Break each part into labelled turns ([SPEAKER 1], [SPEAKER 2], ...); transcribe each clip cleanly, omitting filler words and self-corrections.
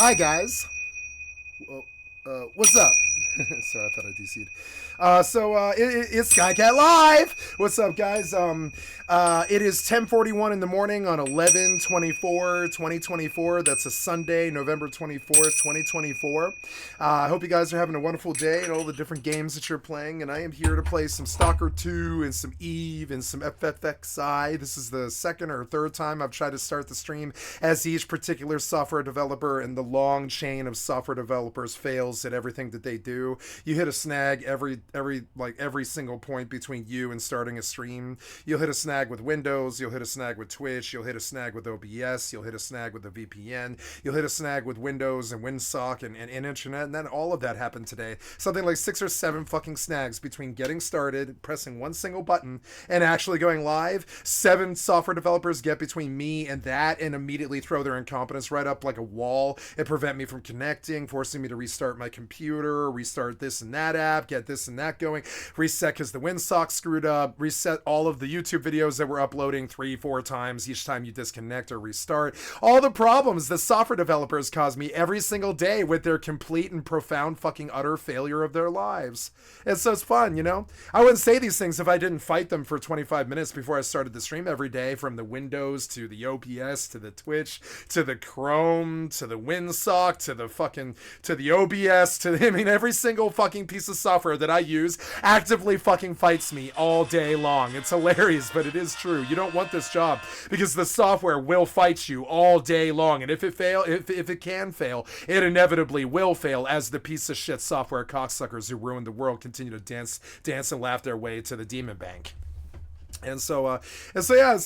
[SPEAKER 1] Hi guys. Well, what's up? Sorry, I thought I DC'd. It's Skycatlive. What's up, guys? It is 10:41 in the morning on 11/24/2024. That's a Sunday, November 24th, 2024. I hope you guys are having a wonderful day and all the different games that you're playing. And I am here to play some Stalker 2 and some Eve and some FFXI. This is the second or third time I've tried to start the stream as each particular software developer in the long chain of software developers fails at everything that they do. You hit a snag every single point between you and starting a stream. You'll hit a snag with Windows, you'll hit a snag with Twitch, you'll hit a snag with OBS, you'll hit a snag with the VPN, you'll hit a snag with Windows and WinSock and internet, and then all of that happened today. Something like 6 or 7 fucking snags between getting started, pressing one single button, and actually going live. 7 software developers get between me and that and immediately throw their incompetence right up like a wall and prevent me from connecting, forcing me to restart my computer, restart this and that app, get this and that going, reset because the WinSock screwed up, reset all of the YouTube videos that we're uploading 3-4 times each time you disconnect or restart. All the problems that software developers cause me every single day with their complete and profound fucking utter failure of their lives. And so it's fun, you know? I wouldn't say these things if I didn't fight them for 25 minutes before I started the stream every day, from the Windows to the OBS to the Twitch to the Chrome to the WinSock to the OBS to every single fucking piece of software that I use actively fucking fights me all day long. It's hilarious, but it is true. You don't want this job because the software will fight you all day long, and if it can fail, it inevitably will fail, as the piece of shit software cocksuckers who ruined the world continue to dance and laugh their way to the demon bank. So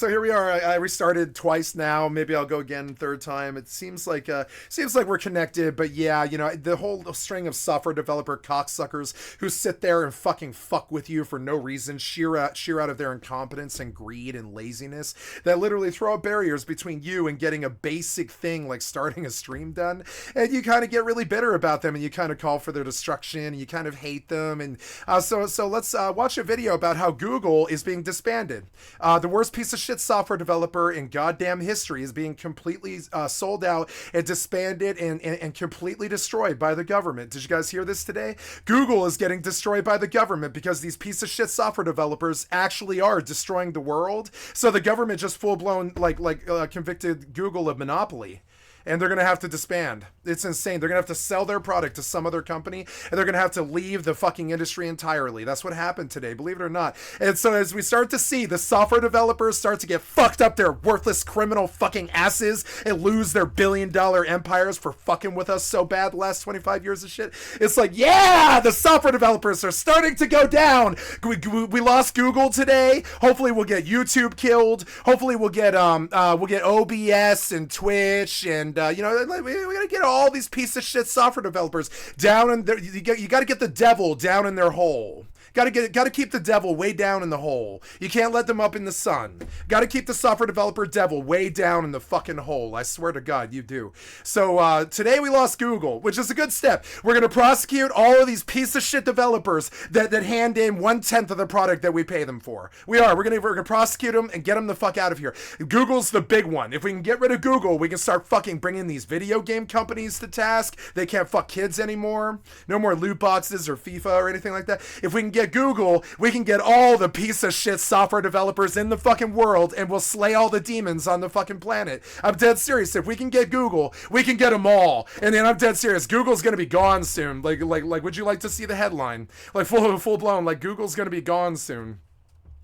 [SPEAKER 1] here we are. I restarted twice now. Maybe I'll go again third time. It seems like we're connected, but yeah, you know, the whole string of software developer cocksuckers who sit there and fucking fuck with you for no reason, sheer out of their incompetence and greed and laziness, that literally throw up barriers between you and getting a basic thing like starting a stream done, and you kind of get really bitter about them and you kind of call for their destruction and you kind of hate them. And so let's watch a video about how Google is being disbanded. The worst piece of shit software developer in goddamn history is being completely sold out and disbanded and completely destroyed by the government. Did you guys hear this today? Google is getting destroyed by the government because these piece of shit software developers actually are destroying the world. So the government just full-blown convicted Google of monopoly. And they're going to have to disband. It's insane. They're going to have to sell their product to some other company, and they're going to have to leave the fucking industry entirely. That's what happened today, believe it or not. And so as we start to see the software developers start to get fucked up their worthless criminal fucking asses and lose their billion-dollar empires for fucking with us so bad the last 25 years of shit, it's like, yeah, the software developers are starting to go down. We lost Google today. Hopefully we'll get YouTube killed. Hopefully we'll get OBS and Twitch and we gotta get all these piece of shit software developers down in their, you gotta get the devil down in their hole. Gotta keep the devil way down in the hole. You can't let them up in the sun. Gotta keep the software developer devil way down in the fucking hole. I swear to God, you do. So today we lost Google, which is a good step. We're gonna prosecute all of these piece of shit developers that hand in 1/10 of the product that we pay them for. We're gonna prosecute them and get them the fuck out of here. Google's the big one. If we can get rid of Google, we can start fucking bringing these video game companies to task. They can't fuck kids anymore. No more loot boxes or FIFA or anything like that. If we can get Google, we can get all the piece of shit software developers in the fucking world, and we'll slay all the demons on the fucking planet. I'm dead serious. If we can get Google, we can get them all. And then I'm dead serious. Google's gonna be gone soon. Like, would you like to see the headline? Like full blown. Like, Google's gonna be gone soon.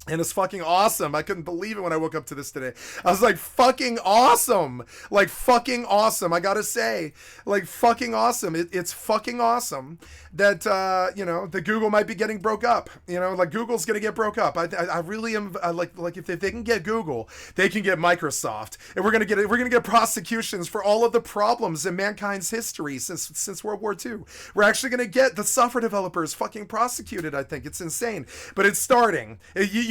[SPEAKER 1] And it's fucking awesome. I couldn't believe it when I woke up to this today. I was like, fucking awesome. Like, fucking awesome. I gotta say, like, fucking awesome. It's fucking awesome that, that Google might be getting broke up. Like, Google's gonna get broke up. I really am, like, if they can get Google, they can get Microsoft. And we're gonna get prosecutions for all of the problems in mankind's history since World War II. We're actually gonna get the software developers fucking prosecuted, I think. It's insane. But it's starting.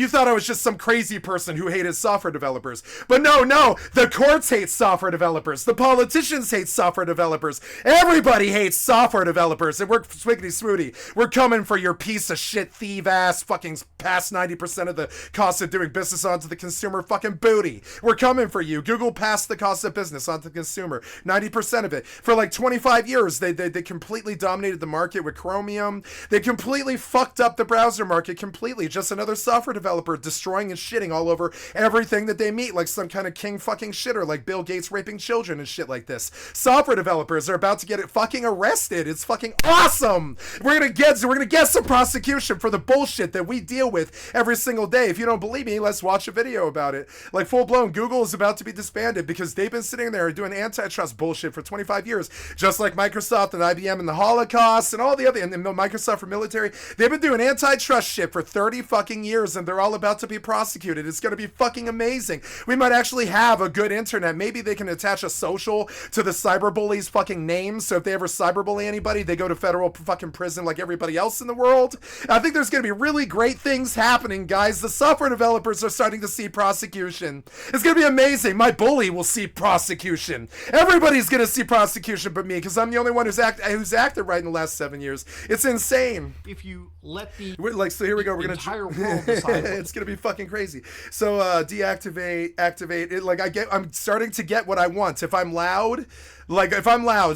[SPEAKER 1] you thought I was just some crazy person who hated software developers. But no, the courts hate software developers. The politicians hate software developers. Everybody hates software developers. And we're swiggity smoothie. We're coming for your piece of shit, thief ass, fucking past 90% of the cost of doing business onto the consumer fucking booty. We're coming for you. Google passed the cost of business onto the consumer. 90% of it. For like 25 years, they completely dominated the market with Chromium. They completely fucked up the browser market completely. Just another software developer destroying and shitting all over everything that they meet, like some kind of king fucking shitter, like Bill Gates raping children and shit like this. Software developers are about to get fucking arrested. It's fucking awesome. We're gonna get some prosecution for the bullshit that we deal with every single day. If you don't believe me, let's watch a video about it. Like, full blown, Google is about to be disbanded because they've been sitting there doing antitrust bullshit for 25 years, just like Microsoft and IBM and the Holocaust and all the other, and Microsoft for military. They've been doing antitrust shit for 30 fucking years, and they're all about to be prosecuted. It's gonna be fucking amazing. We might actually have a good internet. Maybe they can attach a social to the cyberbullies' fucking names, so if they ever cyberbully anybody, they go to federal fucking prison like everybody else in the world. I think there's gonna be really great things happening, guys. The software developers are starting to see prosecution. It's gonna be amazing. My bully will see prosecution. Everybody's gonna see prosecution but me, because I'm the only one who's acted right in the last 7 years. It's insane.
[SPEAKER 2] If you let the
[SPEAKER 1] so here we go. We're gonna
[SPEAKER 2] entire world decide.
[SPEAKER 1] It's gonna be fucking crazy. So deactivate, activate it. Like I'm starting to get what I want. If I'm loud,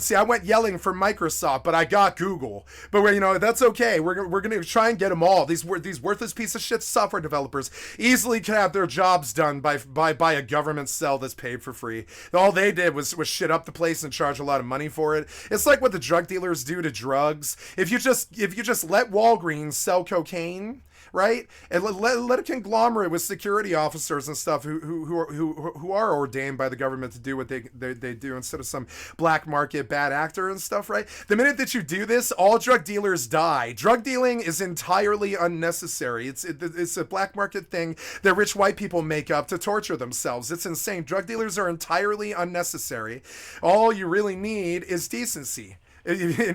[SPEAKER 1] see, I went yelling for Microsoft, but I got Google. But that's okay. We're gonna try and get them all. These worthless piece of shit software developers easily can have their jobs done by a government cell that's paid for free. All they did was shit up the place and charge a lot of money for it. It's like what the drug dealers do to drugs. If you just let Walgreens sell cocaine, right, and let a conglomerate with security officers and stuff who are ordained by the government to do what they do, instead of some black market bad actor and stuff, right? The minute that you do this, all drug dealers die. Drug dealing is entirely unnecessary. It's a black market thing that rich white people make up to torture themselves. It's insane. Drug dealers are entirely unnecessary. All you really need is decency.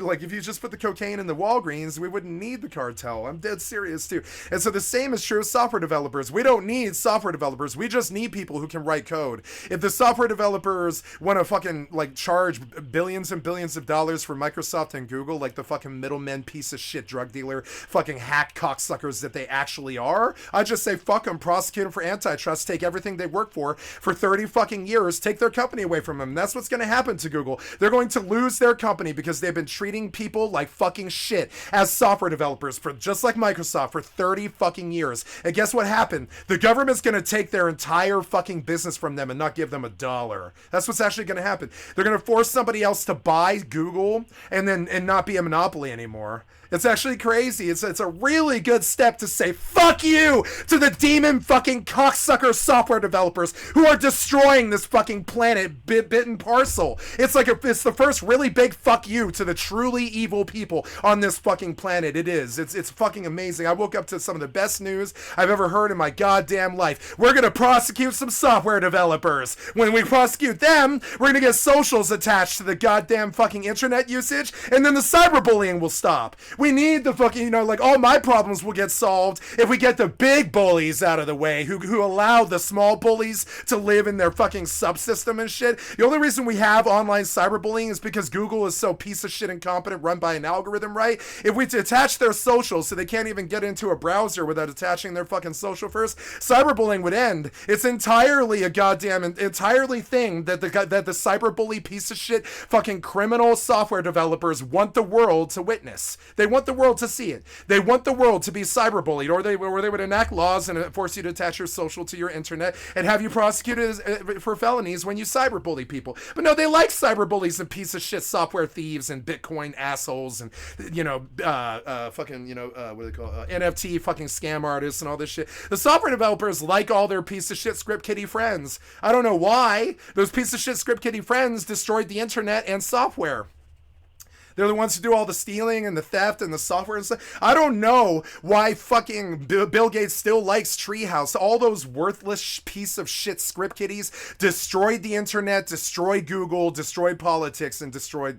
[SPEAKER 1] Like, if you just put the cocaine in the Walgreens, we wouldn't need the cartel. I'm dead serious, too. And so the same is true of software developers. We don't need software developers. We just need people who can write code. If the software developers want to fucking, charge billions and billions of dollars for Microsoft and Google, like the fucking middlemen piece of shit drug dealer, fucking hack cocksuckers that they actually are, I just say fuck them, prosecute them for antitrust, take everything they work for 30 fucking years, take their company away from them. And that's what's going to happen to Google. They're going to lose their company because they've been treating people like fucking shit as software developers, for just like Microsoft, for 30 fucking years. And guess what happened? The government's going to take their entire fucking business from them and not give them $1. That's what's actually going to happen. They're going to force somebody else to buy Google and not be a monopoly anymore. It's actually crazy. It's a really good step to say fuck you to the demon fucking cocksucker software developers who are destroying this fucking planet bit and parcel. It's the first really big fuck you to the truly evil people on this fucking planet. It is. It's fucking amazing. I woke up to some of the best news I've ever heard in my goddamn life. We're gonna prosecute some software developers. When we prosecute them, we're gonna get socials attached to the goddamn fucking internet usage, and then the cyberbullying will stop. We need the fucking, all my problems will get solved if we get the big bullies out of the way who allow the small bullies to live in their fucking subsystem and shit. The only reason we have online cyberbullying is because Google is so piece of shit incompetent, run by an algorithm, right? If we attach their socials so they can't even get into a browser without attaching their fucking social first, cyberbullying would end. It's entirely a goddamn thing that the cyberbully piece of shit fucking criminal software developers want the world to witness. They want the world to see it. They want the world to be cyberbullied, or they would enact laws and force you to attach your social to your internet and have you prosecuted for felonies when you cyberbully people. But no, they like cyberbullies and piece of shit software thieves and Bitcoin assholes and NFT fucking scam artists and all this shit. The software developers like all their piece of shit script kiddie friends. I don't know why. Those piece of shit script kiddie friends destroyed the internet and software. They're the ones who do all the stealing and the theft and the software and stuff. I don't know why fucking Bill Gates still likes Treehouse. All those worthless piece of shit script kiddies destroyed the internet, destroyed Google, destroyed politics, and destroyed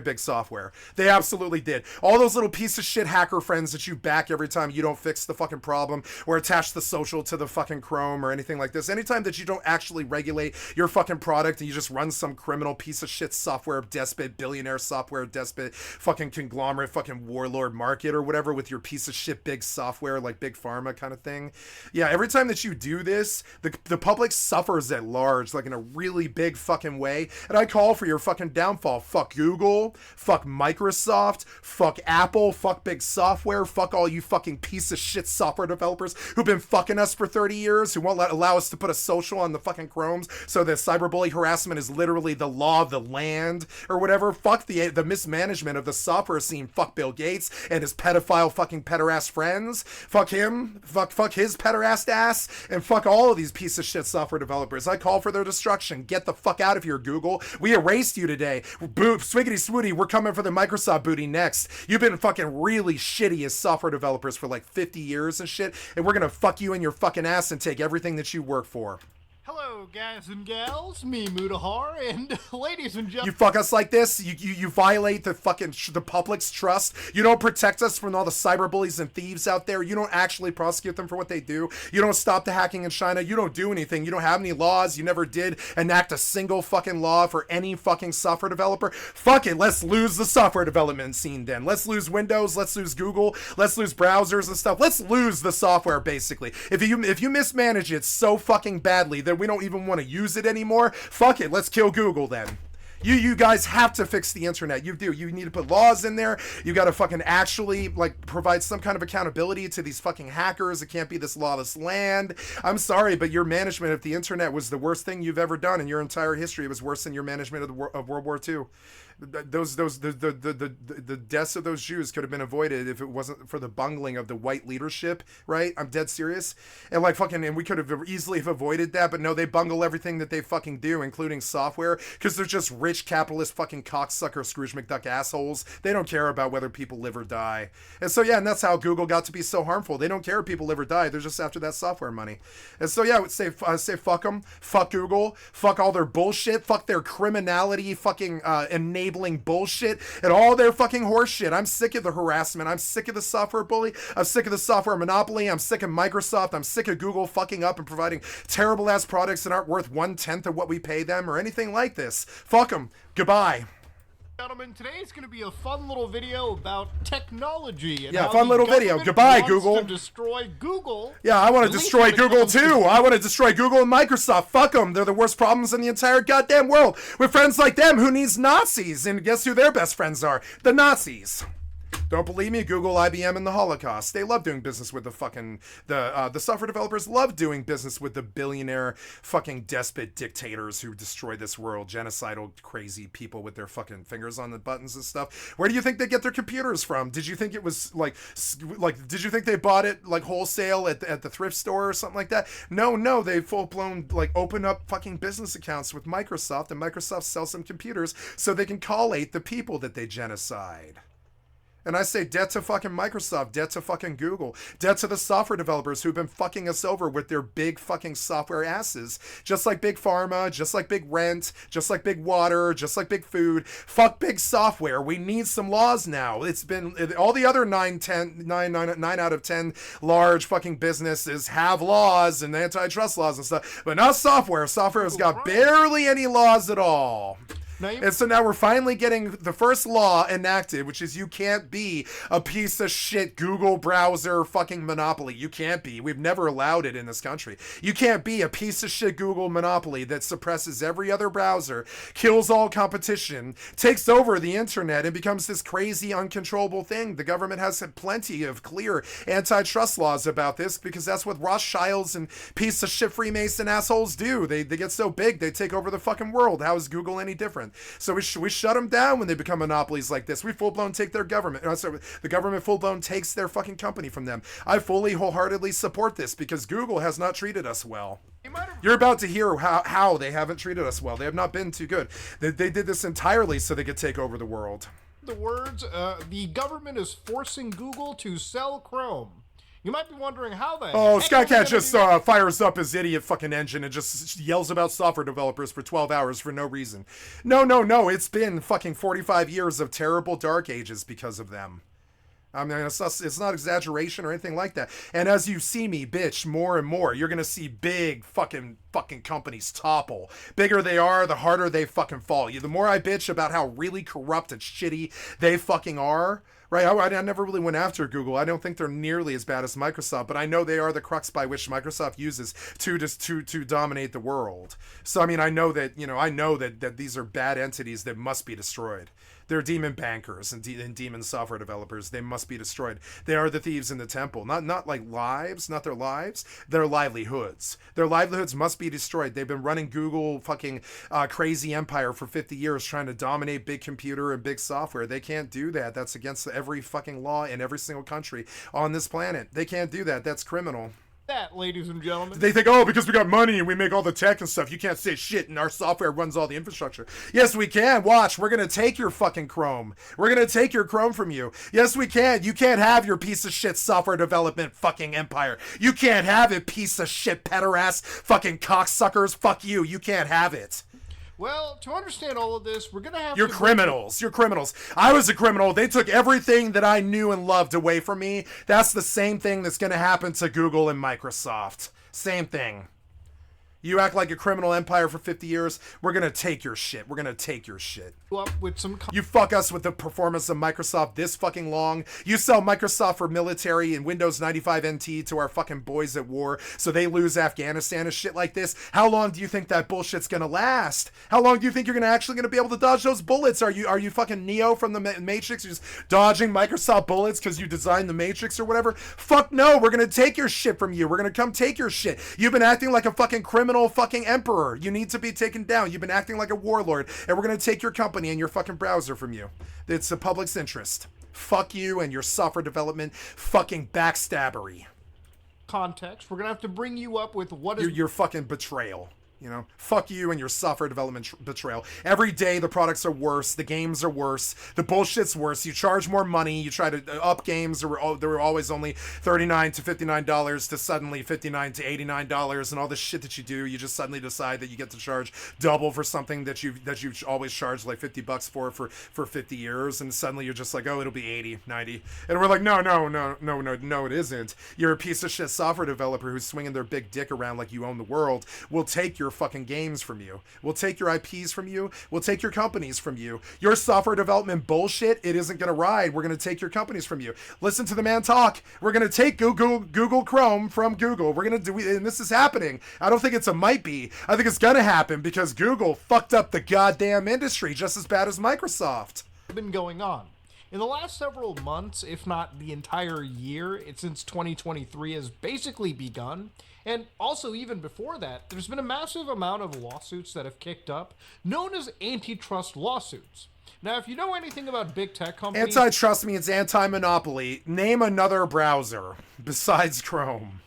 [SPEAKER 1] big software. They absolutely did. All those little piece of shit hacker friends that you back every time you don't fix the fucking problem or attach the social to the fucking Chrome or anything like this. Anytime that you don't actually regulate your fucking product and you just run some criminal piece of shit software despot, billionaire software despot, fucking conglomerate, fucking warlord market or whatever with your piece of shit big software like big pharma kind of thing. Yeah, every time that you do this, the public suffers at large, like in a really big fucking way. And I call for your fucking downfall. Fuck Google, fuck Microsoft, fuck Apple, fuck big software, fuck all you fucking piece of shit software developers who've been fucking us for 30 years, who won't allow us to put a social on the fucking Chromes so that cyberbully harassment is literally the law of the land or whatever. Fuck the mismanagement of the software scene. Fuck Bill Gates and his pedophile fucking pederast friends. Fuck him. Fuck his pederast ass. And fuck all of these piece of shit software developers. I call for their destruction. Get the fuck out of here, Google. We erased you today. Boop, swiggity swooty, we're coming for the Microsoft booty next. You've been fucking really shitty as software developers for like 50 years and shit, and we're gonna fuck you in your fucking ass and take everything that you work for.
[SPEAKER 2] Hello, guys and gals, me Mutahar, and ladies and gentlemen.
[SPEAKER 1] You fuck us like this, you violate the fucking the public's trust. You don't protect us from all the cyberbullies and thieves out there. You don't actually prosecute them for what they do. You don't stop the hacking in China. You don't do anything. You don't have any laws. You never did enact a single fucking law for any fucking software developer. Fuck it, let's lose the software development scene then. Let's lose Windows, let's lose Google, let's lose browsers and stuff. Let's lose the software basically. If you mismanage it so fucking badly that we don't even want to use it anymore, fuck it, let's kill Google then. You guys have to fix the internet. You do. You need to put laws in there. You got to fucking actually like provide some kind of accountability to these fucking hackers. It can't be this lawless land. I'm sorry, but your management of the internet was the worst thing you've ever done in your entire history. It was worse than your management of World War II. The deaths of those Jews could have been avoided if it wasn't for the bungling of the white leadership, right? I'm dead serious. And like fucking, and we could have easily have avoided that, but no, they bungle everything that they fucking do, including software, because they're just rich capitalist fucking cocksucker Scrooge McDuck assholes. They don't care about whether people live or die. And so yeah, and that's how Google got to be so harmful. They don't care if people live or die. They're just after that software money. And so yeah, I would say fuck them, fuck Google, fuck all their bullshit, fuck their criminality, fucking enabling bullshit and all their fucking horse shit. I'm sick of the harassment. I'm sick of the software bully. I'm sick of the software monopoly. I'm sick of Microsoft. I'm sick of Google fucking up and providing terrible ass products that aren't worth 1/10 of what we pay them or anything like this. Fuck them. Goodbye.
[SPEAKER 2] Gentlemen, today is going to be a fun little video about technology. And
[SPEAKER 1] yeah,
[SPEAKER 2] how
[SPEAKER 1] fun little video. Goodbye,
[SPEAKER 2] wants
[SPEAKER 1] Google.
[SPEAKER 2] To destroy Google.
[SPEAKER 1] Yeah, I want to destroy Google too. I want to destroy Google and Microsoft. Fuck them. They're the worst problems in the entire goddamn world. With friends like them, who needs Nazis? And guess who their best friends are? The Nazis. Don't believe me? Google, IBM, and the Holocaust. They love doing business with the fucking the software developers love doing business with the billionaire fucking despot dictators who destroy this world, genocidal crazy people with their fucking fingers on the buttons and stuff. Where do you think they get their computers from? Did you think it was like did you think they bought it like wholesale at the thrift store or something like that? No, they full blown like open up fucking business accounts with Microsoft, and Microsoft sells them computers so they can collate the people that they genocide. And I say debt to fucking Microsoft, debt to fucking Google, debt to the software developers who've been fucking us over with their big fucking software asses. Just like big pharma, just like big rent, just like big water, just like big food. Fuck big software. We need some laws now. It's been, all the other 9 out of 10 large fucking businesses have laws and antitrust laws and stuff, but not software. Software has got barely any laws at all. And so now we're finally getting the first law enacted, which is you can't be a piece of shit Google browser fucking monopoly. You can't be. We've never allowed it in this country. You can't be a piece of shit Google monopoly that suppresses every other browser, kills all competition, takes over the internet, and becomes this crazy, uncontrollable thing. The government has plenty of clear antitrust laws about this because that's what Rothschilds and piece of shit Freemason assholes do. They get so big, they take over the fucking world. How is Google any different? different. So we shut them down when they become monopolies like this. We full-blown take their government. So the government full-blown takes their fucking company from them. I fully, wholeheartedly support this because Google has not treated us well. You're about to hear how they haven't treated us well. They have not been too good. They did this entirely so they could take over the world.
[SPEAKER 2] The words, the government is forcing Google to sell Chrome. You might be wondering how the
[SPEAKER 1] Skycat just fires up his idiot fucking engine and just yells about software developers for 12 hours for no reason. No. It's been fucking 45 years of terrible dark ages because of them. I mean, it's not exaggeration or anything like that. And as you see me bitch more and more, you're going to see big fucking companies topple. Bigger they are, the harder they fucking fall. The more I bitch about how really corrupt and shitty they fucking are, right? I never really went after Google. I don't think they're nearly as bad as Microsoft, but I know they are the crux by which Microsoft uses to dominate the world. So, I mean, I know that these are bad entities that must be destroyed. They're demon bankers and demon software developers. They must be destroyed. They are the thieves in the temple. Not like lives, not their lives, their livelihoods. Their livelihoods must be destroyed. They've been running Google fucking crazy empire for 50 years trying to dominate big computer and big software. They can't do that. That's against every fucking law in every single country on this planet. They can't do that. That's criminal.
[SPEAKER 2] That, ladies and gentlemen.
[SPEAKER 1] They think, because we got money and we make all the tech and stuff, you can't say shit and our software runs all the infrastructure. Yes, we can. Watch, we're going to take your fucking Chrome. We're going to take your Chrome from you. Yes, we can. You can't have your piece of shit software development fucking empire. You can't have it, piece of shit pederass fucking cocksuckers. Fuck you. You can't have it.
[SPEAKER 2] Well, to understand all of this, we're going to have
[SPEAKER 1] You're criminals. You're criminals. I was a criminal. They took everything that I knew and loved away from me. That's the same thing that's going to happen to Google and Microsoft. Same thing. You act like a criminal empire for 50 years, we're going to take your shit. We're going to take your shit. You fuck us with the performance of Microsoft this fucking long. You sell Microsoft for military and Windows 95 NT to our fucking boys at war so they lose Afghanistan and shit like this. How long do you think that bullshit's going to last? How long do you think you're actually going to be able to dodge those bullets? Are you fucking Neo from the Matrix? You're just dodging Microsoft bullets because you designed the Matrix or whatever? Fuck no, we're going to take your shit from you. We're going to come take your shit. You've been acting like a fucking criminal fucking emperor. You need to be taken down. You've been acting like a warlord, and we're gonna take your company and your fucking browser from you. It's the public's interest. Fuck you and your software development fucking backstabbery.
[SPEAKER 2] Context. We're gonna have to bring you up with what is
[SPEAKER 1] your fucking betrayal. Fuck you and your software development betrayal. Every day the products are worse, the games are worse, the bullshit's worse. You charge more money, you try to up games that were always only $39 to $59 to suddenly $59 to $89, and all the shit that you do, you just suddenly decide that you get to charge double for something that you've always charged like $50 for 50 years, and suddenly you're just like, it'll be 80, 90, and we're like, no, it isn't. You're a piece of shit software developer who's swinging their big dick around like you own the world. We'll take your fucking games from you. We'll take your IPs from you. We'll take your companies from you. Your software development bullshit, it isn't going to ride. We're going to take your companies from you. Listen to the man talk. We're going to take Google Chrome from Google. We're going to do, and this is happening. I don't think it's a might be. I think it's going to happen because Google fucked up the goddamn industry just as bad as Microsoft.
[SPEAKER 2] Been going on. In the last several months, if not the entire year, since 2023 has basically begun, and also even before that, there's been a massive amount of lawsuits that have kicked up, known as antitrust lawsuits. Now, if you know anything about big tech companies...
[SPEAKER 1] Antitrust means anti-monopoly. Name another browser besides Chrome.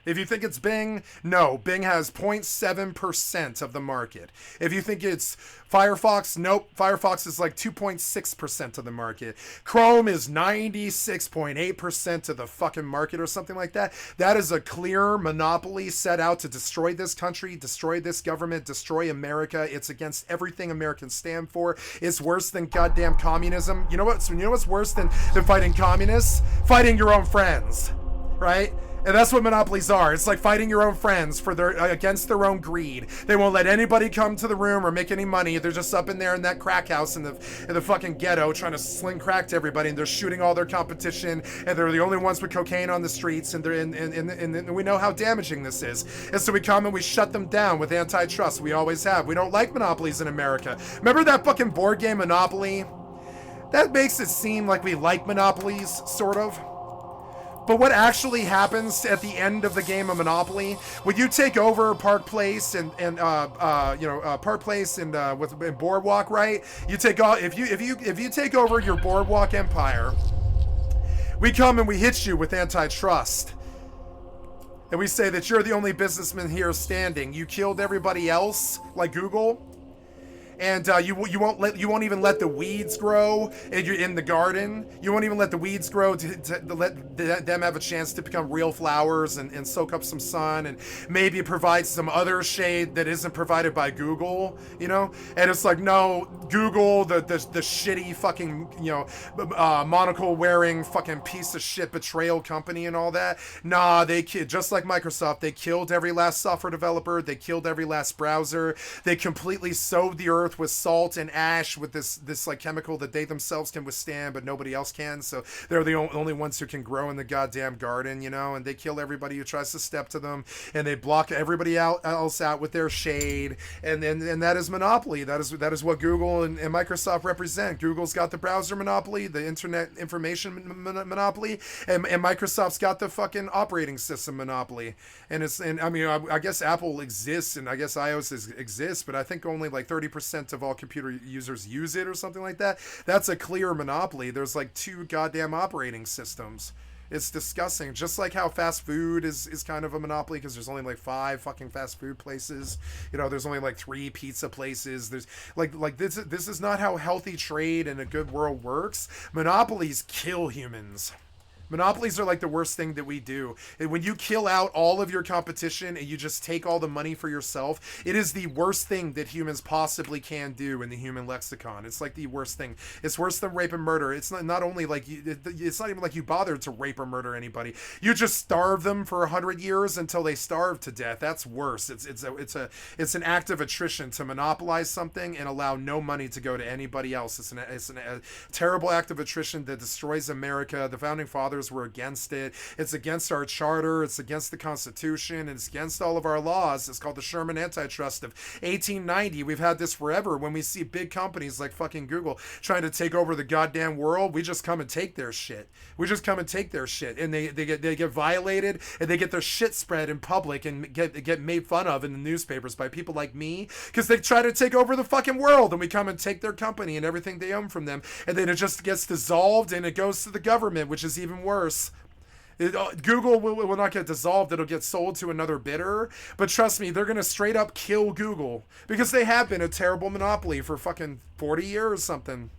[SPEAKER 1] If you think it's Bing, no. Bing has 0.7% of the market. If you think it's Firefox, nope. Firefox is like 2.6% of the market. Chrome is 96.8% of the fucking market or something like that. That is a clear monopoly set out to destroy this country, destroy this government, destroy America. It's against everything Americans stand for. It's worse than goddamn communism. You know what's worse than fighting communists? Fighting your own friends, right? And that's what monopolies are. It's like fighting your own friends for against their own greed. They won't let anybody come to the room or make any money. They're just up in there in that crack house in the fucking ghetto trying to sling crack to everybody, and they're shooting all their competition, and they're the only ones with cocaine on the streets, and and we know how damaging this is. And so we come and we shut them down with antitrust. We always have. We don't like monopolies in America. Remember that fucking board game Monopoly? That makes it seem like we like monopolies, sort of. But what actually happens at the end of the game of Monopoly when you take over Park Place and Park Place and with Boardwalk, right? You take all if you take over your Boardwalk empire, we come and we hit you with antitrust. And we say that you're the only businessman here standing. You killed everybody else, like Google. And you won't even let the weeds grow in the garden. You won't even let the weeds grow to let them have a chance to become real flowers and soak up some sun and maybe provide some other shade that isn't provided by Google, you know? And it's like, no, Google, the shitty fucking, monocle wearing fucking piece of shit betrayal company and all that. Nah, just like Microsoft, they killed every last software developer. They killed every last browser. They completely sowed the earth with salt and ash with this like chemical that they themselves can withstand but nobody else can, so they're the only ones who can grow in the goddamn garden, and they kill everybody who tries to step to them, and they block everybody else out with their shade, and that is monopoly. That is what Google and Microsoft represent. Google's got the browser monopoly, the internet information monopoly, and Microsoft's got the fucking operating system monopoly. I guess Apple exists and I guess iOS exists, but I think only like 30% of all computer users use it or something like that. That's a clear monopoly. There's like 2 goddamn operating systems. It's disgusting. Just like how fast food is kind of a monopoly because there's only like 5 fucking fast food places. There's only like 3 pizza places. There's like this is not how healthy trade in a good world works. Monopolies kill humans. Monopolies are like the worst thing that we do. And when you kill out all of your competition and you just take all the money for yourself, it is the worst thing that humans possibly can do in the human lexicon. It's like the worst thing. It's worse than rape and murder. It's not only like it's not even like you bothered to rape or murder anybody. You just starve them for 100 years until they starve to death. That's worse. It's an act of attrition to monopolize something and allow no money to go to anybody else. It's a terrible act of attrition that destroys America. The founding fathers were against it. It's against our charter. It's against the Constitution. And it's against all of our laws. It's called the Sherman Antitrust of 1890. We've had this forever. When we see big companies like fucking Google trying to take over the goddamn world, we just come and take their shit. And they get violated and they get their shit spread in public and get made fun of in the newspapers by people like me because they try to take over the fucking world, and we come and take their company and everything they own from them, and then it just gets dissolved and it goes to the government, which is even worse. Google will not get dissolved. It'll get sold to another bidder. But trust me, they're going to straight up kill Google because they have been a terrible monopoly for fucking 40 years or something.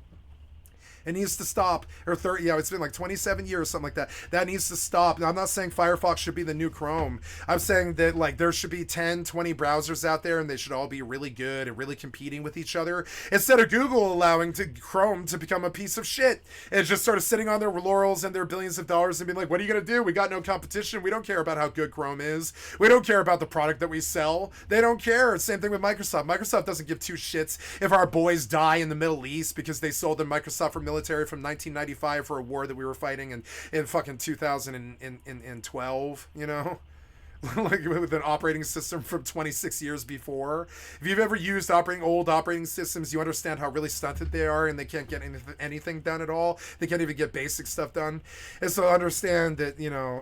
[SPEAKER 1] It needs to stop. Or 30, it's been like 27 years, something like that. That needs to stop. Now, I'm not saying Firefox should be the new Chrome. I'm saying that like there should be 10, 20 browsers out there and they should all be really good and really competing with each other instead of Google allowing Chrome to become a piece of shit and just sort of sitting on their laurels and their billions of dollars and being like, what are you going to do? We got no competition. We don't care about how good Chrome is. We don't care about the product that we sell. They don't care. Same thing with Microsoft. Microsoft doesn't give 2 shits if our boys die in the Middle East because they sold their Microsoft for military from 1995 for a war that we were fighting in fucking 2012, like with an operating system from 26 years before. If you've ever used old operating systems, you understand how really stunted they are and they can't get anything done at all. They can't even get basic stuff done. And so understand that,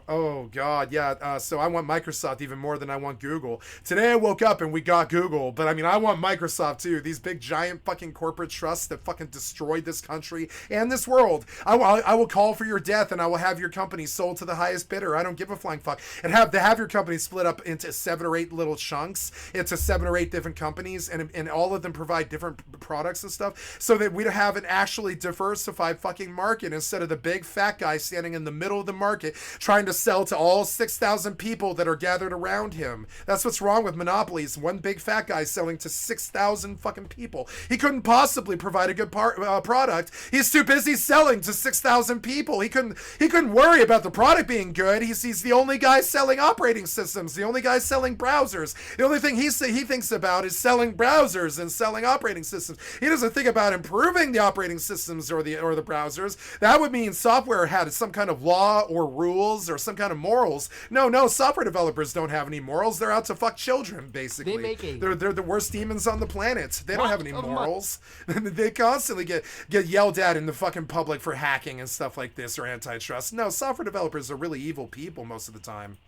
[SPEAKER 1] oh God, yeah. So I want Microsoft even more than I want Google. Today I woke up and we got Google, but I want Microsoft too. These big giant fucking corporate trusts that fucking destroyed this country and this world. I will call for your death and I will have your company sold to the highest bidder. I don't give a flying fuck. And have your company split up into 7 or 8 little chunks, into 7 or 8 different companies, and all of them provide different products and stuff, so that we have an actually diversified fucking market instead of the big fat guy standing in the middle of the market trying to sell to all 6,000 people that are gathered around him. That's what's wrong with monopolies. One big fat guy selling to 6,000 fucking people. He couldn't possibly provide a good product. He's too busy selling to 6,000 people. He couldn't worry about the product being good. He's the only guy selling operating systems. systems. The only guy selling browsers. The only thing he thinks about is selling browsers and selling operating systems. He doesn't think about improving the operating systems or the browsers. That would mean software had some kind of law or rules or some kind of morals. No, software developers don't have any morals. They're out to fuck children, basically. They're the worst demons on the planet. They don't have any morals. They constantly get yelled at in the fucking public for hacking and stuff like this or antitrust. No, software developers are really evil people most of the time.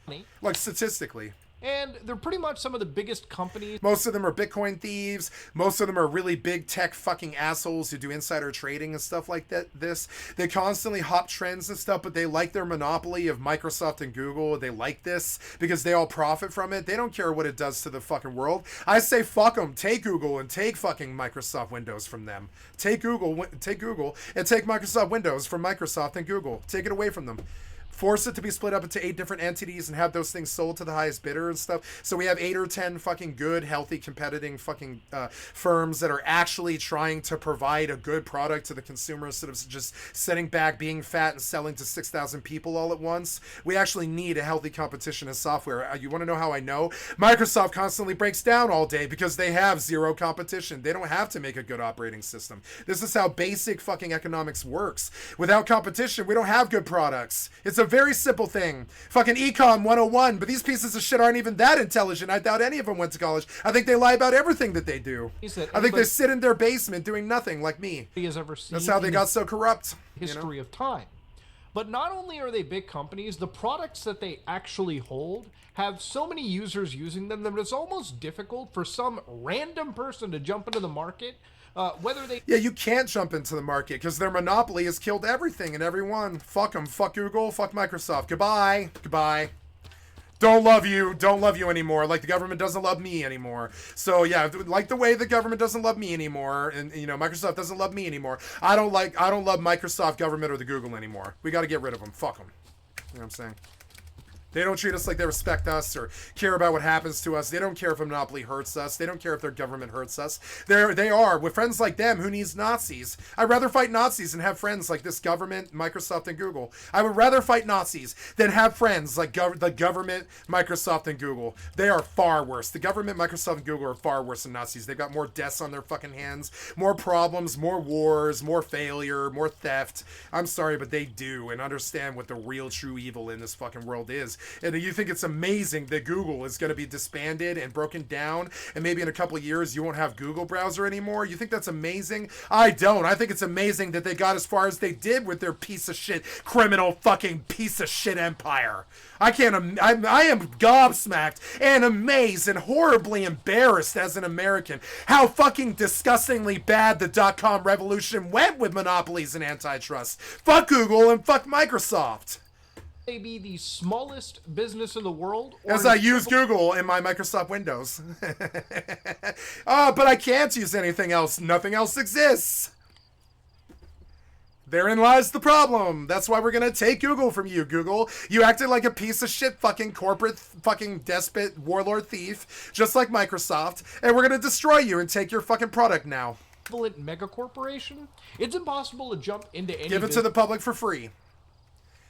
[SPEAKER 1] Like statistically.
[SPEAKER 2] And they're pretty much some of the biggest companies.
[SPEAKER 1] Most of them are Bitcoin thieves. Most of them are really big tech fucking assholes who do insider trading and stuff like that. They constantly hop trends and stuff, but they like their monopoly of Microsoft and Google. They like this because they all profit from it. They don't care what it does to the fucking world. I say fuck them. Take Google and take fucking Microsoft Windows from them. Take Google and take Microsoft Windows from Microsoft and Google. Take it away from them. Force it to be split up into 8 different entities and have those things sold to the highest bidder and stuff. So we have 8 or 10 fucking good, healthy, competing fucking firms that are actually trying to provide a good product to the consumer instead of just sitting back, being fat, and selling to 6,000 people all at once. We actually need a healthy competition in software. You want to know how I know? Microsoft constantly breaks down all day because they have zero competition. They don't have to make a good operating system. This is how basic fucking economics works. Without competition, we don't have good products. It's a very simple thing. Fucking Econ 101, but these pieces of shit aren't even that intelligent. I doubt any of them went to college. I think they lie about everything that they do. I think they sit in their basement doing nothing like me. That's how they got so corrupt.
[SPEAKER 2] History of time. But not only are they big companies, the products that they actually hold have so many users using them that it's almost difficult for some random person to jump into the market. Yeah,
[SPEAKER 1] you can't jump into the market because their monopoly has killed everything and everyone. Fuck them. Fuck Google. Fuck Microsoft. Goodbye. Don't love you anymore. Like the government doesn't love me anymore. So yeah, like the way the government doesn't love me anymore, and Microsoft doesn't love me anymore. I don't love Microsoft, government, or the Google anymore. We got to get rid of them. Fuck them. You know what I'm saying? They don't treat us like they respect us or care about what happens to us. They don't care if a monopoly hurts us. They don't care if their government hurts us. They are. With friends like them, who needs Nazis? I'd rather fight Nazis than have friends like this government, Microsoft, and Google. I would rather fight Nazis than have friends like the government, Microsoft, and Google. They are far worse. The government, Microsoft, and Google are far worse than Nazis. They've got more deaths on their fucking hands, more problems, more wars, more failure, more theft. I'm sorry, but they do, and understand what the real true evil in this fucking world is. And you think it's amazing that Google is going to be disbanded and broken down, and maybe in a couple of years you won't have Google browser anymore? You think that's amazing? I don't. I think it's amazing that they got as far as they did with their piece of shit, criminal fucking piece of shit empire. I am gobsmacked and amazed and horribly embarrassed as an American how fucking disgustingly bad the .com revolution went with monopolies and antitrust. Fuck Google and fuck Microsoft.
[SPEAKER 2] They be the smallest business in the world?
[SPEAKER 1] As I use Google in my Microsoft Windows. But I can't use anything else. Nothing else exists. Therein lies the problem. That's why we're going to take Google from you, Google. You acted like a piece of shit fucking corporate fucking despot warlord thief, just like Microsoft, and we're going to destroy you and take your fucking product now.
[SPEAKER 2] Mega corporation? It's impossible to jump into any...
[SPEAKER 1] Give it to the public for free.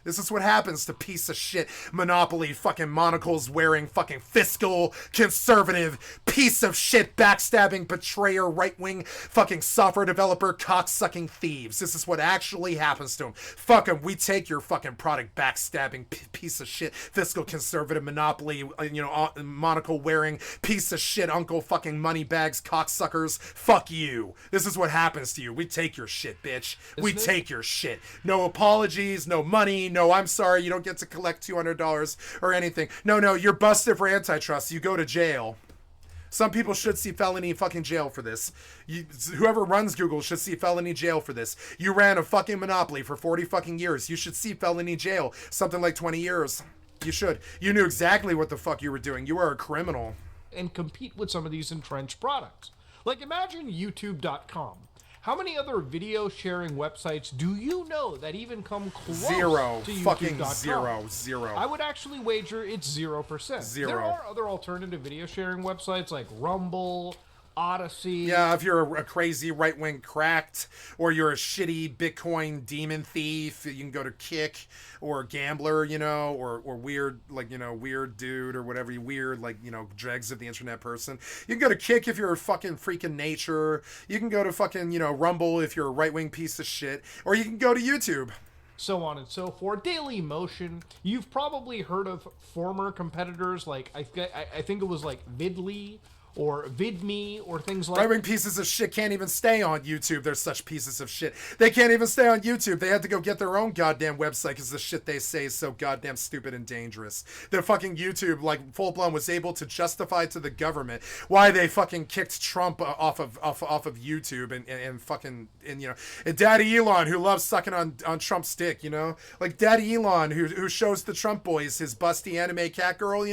[SPEAKER 1] This is what happens to piece of shit monopoly fucking monocles wearing fucking fiscal conservative piece of shit backstabbing betrayer right-wing fucking software developer cocksucking thieves. This is what actually happens to them. Fuck them. We take your fucking product backstabbing piece of shit fiscal conservative monopoly monocle wearing piece of shit uncle fucking moneybags cocksuckers. Fuck you. This is what happens to you. We take your shit, bitch. We take your shit. No apologies, no money. No, I'm sorry, you don't get to collect $200 or anything. No, you're busted for antitrust. You go to jail. Some people should see felony fucking jail for this. Whoever runs Google should see felony jail for this. You ran a fucking monopoly for 40 fucking years. You should see felony jail. Something like 20 years. You should. You knew exactly what the fuck you were doing. You are a criminal.
[SPEAKER 2] And compete with some of these entrenched products. Like imagine YouTube.com. How many other video sharing websites do you know that even come close to YouTube.com?
[SPEAKER 1] Fucking zero.
[SPEAKER 2] I would actually wager it's 0%.
[SPEAKER 1] Zero.
[SPEAKER 2] There are other alternative video sharing websites like Rumble, Odyssey.
[SPEAKER 1] Yeah, if you're a crazy right-wing cracked, or you're a shitty Bitcoin demon thief, you can go to Kick, or Gambler, or weird, weird dude, or whatever, you weird, dregs of the internet person. You can go to Kick if you're a fucking freak of nature. You can go to fucking, Rumble if you're a right-wing piece of shit. Or you can go to YouTube.
[SPEAKER 2] So on and so forth. Daily Motion. You've probably heard of former competitors like, I think it was like Vidly, or VidMe, or things like that.
[SPEAKER 1] Right-wing pieces of shit can't even stay on YouTube. They're such pieces of shit. They can't even stay on YouTube. They had to go get their own goddamn website because the shit they say is so goddamn stupid and dangerous. Their fucking YouTube, full-blown, was able to justify to the government why they fucking kicked Trump off of YouTube and Daddy Elon, who loves sucking on Trump's dick, like Daddy Elon, who shows the Trump boys his busty anime cat girl,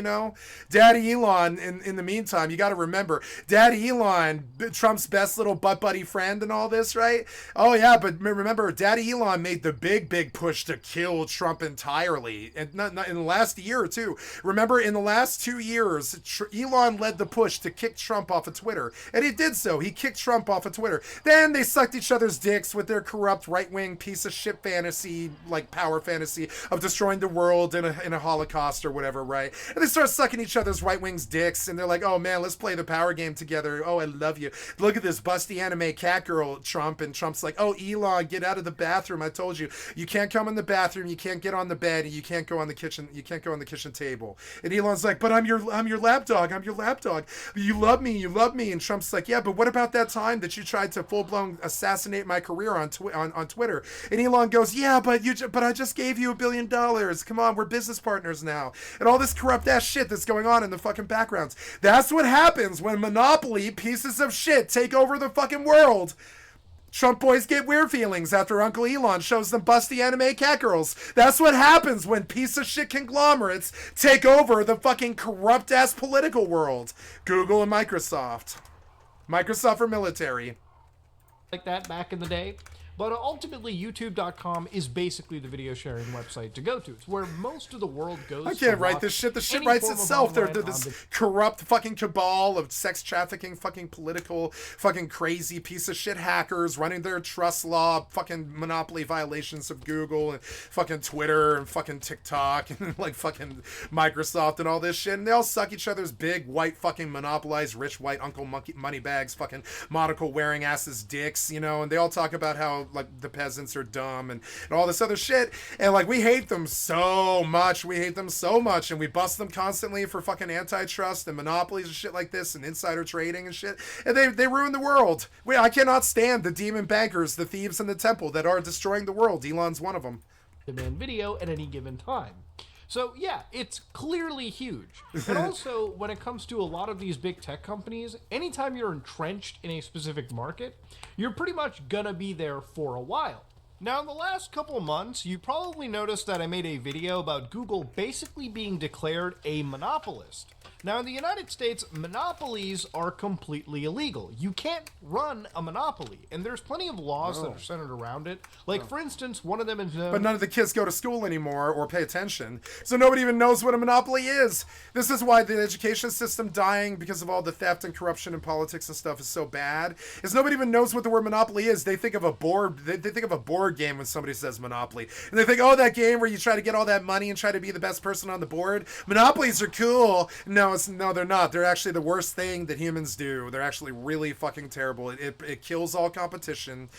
[SPEAKER 1] Daddy Elon, in the meantime, you got to remember, Daddy Elon, Trump's best little butt buddy friend and all this, right? Oh yeah, but remember, Daddy Elon made the big push to kill Trump entirely, and not in the last year or two. Remember, in the last 2 years, Elon led the push to kick Trump off of Twitter, and he did so. He kicked Trump off of Twitter. Then they sucked each other's dicks with their corrupt right-wing piece of shit fantasy, power fantasy of destroying the world in a Holocaust or whatever, right? And they start sucking each other's right-wing's dicks, and they're like, oh man, let's play the power game together. Oh, I love you. Look at this busty anime cat girl, Trump. And Trump's like, oh, Elon, get out of the bathroom. I told you, you can't come in the bathroom. You can't get on the bed, and you can't go on the kitchen. You can't go on the kitchen table. And Elon's like, but I'm your lapdog. I'm your lapdog. You love me. You love me. And Trump's like, yeah, but what about that time that you tried to full-blown assassinate my career on Twitter? And Elon goes, yeah, but I just gave you $1 billion. Come on, we're business partners now. And all this corrupt ass shit that's going on in the fucking backgrounds. That's what happens when monopoly pieces of shit take over the fucking world. Trump boys get weird feelings after Uncle Elon shows them busty anime cat girls. That's what happens when piece of shit conglomerates take over the fucking corrupt ass political world. Google and Microsoft. Microsoft for military.
[SPEAKER 2] Like that back in the day. But ultimately, YouTube.com is basically the video sharing website to go to. It's where most of the world goes.
[SPEAKER 1] I can't write this shit. The shit writes itself. They're this corrupt fucking cabal of sex trafficking, fucking political, fucking crazy piece of shit hackers running their trust law, fucking monopoly violations of Google and fucking Twitter and fucking TikTok and fucking Microsoft and all this shit. And they all suck each other's big white fucking monopolized rich white Uncle Money bags, fucking monocle wearing asses dicks, and they all talk about how the peasants are dumb and all this other shit, and we hate them so much. And we bust them constantly for fucking antitrust and monopolies and shit like this and insider trading and shit, and they ruin the world. I cannot stand the demon bankers, the thieves in the temple that are destroying the world. Elon's one of them.
[SPEAKER 2] Demand video at any given time. So yeah, it's clearly huge. And also, when it comes to a lot of these big tech companies, anytime you're entrenched in a specific market, you're pretty much gonna be there for a while. Now, in the last couple months, you probably noticed that I made a video about Google basically being declared a monopolist. Now, in the United States, monopolies are completely illegal. You can't run a monopoly, and there's plenty of laws that are centered around it. For instance, one of them is...
[SPEAKER 1] But none of the kids go to school anymore or pay attention, so nobody even knows what a monopoly is. This is why the education system dying because of all the theft and corruption in politics and stuff is so bad, is nobody even knows what the word monopoly is. They think of a board, they think of a board game when somebody says monopoly. And they think, oh, that game where you try to get all that money and try to be the best person on the board. Monopolies are cool. No, they're not. They're actually the worst thing that humans do. They're actually really fucking terrible. It kills all competition,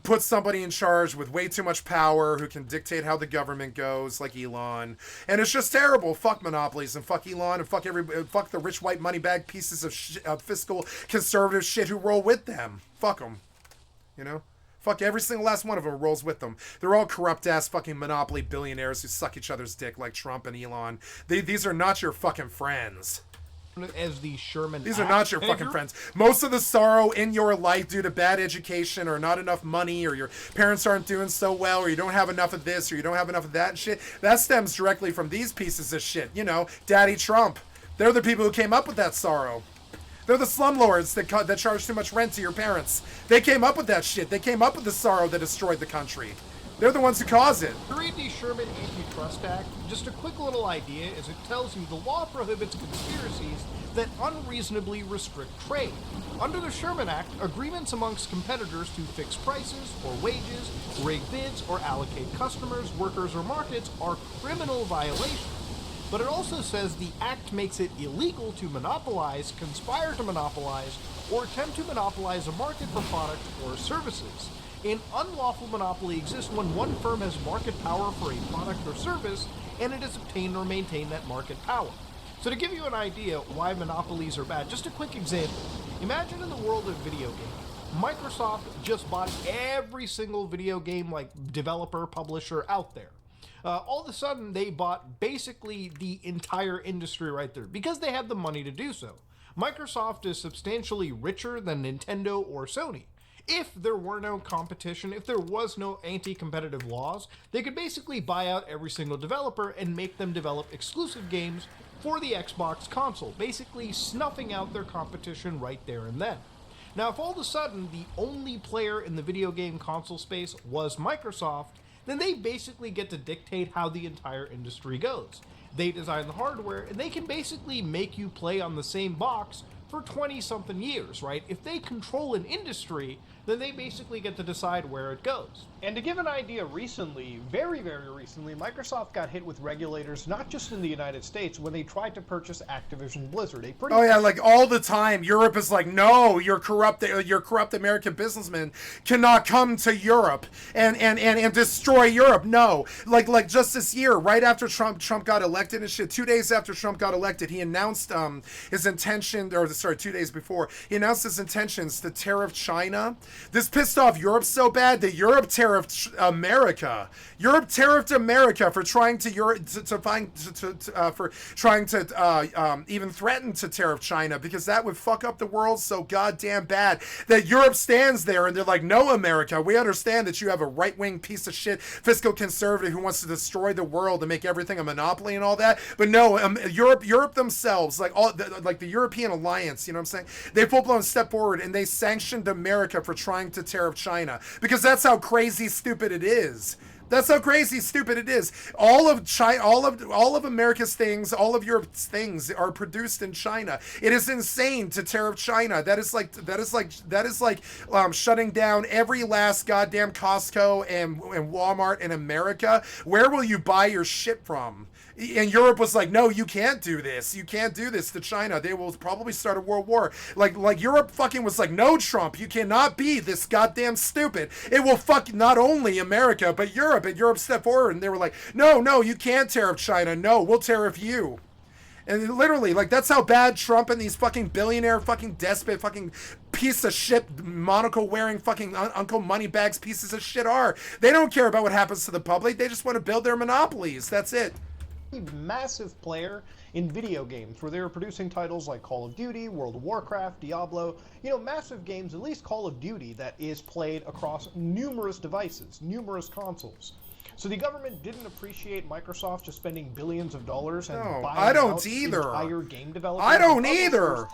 [SPEAKER 1] puts somebody in charge with way too much power who can dictate how the government goes, like Elon. And it's just terrible. Fuck monopolies and fuck Elon and fuck fuck the rich white money bag pieces of fiscal conservative shit who roll with them. Fuck them. Fuck every single last one of them rolls with them. They're all corrupt ass fucking monopoly billionaires who suck each other's dick like Trump and Elon. These are not your fucking friends.
[SPEAKER 2] As the Sherman
[SPEAKER 1] These are not your fucking friends. Most of the sorrow in your life due to bad education or not enough money or your parents aren't doing so well or you don't have enough of this or you don't have enough of that and shit, that stems directly from these pieces of shit. Daddy Trump. They're the people who came up with that sorrow. They're the slumlords that charge too much rent to your parents. They came up with that shit. They came up with the sorrow that destroyed the country. They're the ones who cause it.
[SPEAKER 2] To read the Sherman Antitrust Act, just a quick little idea is it tells you the law prohibits conspiracies that unreasonably restrict trade. Under the Sherman Act, agreements amongst competitors to fix prices or wages, rig bids, or allocate customers, workers, or markets are criminal violations. But it also says the act makes it illegal to monopolize, conspire to monopolize, or attempt to monopolize a market for products or services. An unlawful monopoly exists when one firm has market power for a product or service, and it has obtained or maintained that market power. So to give you an idea why monopolies are bad, just a quick example. Imagine in the world of video games, Microsoft just bought every single video game like developer, publisher out there. All of a sudden, they bought basically the entire industry right there because they had the money to do so. Microsoft is substantially richer than Nintendo or Sony. If there were no competition, if there was no anti-competitive laws, they could basically buy out every single developer and make them develop exclusive games for the Xbox console, basically snuffing out their competition right there and then. Now, if all of a sudden the only player in the video game console space was Microsoft, then they basically get to dictate how the entire industry goes. They design the hardware, and they can basically make you play on the same box for 20-something years, right? If they control an industry, then they basically get to decide where it goes.
[SPEAKER 3] And to give an idea, recently, very, very recently, Microsoft got hit with regulators, not just in the United States, when they tried to purchase Activision Blizzard.
[SPEAKER 1] Oh yeah, like all the time, Europe is like, no, your corrupt American businessmen cannot come to Europe and destroy Europe. No, like just this year, right after Trump got elected and shit, 2 days after Trump got elected, he announced his intention, or sorry, 2 days before, he announced his intentions to tariff China. This pissed off Europe so bad that Europe tariffed America. Europe tariffed America for trying to even threaten to tariff China, because that would fuck up the world so goddamn bad that Europe stands there and they're like, no, America, we understand that you have a right-wing piece of shit fiscal conservative who wants to destroy the world and make everything a monopoly and all that, but no, Europe themselves, like the European alliance, you know what I'm saying, they full-blown step forward and they sanctioned America for trying to tariff China, because that's how crazy stupid it is. That's how crazy stupid it is. All of China, all of America's things, all of Europe's things are produced in China. It is insane to tariff China. That is like shutting down every last goddamn Costco and Walmart in America. Where will you buy your shit from? And Europe was like, no, you can't do this. You can't do this to China. They will probably start a world war. Like Europe fucking was like, no, Trump, you cannot be this goddamn stupid. It will fuck not only America, but Europe. And Europe stepped forward and they were like, no, you can't tariff China. No, we'll tariff you. And literally, like, that's how bad Trump and these fucking billionaire fucking despot fucking piece of shit monocle wearing fucking Uncle Moneybags pieces of shit are. They don't care about what happens to the public. They just want to build their monopolies. That's it.
[SPEAKER 3] Massive player in video games, where they were producing titles like Call of Duty, World of Warcraft, Diablo, massive games, at least Call of Duty, that is played across numerous devices, numerous consoles. So the government didn't appreciate Microsoft just spending billions of dollars and buying out entire game developers.
[SPEAKER 1] I don't either.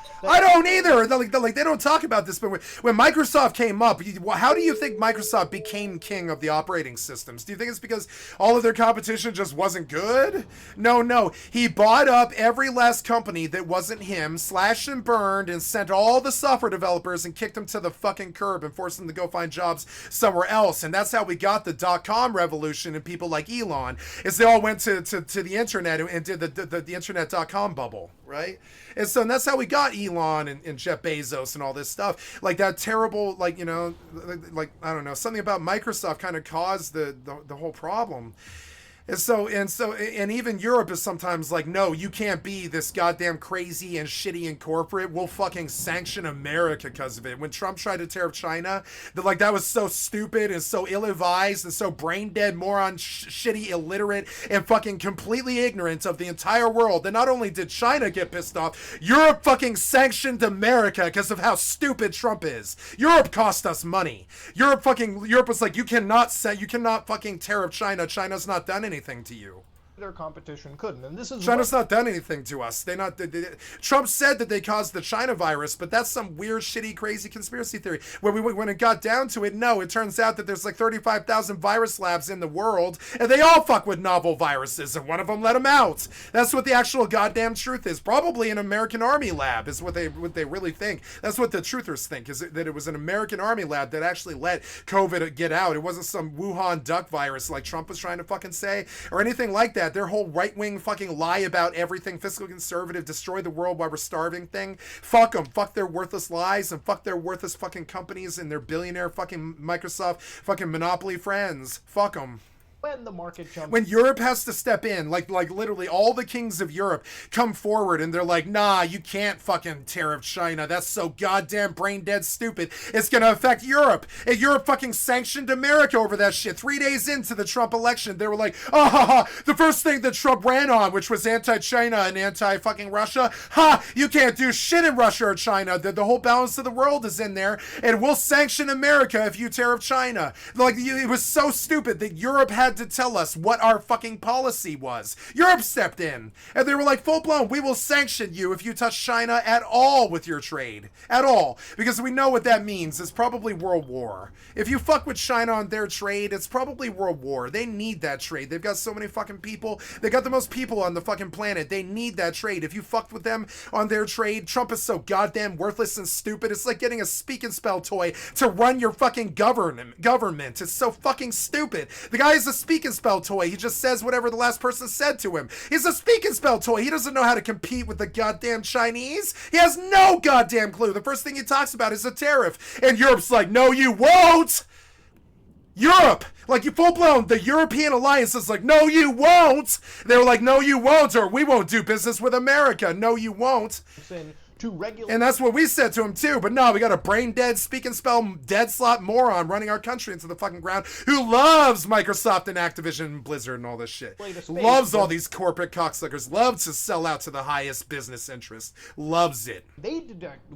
[SPEAKER 1] Like they don't talk about this, but when Microsoft came up, how do you think Microsoft became king of the operating systems? Do you think it's because all of their competition just wasn't good? No. He bought up every last company that wasn't him, slashed and burned, and sent all the software developers and kicked them to the fucking curb and forced them to go find jobs somewhere else. And that's how we got the .com revolution. And people like Elon, is they all went to the internet and did the internet.com bubble, right? And so that's how we got Elon and Jeff Bezos and all this stuff. Like that terrible, like I don't know, something about Microsoft kind of caused the whole problem. And even Europe is sometimes like, no, you can't be this goddamn crazy and shitty and corporate. We'll fucking sanction America because of it. When Trump tried to tariff China, that was so stupid and so ill-advised and so brain-dead, moron, shitty, illiterate, and fucking completely ignorant of the entire world. That not only did China get pissed off, Europe fucking sanctioned America because of how stupid Trump is. Europe cost us money. Europe was like, you cannot fucking tariff China. China's not done anything to you.
[SPEAKER 3] their competition couldn't. And this is
[SPEAKER 1] China's not done anything to us. Trump said that they caused the China virus, but that's some weird, shitty, crazy conspiracy theory. When it got down to it, no, it turns out that there's like 35,000 virus labs in the world, and they all fuck with novel viruses, and one of them let them out. That's what the actual goddamn truth is. Probably an American Army lab is what they really think. That's what the truthers think, is that it was an American Army lab that actually let COVID get out. It wasn't some Wuhan duck virus like Trump was trying to fucking say, or anything like that. Their whole right-wing fucking lie about everything, fiscal conservative, destroy the world while we're starving thing. Fuck them. Fuck their worthless lies, and fuck their worthless fucking companies and their billionaire fucking Microsoft fucking monopoly friends. Fuck them.
[SPEAKER 3] when the market jumps.
[SPEAKER 1] When Europe has to step in, like literally all the kings of Europe come forward and they're like, nah, you can't fucking tariff China. That's so goddamn brain dead stupid. It's gonna affect Europe. And Europe fucking sanctioned America over that shit. 3 days into the Trump election, they were like, the first thing that Trump ran on, which was anti-China and anti-fucking Russia, you can't do shit in Russia or China. The whole balance of the world is in there, and we'll sanction America if you tariff China. Like, it was so stupid that Europe had to tell us what our fucking policy was. Europe stepped in, and they were like, full blown, we will sanction you if you touch China at all with your trade. At all. Because we know what that means. It's probably World War. If you fuck with China on their trade, it's probably World War. They need that trade. They've got so many fucking people. They got the most people on the fucking planet. They need that trade. If you fucked with them on their trade, Trump is so goddamn worthless and stupid. It's like getting a speak and spell toy to run your fucking government. It's so fucking stupid. The guy is a speak and spell toy. He just says whatever the last person said to him. He's a speak and spell toy. He doesn't know how to compete with the goddamn Chinese. He has no goddamn clue. The first thing he talks about is a tariff. And Europe's like, no, you won't. Europe, like, you full blown, the European alliance is like, no, you won't. They were like, no, you won't, or we won't do business with America. No, you won't.
[SPEAKER 3] To regulate.
[SPEAKER 1] And that's what we said to him too. But no, we got a brain dead, speak and spell, dead slot moron running our country into the fucking ground who loves Microsoft and Activision and Blizzard and all this shit. Loves all these corporate cocksuckers. Loves to sell out to the highest business interests. Loves it.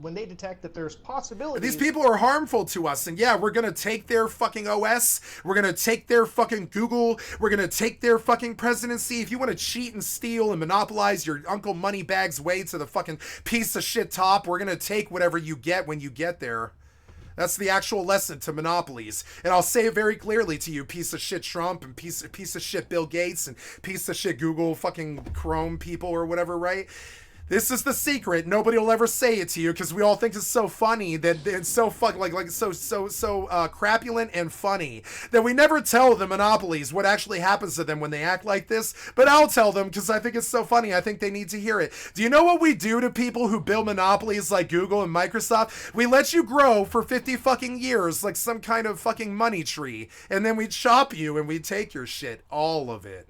[SPEAKER 3] When they detect that there's possibilities.
[SPEAKER 1] These people are harmful to us, and yeah, we're gonna take their fucking OS. We're gonna take their fucking Google. We're gonna take their fucking presidency. If you want to cheat and steal and monopolize your Uncle Moneybags way to the fucking piece of shit top, we're gonna take whatever you get when you get there. That's the actual lesson to monopolies. And I'll say it very clearly to you, piece of shit Trump and piece of shit Bill Gates and piece of shit Google fucking Chrome people or whatever, right? This is the secret. Nobody will ever say it to you because we all think it's so funny that it's so crapulent and funny that we never tell the monopolies what actually happens to them when they act like this. But I'll tell them because I think it's so funny. I think they need to hear it. Do you know what we do to people who build monopolies like Google and Microsoft? We let you grow for 50 fucking years like some kind of fucking money tree, and then we chop you and we take your shit, all of it.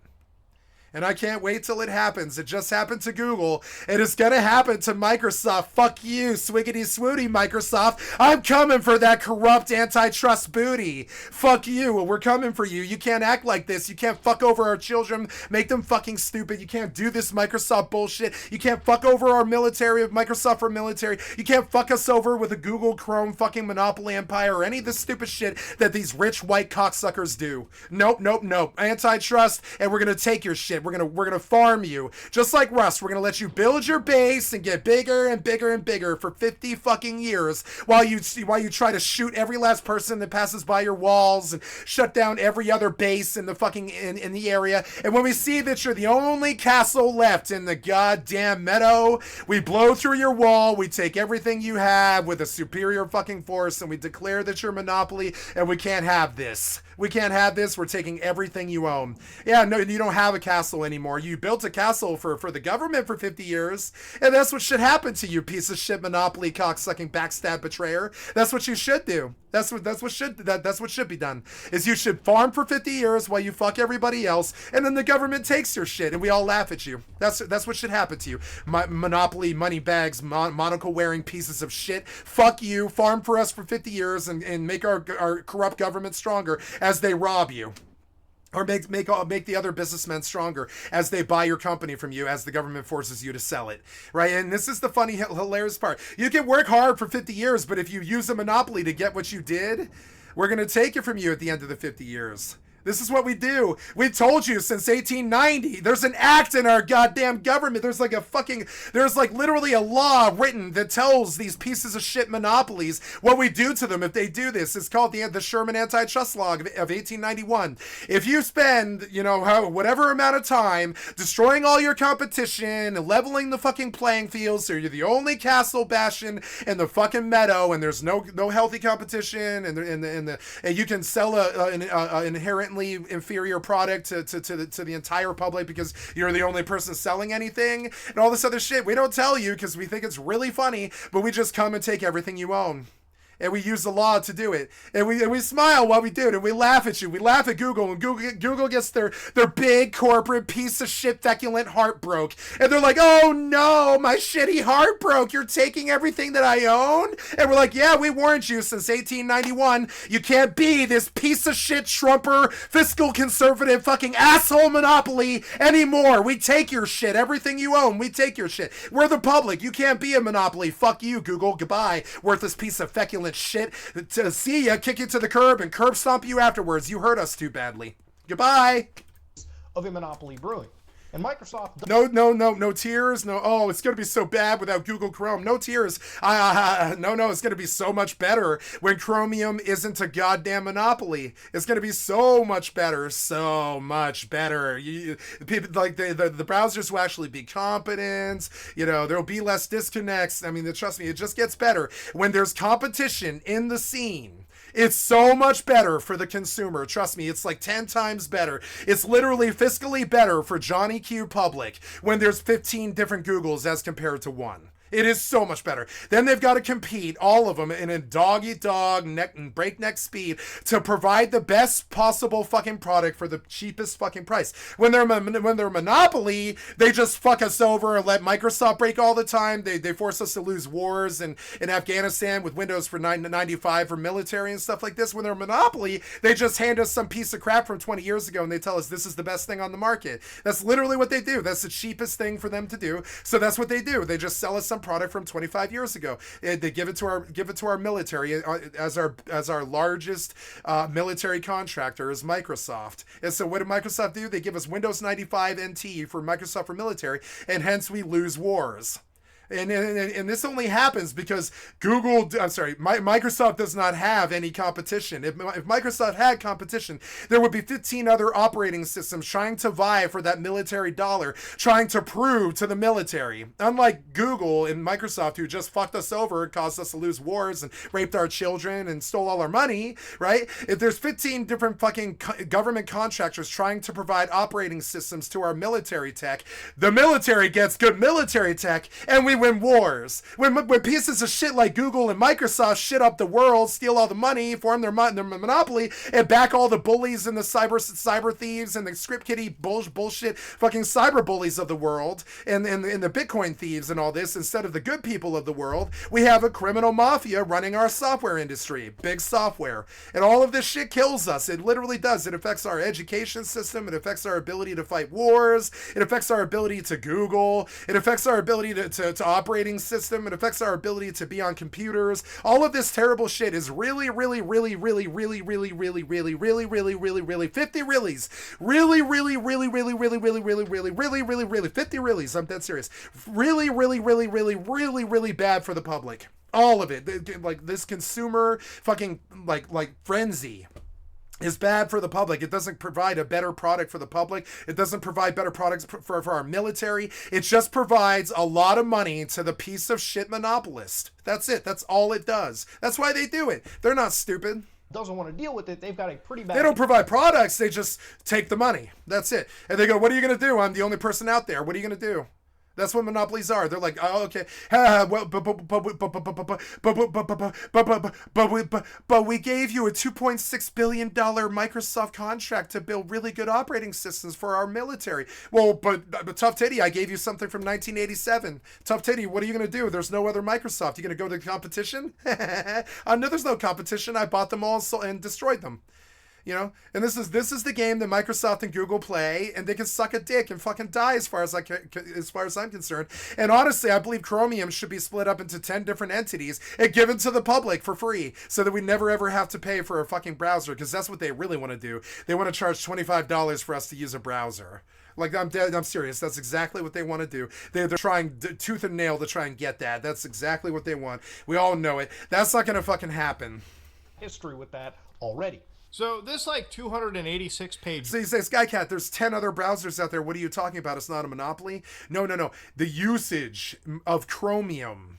[SPEAKER 1] And I can't wait till it happens. It just happened to Google. It is going to happen to Microsoft. Fuck you, swiggity swooty Microsoft. I'm coming for that corrupt antitrust booty. Fuck you. We're coming for you. You can't act like this. You can't fuck over our children, make them fucking stupid. You can't do this Microsoft bullshit. You can't fuck over our military of Microsoft for military. You can't fuck us over with a Google Chrome fucking monopoly empire or any of this stupid shit that these rich white cocksuckers do. Nope. Antitrust, and we're going to take your shit. We're gonna farm you just like Rust. We're gonna let you build your base and get bigger and bigger and bigger for 50 fucking years while you try to shoot every last person that passes by your walls and shut down every other base in the fucking in the area. And when we see that you're the only castle left in the goddamn meadow, we blow through your wall. We take everything you have with a superior fucking force, and we declare that you're monopoly. And we can't have this. We can't have this. We're taking everything you own. Yeah, no, you don't have a castle anymore. You built a castle for the government for 50 years, and that's what should happen to you, piece of shit monopoly cocksucking backstab betrayer. That's what you should do. That's what should be done. Is you should farm for 50 years while you fuck everybody else, and then the government takes your shit, and we all laugh at you. That's what should happen to you. Monopoly money bags, monocle wearing pieces of shit. Fuck you. Farm for us for 50 years and make our corrupt government stronger as they rob you. Or make the other businessmen stronger as they buy your company from you as the government forces you to sell it, right? And this is the funny, hilarious part. You can work hard for 50 years, but if you use a monopoly to get what you did, we're going to take it from you at the end of the 50 years. This is what we do. We told you since 1890. There's an act in our goddamn government. There's like literally a law written that tells these pieces of shit monopolies what we do to them if they do this. It's called the Sherman Antitrust Law of 1891. If you spend, whatever amount of time destroying all your competition and leveling the fucking playing field so you're the only castle bastion in the fucking meadow and there's no healthy competition and you can sell an inherently inferior product to the entire public because you're the only person selling anything and all this other shit. We don't tell you because we think it's really funny, but we just come and take everything you own. And we use the law to do it. And we smile while we do it. And we laugh at you. We laugh at Google. And Google gets their big corporate piece of shit feculent heart broke. And they're like, oh no, my shitty heart broke. You're taking everything that I own? And we're like, yeah, we warned you since 1891. You can't be this piece of shit Trumper, fiscal conservative fucking asshole monopoly anymore. We take your shit. Everything you own, we take your shit. We're the public. You can't be a monopoly. Fuck you, Google. Goodbye. Worthless piece of feculent shit. To see ya, kick you to the curb and curb stomp you afterwards. You hurt us too badly. Goodbye.
[SPEAKER 3] Of a monopoly brewing. And Microsoft...
[SPEAKER 1] No tears. No, oh, it's going to be so bad without Google Chrome. No tears. No, it's going to be so much better when Chromium isn't a goddamn monopoly. It's going to be so much better. So much better. People, like, the browsers will actually be competent. There'll be less disconnects. I mean, trust me, it just gets better. When there's competition in the scene, it's so much better for the consumer. Trust me, it's like 10 times better. It's literally fiscally better for Johnny Q Public when there's 15 different Googles as compared to one. It is so much better. Then they've got to compete, all of them, in a dog-eat-dog, breakneck speed to provide the best possible fucking product for the cheapest fucking price. When they're monopoly, they just fuck us over and let Microsoft break all the time. They force us to lose wars in Afghanistan with Windows for 95 for military and stuff like this. When they're monopoly, they just hand us some piece of crap from 20 years ago and they tell us this is the best thing on the market. That's literally what they do. That's the cheapest thing for them to do. So that's what they do. They just sell us some product from 25 years ago. They give it to our military as our largest military contractor is Microsoft. And so what did Microsoft do? They give us Windows 95 NT for Microsoft for military, and hence we lose wars. And this only happens because Microsoft does not have any competition. If Microsoft had competition, there would be 15 other operating systems trying to vie for that military dollar, trying to prove to the military. Unlike Google and Microsoft, who just fucked us over and caused us to lose wars and raped our children and stole all our money, right? If there's 15 different fucking government contractors trying to provide operating systems to our military tech, the military gets good military tech, and we win wars. When pieces of shit like Google and Microsoft shit up the world, steal all the money, form their monopoly, and back all the bullies and the cyber thieves and the script kiddie bullshit fucking cyber bullies of the world and the Bitcoin thieves and all this, instead of the good people of the world, we have a criminal mafia running our software industry. Big software. And all of this shit kills us. It literally does. It affects our education system. It affects our ability to fight wars. It affects our ability to Google. It affects our ability to operating system. It affects our ability to be on computers. All of this terrible shit is really 50 reallys. Really 50 reallys. I'm dead serious. Really bad for the public. All of it. Like this consumer fucking like frenzy is bad for the public. It doesn't provide a better product for the public. It doesn't provide better products for our military. It just provides a lot of money to the piece of shit monopolist. That's it. That's all it does. That's why they do it. They're not stupid.
[SPEAKER 3] Doesn't want to deal with it. They've got a pretty bad...
[SPEAKER 1] They don't provide products. They just take the money. That's it. And they go, what are you going to do? I'm the only person out there. What are you going to do? That's what monopolies are. They're like, oh, okay. Well, but we gave you a $2.6 billion Microsoft contract to build really good operating systems for our military. Well, but Tough Titty, I gave you something from 1987. Tough Titty, what are you going to do? There's no other Microsoft. You going to go to the competition? I know there's no competition. I bought them all and destroyed them. You know, and this is the game that Microsoft and Google play, and they can suck a dick and fucking die as far as I'm concerned. And honestly, I believe Chromium should be split up into 10 different entities and given to the public for free, so that we never ever have to pay for a fucking browser, because that's what they really want to do. They want to charge $25 for us to use a browser. Like, I'm serious. That's exactly what they want to do. They're trying tooth and nail to try and get that. That's exactly what they want. We all know it. That's not going to fucking happen.
[SPEAKER 3] History with that already.
[SPEAKER 2] So this like 286 page.
[SPEAKER 1] So you say, Skycat, there's 10 other browsers out there. What are you talking about? It's not a monopoly? No. The usage of Chromium.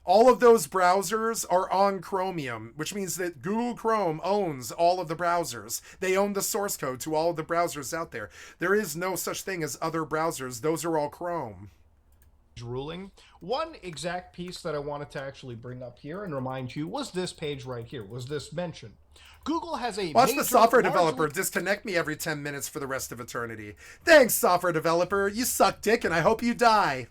[SPEAKER 1] All of those browsers are on Chromium, which means that Google Chrome owns all of the browsers. They own the source code to all of the browsers out there. There is no such thing as other browsers. Those are all Chrome.
[SPEAKER 2] Ruling. One exact piece that I wanted to actually bring up here and remind you was this page right here, was this mention. Google has a
[SPEAKER 1] Watch
[SPEAKER 2] major,
[SPEAKER 1] the software developer disconnect me every 10 minutes for the rest of eternity. Thanks, software developer. You suck dick, and I hope you die.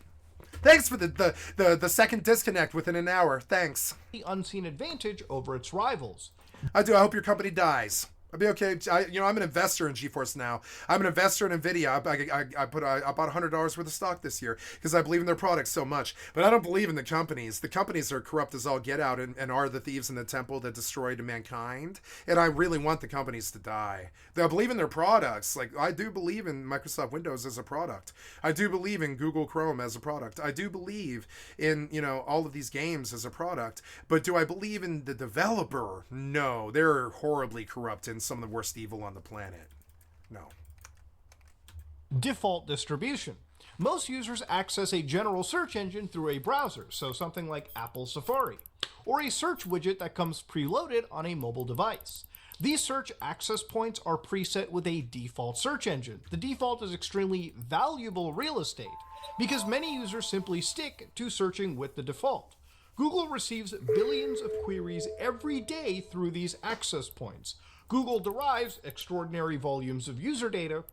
[SPEAKER 1] Thanks for the second disconnect within an hour. Thanks.
[SPEAKER 2] the unseen advantage over its rivals.
[SPEAKER 1] I do. I hope your company dies. I'll be okay. I'm an investor in GeForce now. I'm an investor in NVIDIA. I bought $100 worth of stock this year because I believe in their products so much. But I don't believe in the companies. The companies are corrupt as all get out and are the thieves in the temple that destroyed mankind. And I really want the companies to die. I believe in their products. Like, I do believe in Microsoft Windows as a product. I do believe in Google Chrome as a product. I do believe in, all of these games as a product. But do I believe in the developer? No. They're horribly corrupt and some of the worst evil on the planet. No.
[SPEAKER 2] Default distribution. Most users access a general search engine through a browser, so something like Apple Safari, or a search widget that comes preloaded on a mobile device. These search access points are preset with a default search engine. The default is extremely valuable real estate because many users simply stick to searching with the default. Google receives billions of queries every day through these access points. Google derives extraordinary volumes of user data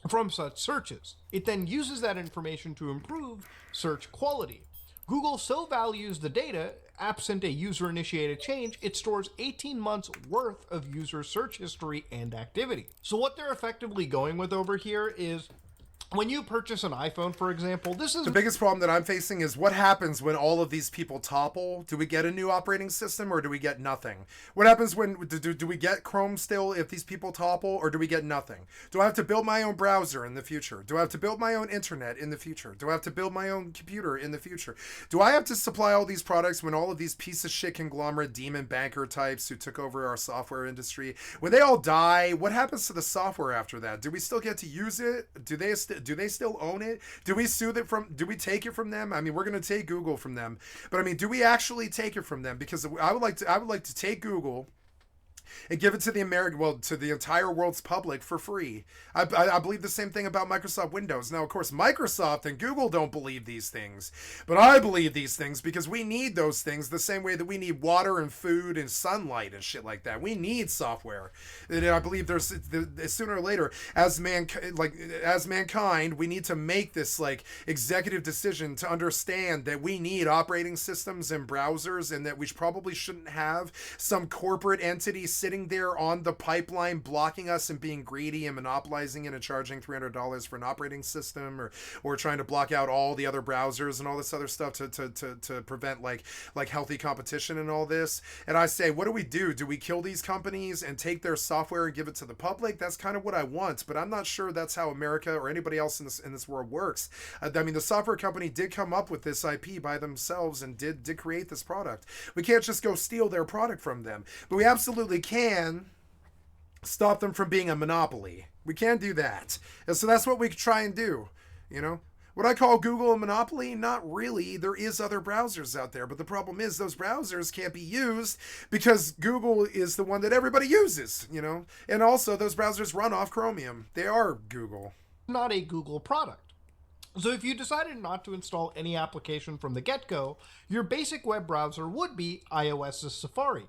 [SPEAKER 2] from such searches. It then uses that information to improve search quality. Google so values the data, absent a user-initiated change, it stores 18 months worth of user search history and activity. So what they're effectively going with over here is, when you purchase an iPhone, for example, this is...
[SPEAKER 1] The biggest problem that I'm facing is what happens when all of these people topple? Do we get a new operating system or do we get nothing? What happens when... Do we get Chrome still if these people topple, or do we get nothing? Do I have to build my own browser in the future? Do I have to build my own internet in the future? Do I have to build my own computer in the future? Do I have to supply all these products when all of these piece of shit conglomerate demon banker types who took over our software industry, when they all die, what happens to the software after that? Do we still get to use it? Do they still own it? Do we do we take it from them? I mean, we're going to take Google from them, but I mean, do we actually take it from them? Because I would like to take Google and give it to the to the entire world's public for free. I believe the same thing about Microsoft Windows. Now, of course, Microsoft and Google don't believe these things, but I believe these things because we need those things the same way that we need water and food and sunlight and shit like that. We need software. And I believe there's sooner or later, as mankind, we need to make this executive decision to understand that we need operating systems and browsers, and that we probably shouldn't have some corporate entity sitting there on the pipeline blocking us and being greedy and monopolizing it and charging $300 for an operating system, or trying to block out all the other browsers and all this other stuff to prevent like healthy competition and all this. And I say, what do? Do we kill these companies and take their software and give it to the public? That's kind of what I want, but I'm not sure that's how America or anybody else in this world works. I mean, the software company did come up with this IP by themselves and did create this product. We can't just go steal their product from them, but we absolutely can stop them from being a monopoly. We can do that. And so that's what we try and do. Would I call Google a monopoly? Not really. There is other browsers out there, but the problem is those browsers can't be used because Google is the one that everybody uses, And also those browsers run off Chromium. They are Google.
[SPEAKER 2] Not a Google product. So if you decided not to install any application from the get-go, your basic web browser would be iOS's Safari.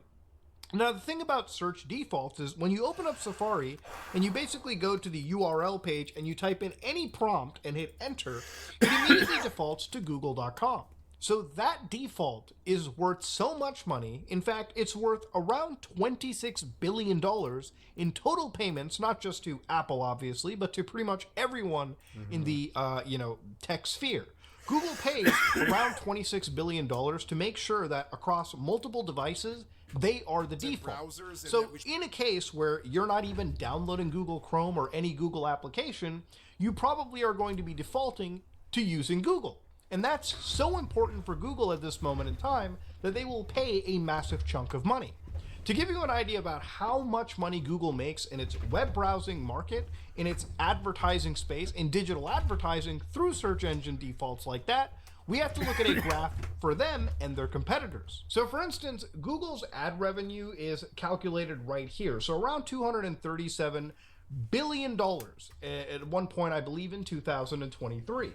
[SPEAKER 2] Now, the thing about search defaults is when you open up Safari and you basically go to the URL page and you type in any prompt and hit enter, it immediately defaults to google.com. So that default is worth so much money. In fact, it's worth around $26 billion in total payments, not just to Apple, obviously, but to pretty much everyone in the, tech sphere. Google pays around $26 billion to make sure that across multiple devices, they are the default. So in a case where you're not even downloading Google Chrome or any Google application, you probably are going to be defaulting to using Google. And that's so important for Google at this moment in time that they will pay a massive chunk of money. To give you an idea about how much money Google makes in its web browsing market, in its advertising space, in digital advertising through search engine defaults like that, we have to look at a graph for them and their competitors. So for instance, Google's ad revenue is calculated right here. So around $237 billion at one point, I believe, in 2023.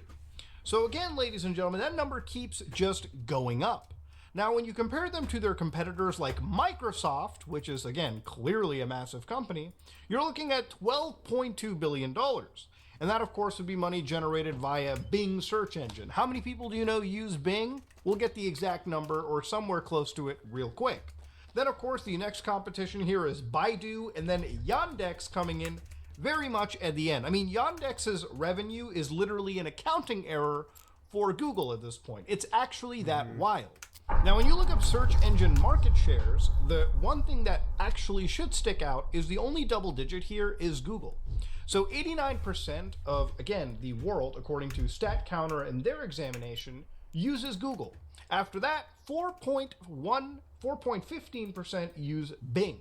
[SPEAKER 2] So again, ladies and gentlemen, that number keeps just going up. Now, when you compare them to their competitors like Microsoft, which is, again, clearly a massive company, you're looking at $12.2 billion. And that, of course, would be money generated via Bing search engine. How many people do you know use Bing? We'll get the exact number or somewhere close to it real quick. Then, of course, the next competition here is Baidu, and then Yandex coming in very much at the end. I mean, Yandex's revenue is literally an accounting error for Google at this point. It's actually that wild. Now, when you look up search engine market shares, the one thing that actually should stick out is the only double digit here is Google. So 89% of, again, the world, according to StatCounter and their examination, uses Google. After that, 4.15% use Bing.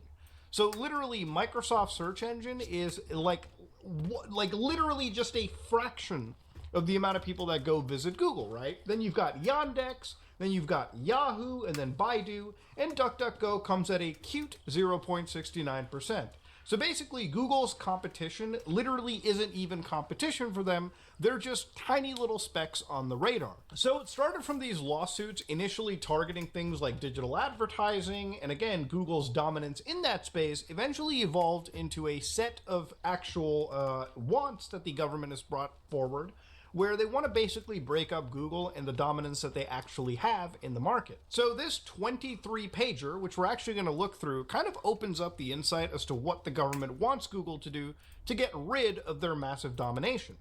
[SPEAKER 2] So literally, Microsoft search engine is like literally just a fraction of the amount of people that go visit Google, right? Then you've got Yandex, then you've got Yahoo, and then Baidu, and DuckDuckGo comes at a cute 0.69%. So basically, Google's competition literally isn't even competition for them. They're just tiny little specks on the radar. So it started from these lawsuits initially targeting things like digital advertising, and again, Google's dominance in that space eventually evolved into a set of actual wants that the government has brought forward, where they want to basically break up Google and the dominance that they actually have in the market. So this 23-pager, which we're actually going to look through, kind of opens up the insight as to what the government wants Google to do to get rid of their massive domination.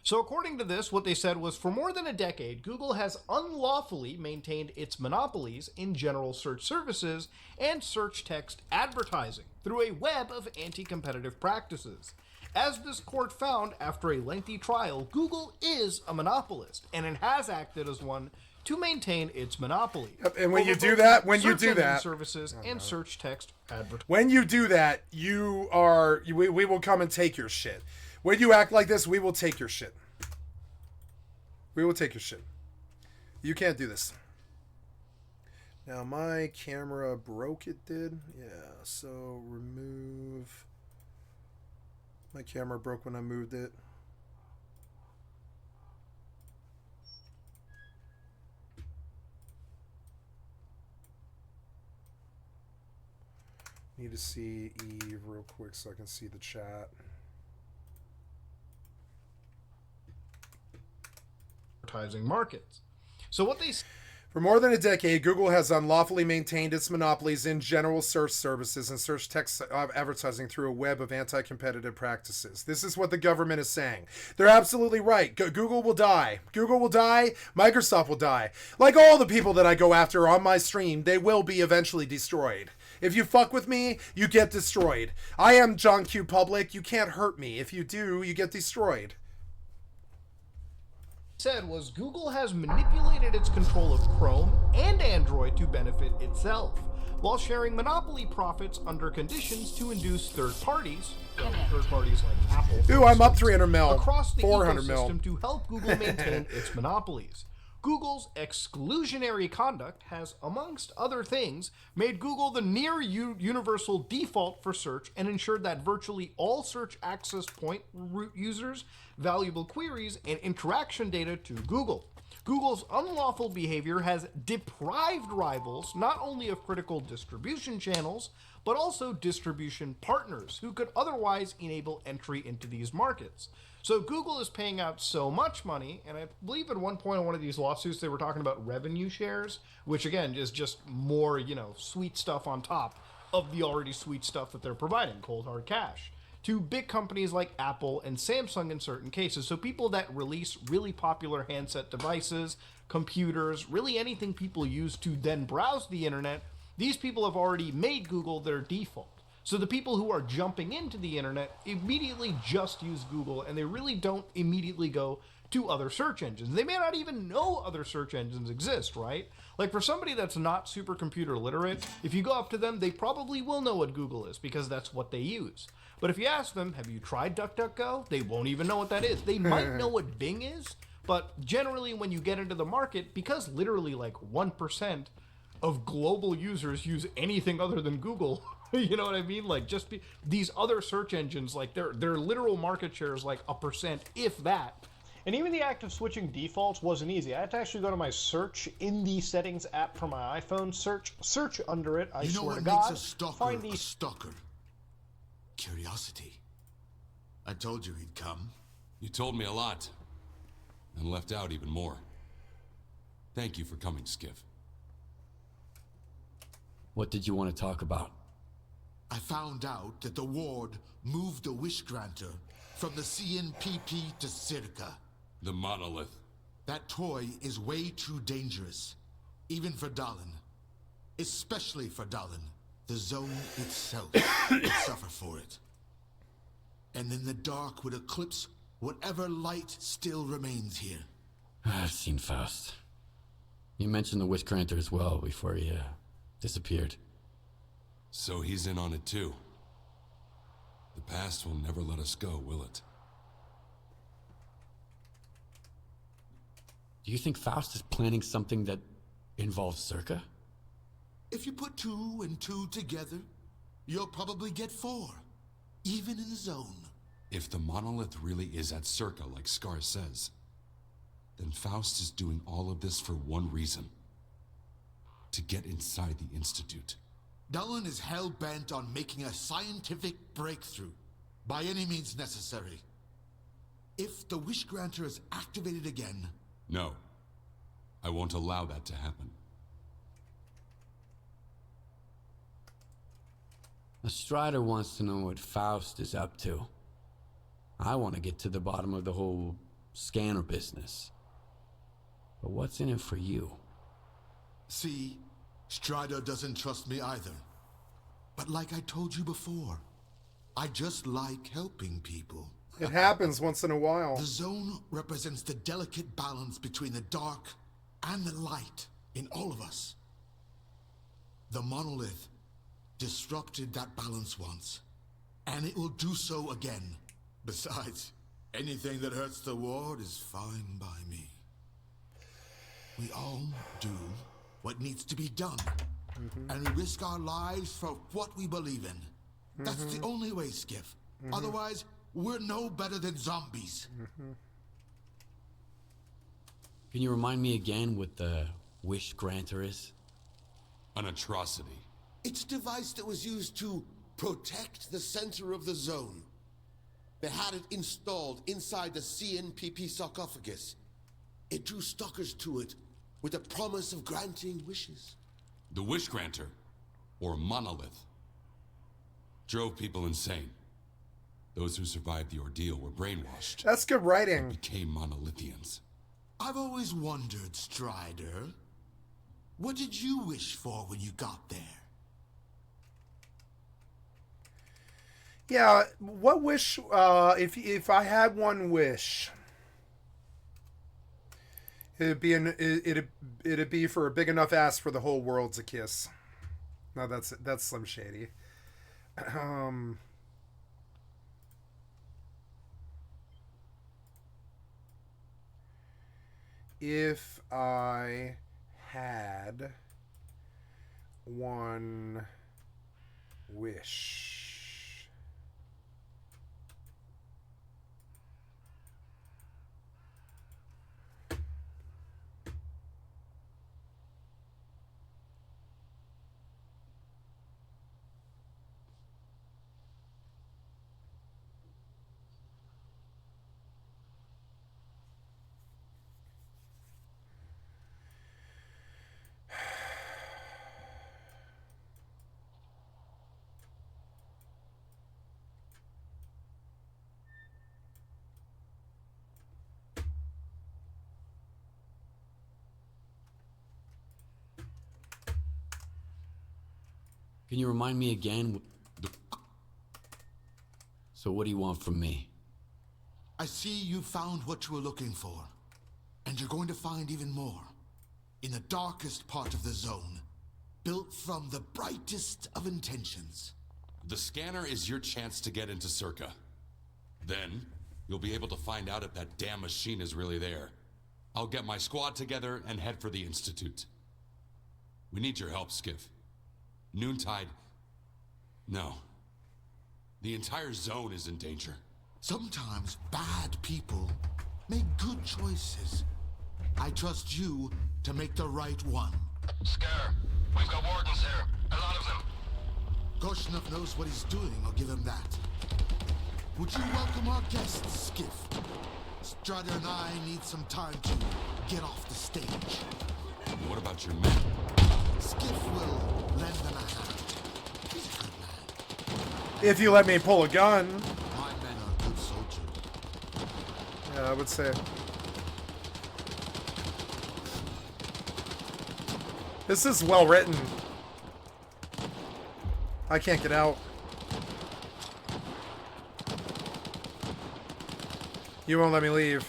[SPEAKER 2] So according to this, what they said was, for more than a decade, Google has unlawfully maintained its monopolies in general search services and search text advertising through a web of anti-competitive practices. As this court found after a lengthy trial, Google is a monopolist, and it has acted as one to maintain its monopoly.
[SPEAKER 1] Yep, and when you do that,
[SPEAKER 2] services and search text advertising.
[SPEAKER 1] When you do that, we will come and take your shit. When you act like this, we will take your shit. We will take your shit. You can't do this. Now, my camera broke, it did. Yeah, so remove. My camera broke when I moved it. Need to see Eve real quick so I can see the chat.
[SPEAKER 2] Advertising markets. So what they...
[SPEAKER 1] For more than a decade, Google has unlawfully maintained its monopolies in general search services and search text advertising through a web of anti-competitive practices. This is what the government is saying. They're absolutely right. Google will die. Google will die. Microsoft will die. Like all the people that I go after on my stream, they will be eventually destroyed. If you fuck with me, you get destroyed. I am John Q. Public. You can't hurt me. If you do, you get destroyed.
[SPEAKER 2] Said was Google has manipulated its control of Chrome and Android to benefit itself, while sharing monopoly profits under conditions to induce third parties like Apple,
[SPEAKER 1] ooh, I'm up 300 mil,
[SPEAKER 2] across the
[SPEAKER 1] 400
[SPEAKER 2] ecosystem
[SPEAKER 1] mil,
[SPEAKER 2] to help Google maintain its monopolies. Google's exclusionary conduct has, amongst other things, made Google the near universal default for search and ensured that virtually all search access point root users valuable queries and interaction data to Google. Google's unlawful behavior has deprived rivals not only of critical distribution channels, but also distribution partners who could otherwise enable entry into these markets. So Google is paying out so much money, and I believe at one point in one of these lawsuits they were talking about revenue shares, which again is just more, sweet stuff on top of the already sweet stuff that they're providing, cold hard cash, to big companies like Apple and Samsung in certain cases. So people that release really popular handset devices, computers, really anything people use to then browse the internet, these people have already made Google their default. So the people who are jumping into the internet immediately just use Google, and they really don't immediately go to other search engines. They may not even know other search engines exist, right? Like for somebody that's not super computer literate, if you go up to them, they probably will know what Google is because that's what they use. But if you ask them, have you tried DuckDuckGo? They won't even know what that is. They might know what Bing is, but generally when you get into the market, because literally like 1% of global users use anything other than Google, you know what I mean? Like these other search engines, like their literal market share is like 1%, if that.
[SPEAKER 3] And even the act of switching defaults wasn't easy. I had to actually go to my search in the settings app for my iPhone, search under it. I swear to God,
[SPEAKER 4] makes a stalker a stalker? Curiosity. I told you he'd come.
[SPEAKER 5] You told me a lot, and left out even more. Thank you for coming, Skiff.
[SPEAKER 6] What did you want to talk about?
[SPEAKER 4] I found out that the Ward moved the Wish Granter from the CNPP to Circa.
[SPEAKER 5] The monolith.
[SPEAKER 4] That toy is way too dangerous, even for Dallin. Especially for Dallin. The zone itself would suffer for it. And then the dark would eclipse whatever light still remains here.
[SPEAKER 6] I've seen Faust. You mentioned the Wish Granter as well before he disappeared.
[SPEAKER 5] So he's in on it too. The past will never let us go, will it?
[SPEAKER 6] Do you think Faust is planning something that involves Circa?
[SPEAKER 4] If you put 2 and 2 together, you'll probably get 4. Even in the zone.
[SPEAKER 5] If the monolith really is at Circa, like Scar says, then Faust is doing all of this for one reason. To get inside the Institute.
[SPEAKER 4] Dallin is hell-bent on making a scientific breakthrough, by any means necessary. If the Wish Granter is activated again...
[SPEAKER 5] No. I won't allow that to happen.
[SPEAKER 6] A Strider wants to know what Faust is up to. I want to get to the bottom of the whole scanner business. But what's in it for you?
[SPEAKER 4] See, Strider doesn't trust me either. But like I told you before, I just like helping people.
[SPEAKER 1] It happens once in a while.
[SPEAKER 4] The zone represents the delicate balance between the dark and the light in all of us. The monolith disrupted that balance once, and it will do so again. Besides, anything that hurts the Ward is fine by me. We all do what needs to be done, and we risk our lives for what we believe in. That's the only way, Skiff. Otherwise, we're no better than zombies.
[SPEAKER 6] Can you remind me again what the Wish Granter is?
[SPEAKER 5] An atrocity.
[SPEAKER 7] It's a device that was used to protect the center of the zone. They had it installed inside the CNPP sarcophagus. It drew stalkers to it with the promise of granting wishes.
[SPEAKER 5] The Wish Granter, or monolith, drove people insane. Those who survived the ordeal were brainwashed.
[SPEAKER 1] That's good writing.
[SPEAKER 5] And became monolithians.
[SPEAKER 4] I've always wondered, Strider, what did you wish for when you got there?
[SPEAKER 1] Yeah, what wish, if I had one wish, it'd be for a big enough ass for the whole world to kiss. No, that's Slim Shady. If I had one wish.
[SPEAKER 6] Can you remind me again? So what do you want from me?
[SPEAKER 4] I see you found what you were looking for. And you're going to find even more. In the darkest part of the zone. Built from the brightest of intentions.
[SPEAKER 5] The scanner is your chance to get into Circa. Then, you'll be able to find out if that damn machine is really there. I'll get my squad together and head for the Institute. We need your help, Skiff. Noontide... No. The entire zone is in danger.
[SPEAKER 4] Sometimes bad people make good choices. I trust you to make the right one.
[SPEAKER 8] Scare, we've got wardens here. A lot of them.
[SPEAKER 4] Korshnov knows what he's doing, I'll give him that. Would you welcome our guests, Skiff? Strider and I need some time to get off the stage.
[SPEAKER 5] What about your men?
[SPEAKER 4] Skiff will lend them a hand. He's a good man.
[SPEAKER 1] If you let me pull a gun.
[SPEAKER 4] My men are good soldiers.
[SPEAKER 1] Yeah, I would say. This is well written. I can't get out. You won't let me leave.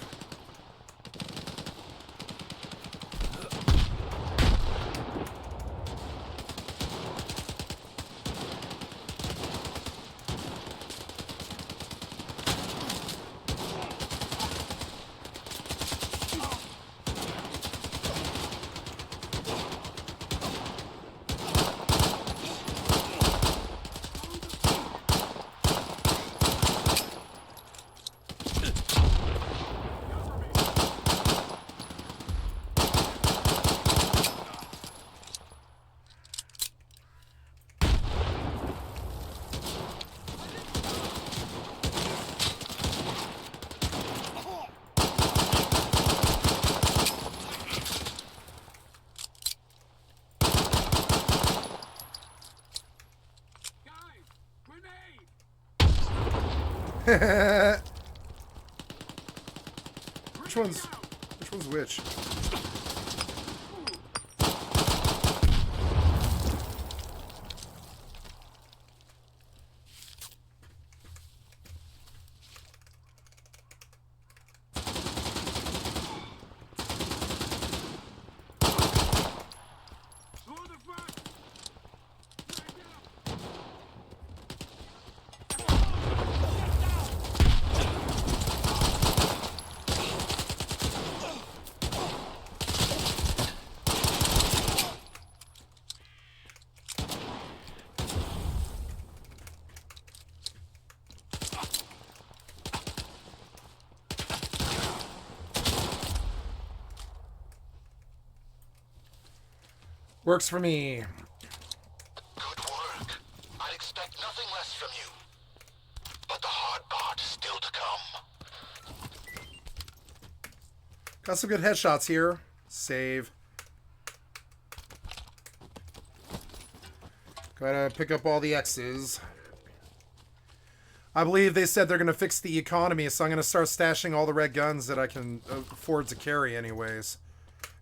[SPEAKER 1] Which one's which? Works for me.
[SPEAKER 8] Good work. I expect nothing less from you. But the hard part is still to come.
[SPEAKER 1] Got some good headshots here. Save. Gotta pick up all the X's. I believe they said they're gonna fix the economy, so I'm gonna start stashing all the red guns that I can afford to carry anyways.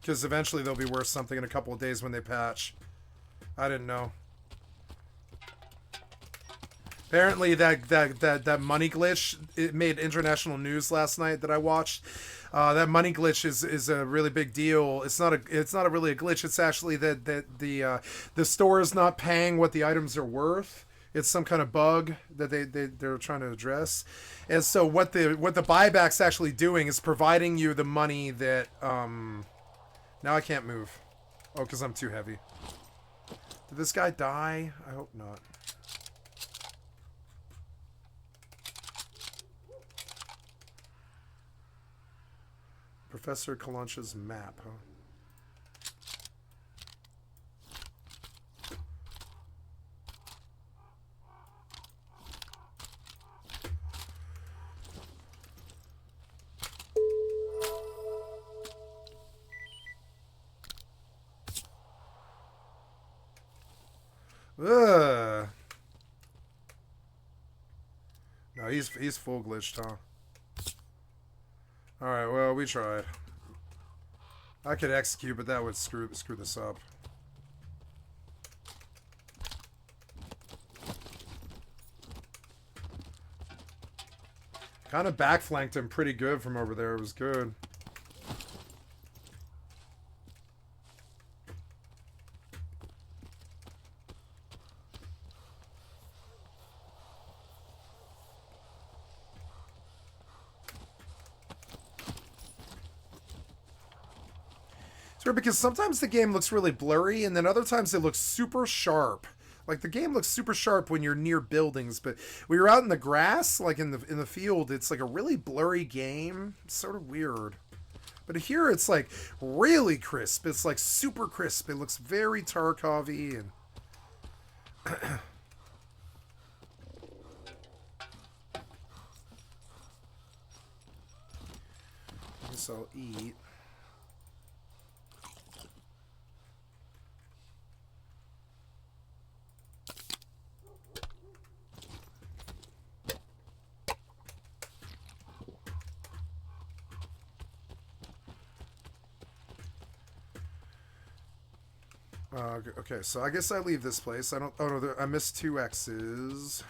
[SPEAKER 1] Because eventually they'll be worth something in a couple of days when they patch. I didn't know. Apparently that money glitch, it made international news last night that I watched. That money glitch is a really big deal. It's not really a glitch. It's actually that the store is not paying what the items are worth. It's some kind of bug that they're trying to address. And so what the buyback's actually doing is providing you the money that now I can't move. Oh, because I'm too heavy. Did this guy die? I hope not. Professor Kalancha's map, huh? Ugh. No, he's full glitched, huh? Alright, well, we tried. I could execute, but that would screw this up. Kind of backflanked him pretty good from over there. It was good. It's weird because sometimes the game looks really blurry, and then other times it looks super sharp. Like the game looks super sharp when you're near buildings, but when you're out in the grass, like in the field, it's like a really blurry game. It's sort of weird. But here it's like really crisp. It's like super crisp. It looks very Tarkov-y and I guess I'll eat. Okay, so I guess I leave this place. I don't. Oh no, I missed 2 X's.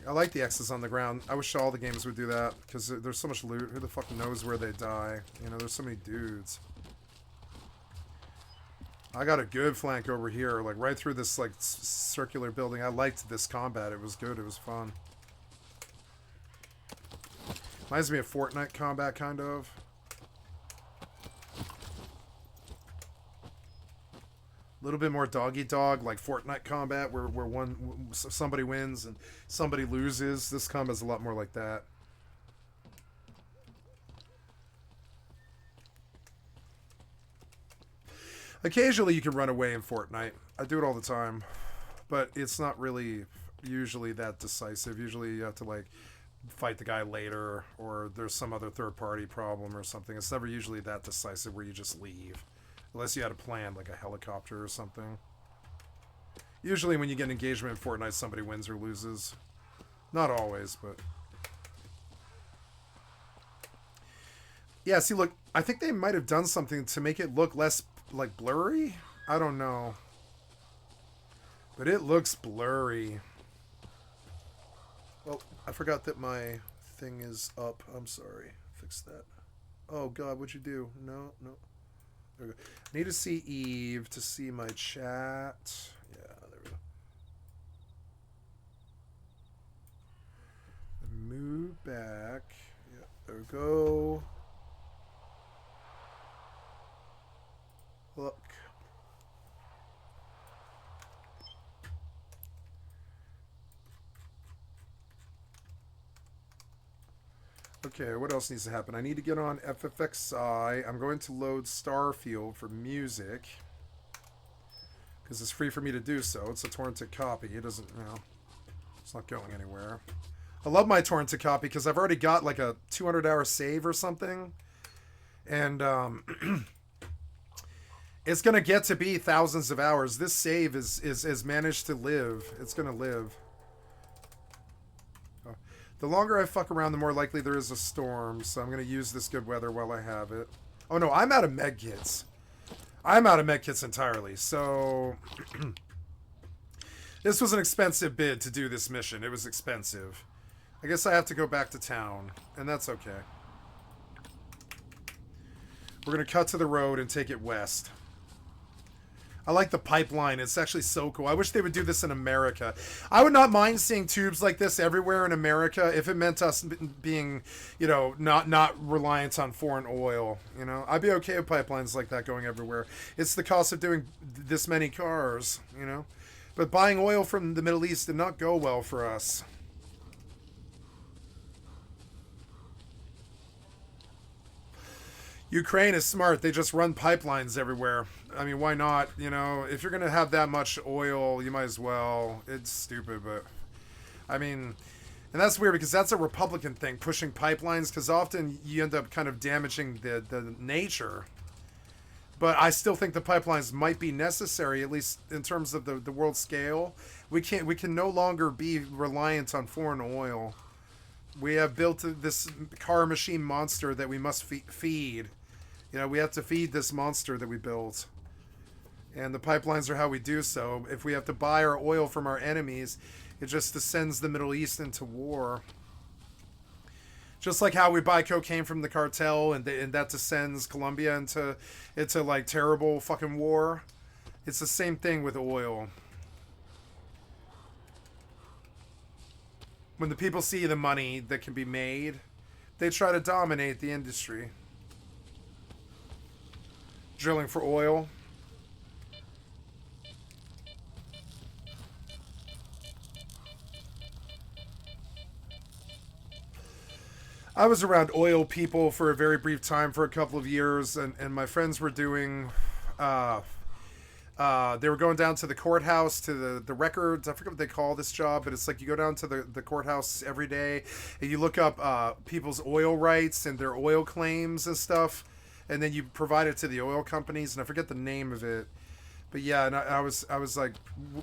[SPEAKER 1] I like the X's on the ground. I wish all the games would do that because there's so much loot. Who the fuck knows where they die? You know, there's so many dudes. I got a good flank over here, like right through this like circular building. I liked this combat. It was good. It was fun. Reminds me of Fortnite combat, kind of. A little bit more dog-eat-dog, like Fortnite combat, where somebody wins and somebody loses. This combat's a lot more like that. Occasionally you can run away in Fortnite. I do it all the time. But it's not really usually that decisive. Usually you have to, like, fight the guy later, or there's some other third-party problem or something. It's never usually that decisive where you just leave. Unless you had a plan, like a helicopter or something. Usually when you get an engagement in Fortnite, somebody wins or loses. Not always, but... Yeah, see, look, I think they might have done something to make it look less, like, blurry? I don't know. But it looks blurry. Well, I forgot that my thing is up. I'm sorry. Fix that. Oh, God, what'd you do? No, no. There we go. I need to see Eve to see my chat. Yeah, there we go. Move back. Yeah, there we go. Look. Okay, what else needs to happen? I need to get on FFXI. I'm going to load Starfield for music. Because it's free for me to do so. It's a torrented copy. It doesn't, you know, it's not going anywhere. I love my torrented copy because I've already got like a 200-hour save or something. And it's going to get to be thousands of hours. This save is managed to live. It's going to live. The longer I fuck around, the more likely there is a storm, so I'm going to use this good weather while I have it. Oh no, I'm out of medkits. I'm out of medkits entirely, so... This was an expensive bid to do this mission. It was expensive. I guess I have to go back to town, and that's okay. We're going to cut to the road and take it west. I like the pipeline. It's actually so cool. I wish they would do this in America. I would not mind seeing tubes like this everywhere in America if it meant us being, you know, not reliant on foreign oil. You know, I'd be okay with pipelines like that going everywhere. It's the cost of doing this many cars, you know. But buying oil from the Middle East did not go well for us. Ukraine is smart. They just run pipelines everywhere. I mean, why not? You know, if you're going to have that much oil, you might as well. It's stupid, but... I mean... And that's weird because that's a Republican thing, pushing pipelines, because often you end up kind of damaging the nature. But I still think the pipelines might be necessary, at least in terms of the world scale. We can no longer be reliant on foreign oil. We have built this car machine monster that we must feed. You know, we have to feed this monster that we built. And the pipelines are how we do so. If we have to buy our oil from our enemies, It just descends the Middle East into war. Just like how we buy cocaine from the cartel and that descends Colombia into like terrible fucking war. It's the same thing with oil. When the people see the money that can be made, they try to dominate the industry. Drilling for oil. I was around oil people for a very brief time for a couple of years, and my friends were doing, they were going down to the courthouse, to the records. I forget what they call this job, but it's like you go down to the courthouse every day, and you look up people's oil rights and their oil claims and stuff, and then you provide it to the oil companies, and I forget the name of it. But yeah, and I was like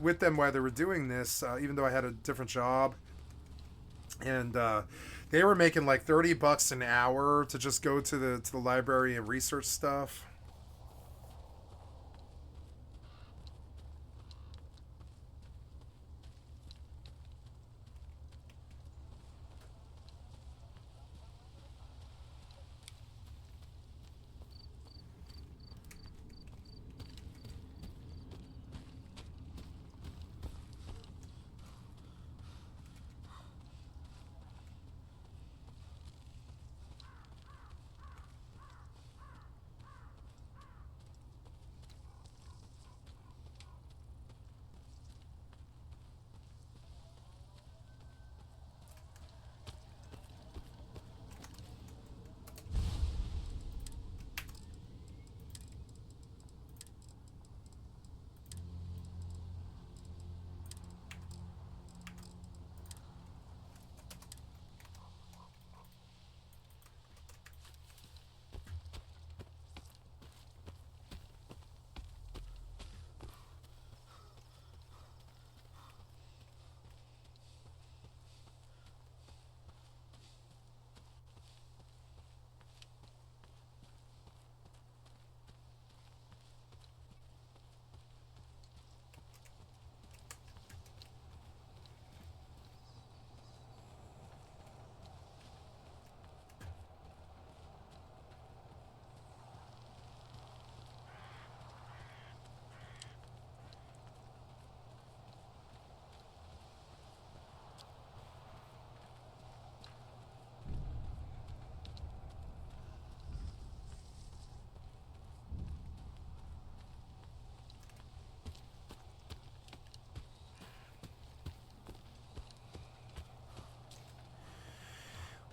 [SPEAKER 1] with them while they were doing this, even though I had a different job, and they were making like $30 an hour to just go to the library and research stuff.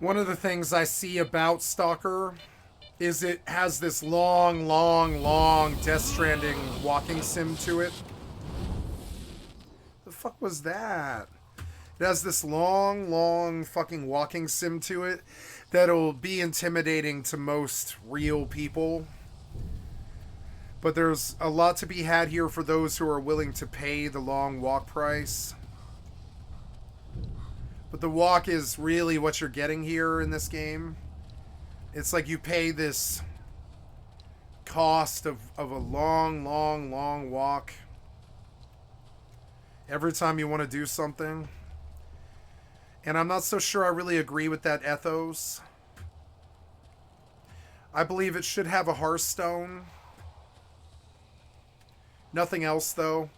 [SPEAKER 1] One of the things I see about Stalker is it has this long Death Stranding walking sim to it. The fuck was that? It has this long fucking walking sim to it that'll be intimidating to most real people. But there's a lot to be had here for those who are willing to pay the long walk price. But the walk is really what you're getting here in this game. It's like you pay this cost of a long walk every time you want to do something. And I'm not so sure I really agree with that ethos. I believe it should have a Hearthstone. Nothing else, though.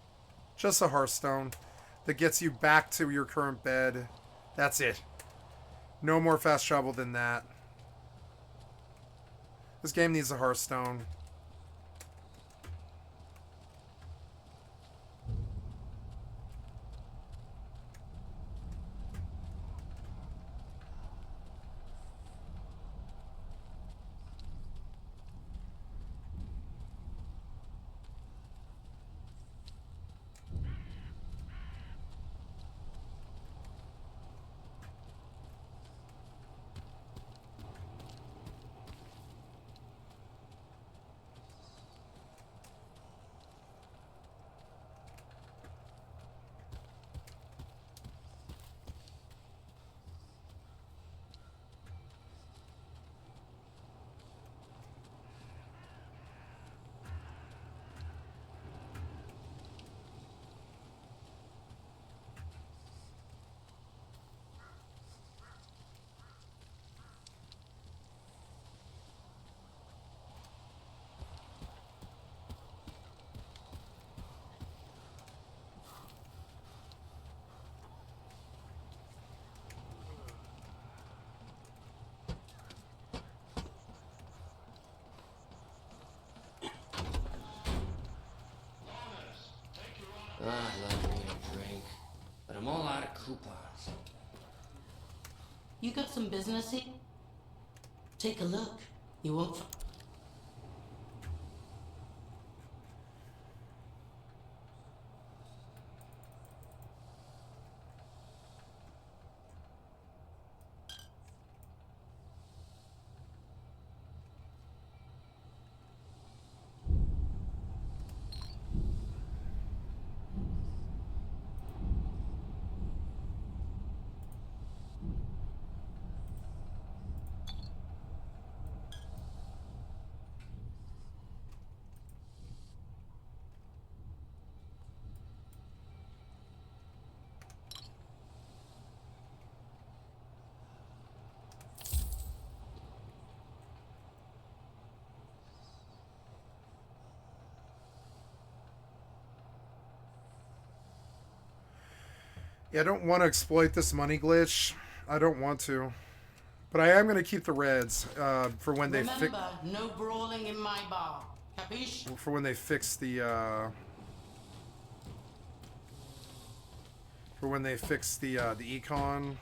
[SPEAKER 1] Just a Hearthstone that gets you back to your current bed. That's it. No more fast travel than that. This game needs a Hearthstone.
[SPEAKER 9] lot of coupons.
[SPEAKER 10] You got some business here? Take a look. You won't.
[SPEAKER 1] Yeah, I don't want to exploit this money glitch. I don't want to. But I am going to keep the reds for when they fix...
[SPEAKER 10] Remember, no brawling in my bar. Capiche?
[SPEAKER 1] For when they fix the... For when they fix the econ.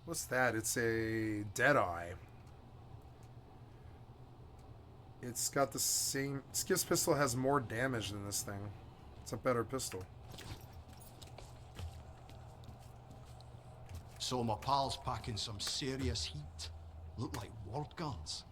[SPEAKER 1] What's that? It's a Deadeye. It's got the same... Skiff's pistol has more damage than this thing. It's a better pistol.
[SPEAKER 11] So my pal's packing some serious heat. Look like word guns.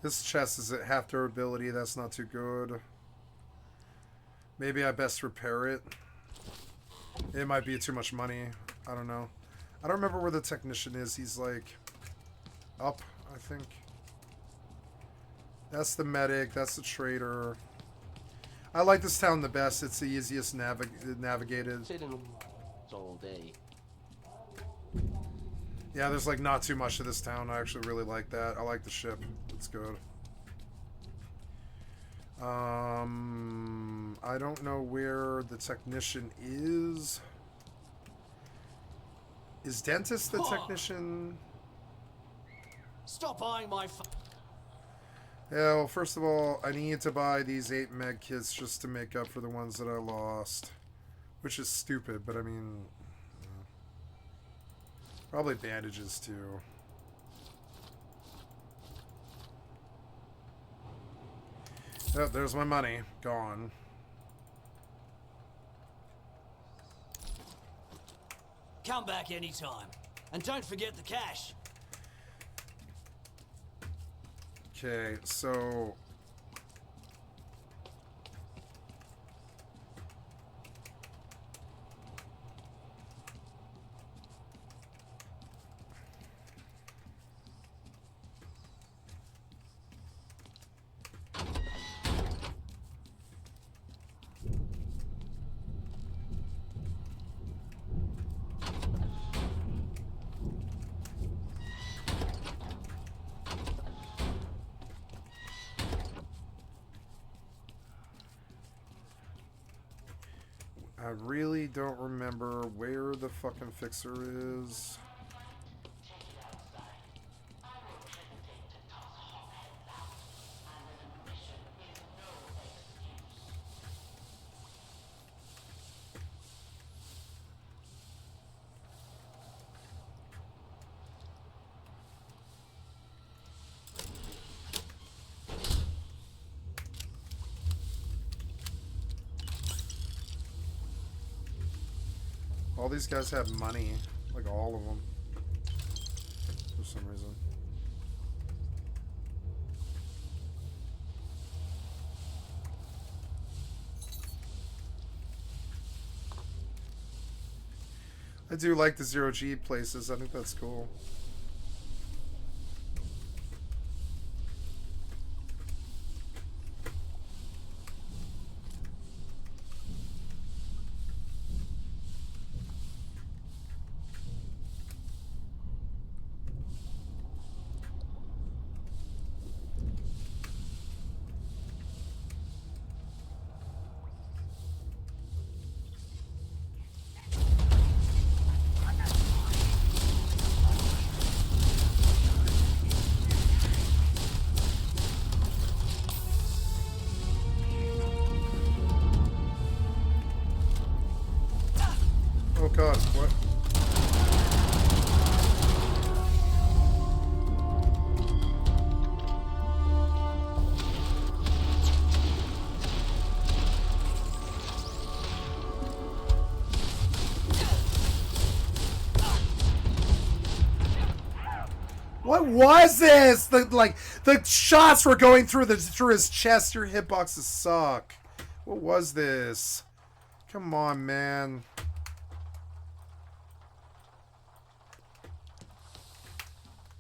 [SPEAKER 1] This chest is at half durability. That's not too good. Maybe I best repair it. It might be too much money. I don't know. I don't remember where the technician is. He's like up, I think. That's the medic. That's the trader. I like this town the best. It's the easiest navigated.
[SPEAKER 9] All day.
[SPEAKER 1] Yeah, there's like not too much to this town. I actually really like that. I like the ship. It's good. I don't know where the technician is. Is Dentist the technician?
[SPEAKER 12] Stop buying my
[SPEAKER 1] Yeah, well, first of all, I need to buy these 8 med kits just to make up for the ones that I lost. Which is stupid, but I mean... Probably bandages, too. Oh, there's my money. Gone.
[SPEAKER 12] Come back anytime. And don't forget the cash.
[SPEAKER 1] Okay, so... I really don't remember where the fucking fixer is. All these guys have money. Like all of them. For some reason. I do like the 0G places. I think that's cool. Oh god, what? What was this? The shots were going through his chest. Your hitboxes suck. What was this? Come on, man.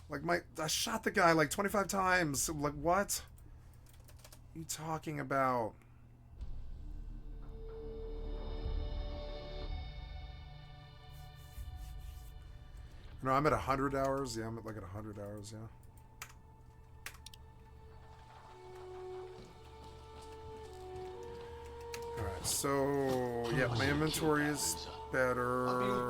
[SPEAKER 1] Like I shot the guy like 25 times. Like what? What are you talking about? No, I'm at 100 hours. Yeah, I'm at like 100 hours, yeah. Alright, so yeah, my inventory is better.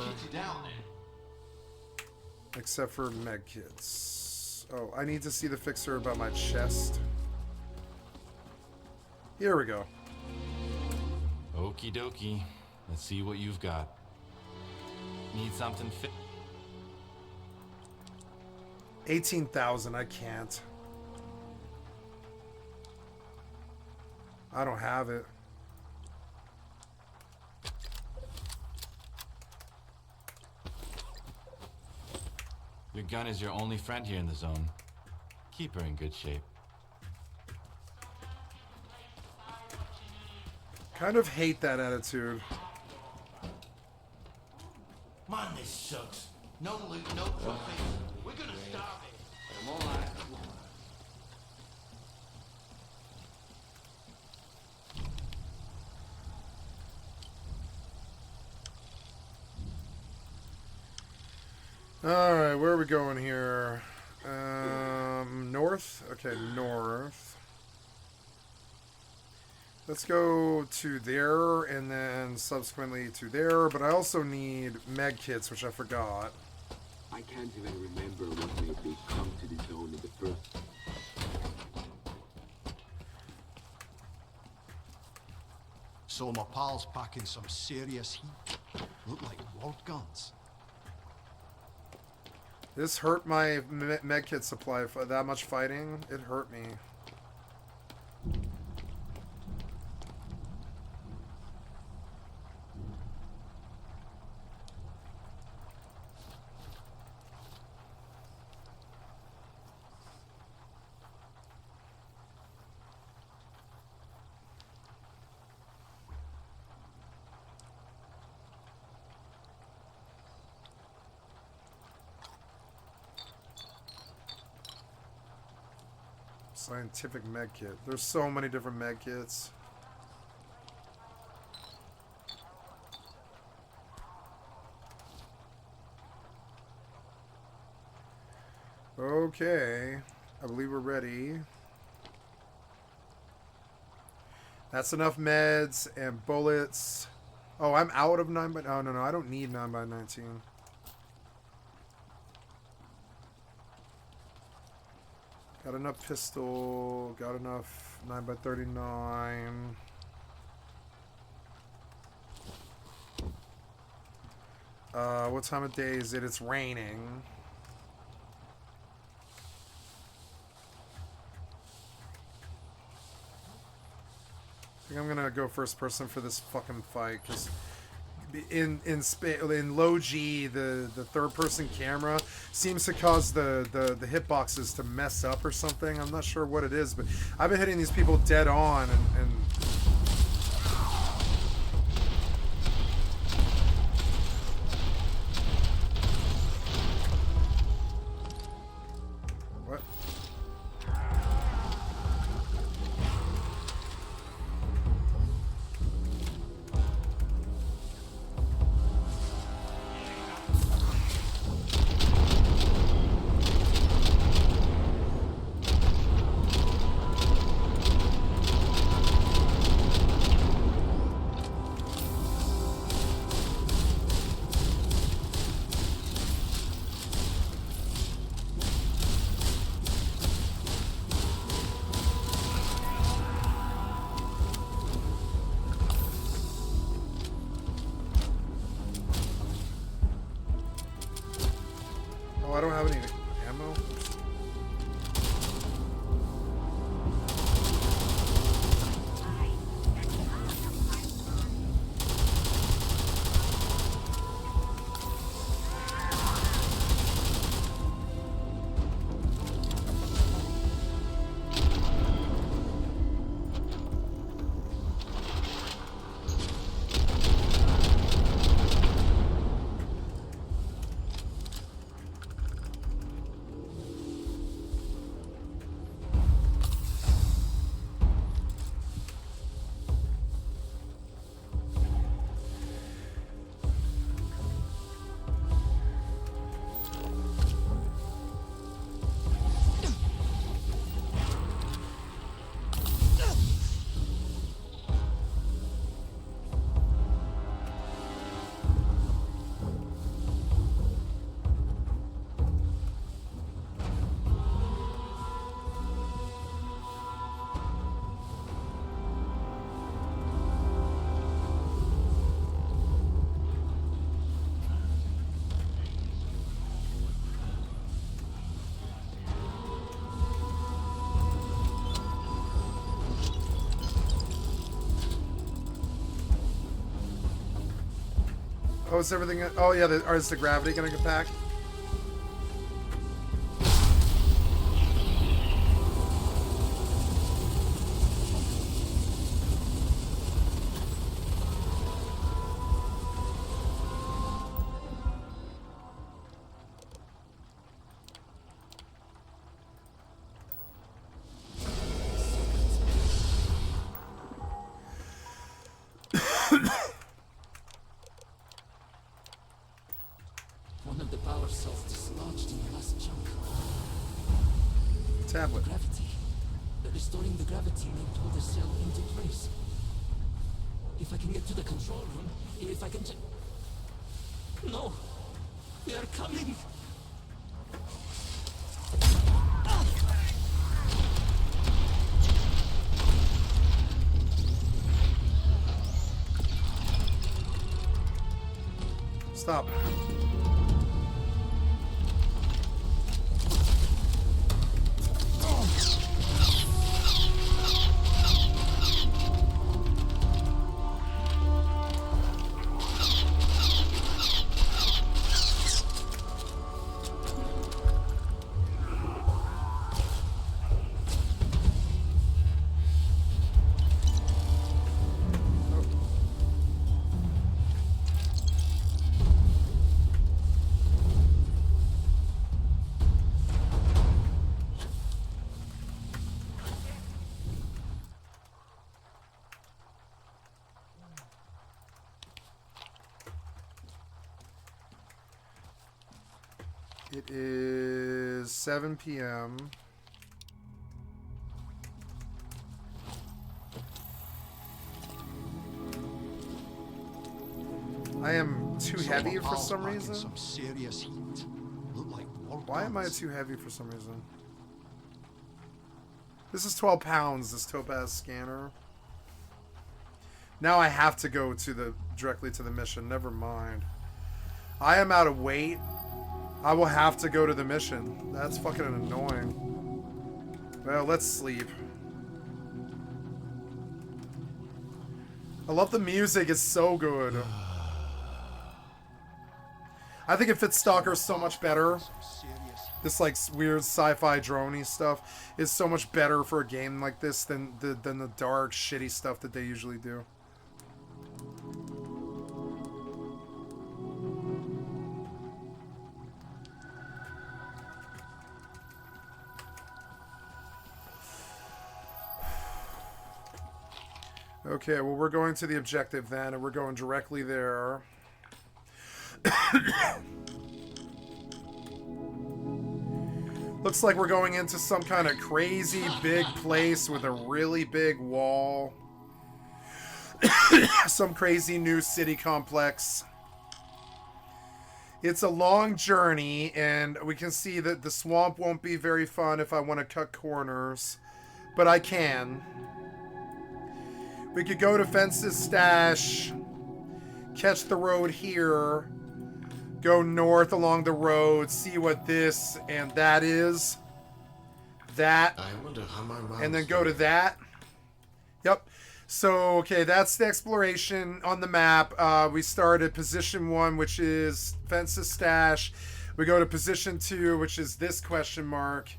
[SPEAKER 1] Except for medkits. Oh, I need to see the fixer about my chest. Here we go.
[SPEAKER 13] Okie dokie. Let's see what you've got. Need something fit.
[SPEAKER 1] 18,000, I can't. I don't have it.
[SPEAKER 13] Your gun is your only friend here in the zone. Keep her in good shape.
[SPEAKER 1] Kind of hate that attitude.
[SPEAKER 8] Man, this sucks. No loot, no profit. We're gonna starve it. Come on.
[SPEAKER 1] Alright, where are we going here? North? Okay, north. Let's go to there and then subsequently to there, but I also need med kits, which I forgot.
[SPEAKER 14] I can't even remember what made me come to the zone in the first.
[SPEAKER 11] So my pal's packing some serious heat. Look like world guns.
[SPEAKER 1] This hurt my medkit supply. That much fighting, it hurt me. Scientific med kit. There's so many different med kits. Okay. I believe we're ready. That's enough meds and bullets. Oh, I'm out of 9 by... Oh, no, I don't need 9 by 19. Got enough pistol, got enough 9 by 39. What time of day is it? It's raining. I think I'm gonna go first person for this fucking fight, because in low G, the third person camera seems to cause the hitboxes to mess up or something. I'm not sure what it is, but I've been hitting these people dead on and what? Oh, I don't have any ammo. Oh, is everything? Oh, yeah. Is the gravity gonna get back?
[SPEAKER 15] One of the power cells dislodged in the last chunk.
[SPEAKER 1] Tablet.
[SPEAKER 15] Gravity. Restoring the gravity may pull the cell into place. If I can get to the control room, if I can No! They are coming!
[SPEAKER 1] Stop. It is 7 p.m. I am too heavy for some reason.
[SPEAKER 11] Some serious heat. Look like
[SPEAKER 1] Why am I too heavy for some reason? This is 12 pounds, this topaz scanner. Now I have to go to directly to the mission. Never mind. I am out of weight. I will have to go to the mission. That's fucking annoying. Well, let's sleep. I love the music. It's so good. I think it fits Stalker so much better. This like weird sci-fi droney stuff is so much better for a game like this than the dark, shitty stuff that they usually do. Okay, well, we're going to the objective then, and we're going directly there. Looks like we're going into some kind of crazy big place with a really big wall. Some crazy new city complex. It's a long journey, and we can see that the swamp won't be very fun if I want to cut corners. But I can. We could go to Fence's stash, catch the road here, go north along the road, see what this and that is. That.
[SPEAKER 7] I wonder how my mom's
[SPEAKER 1] and then go to that. Yep. So, okay, that's the exploration on the map. We start at position 1, which is Fence's stash. We go to position 2, which is this question mark.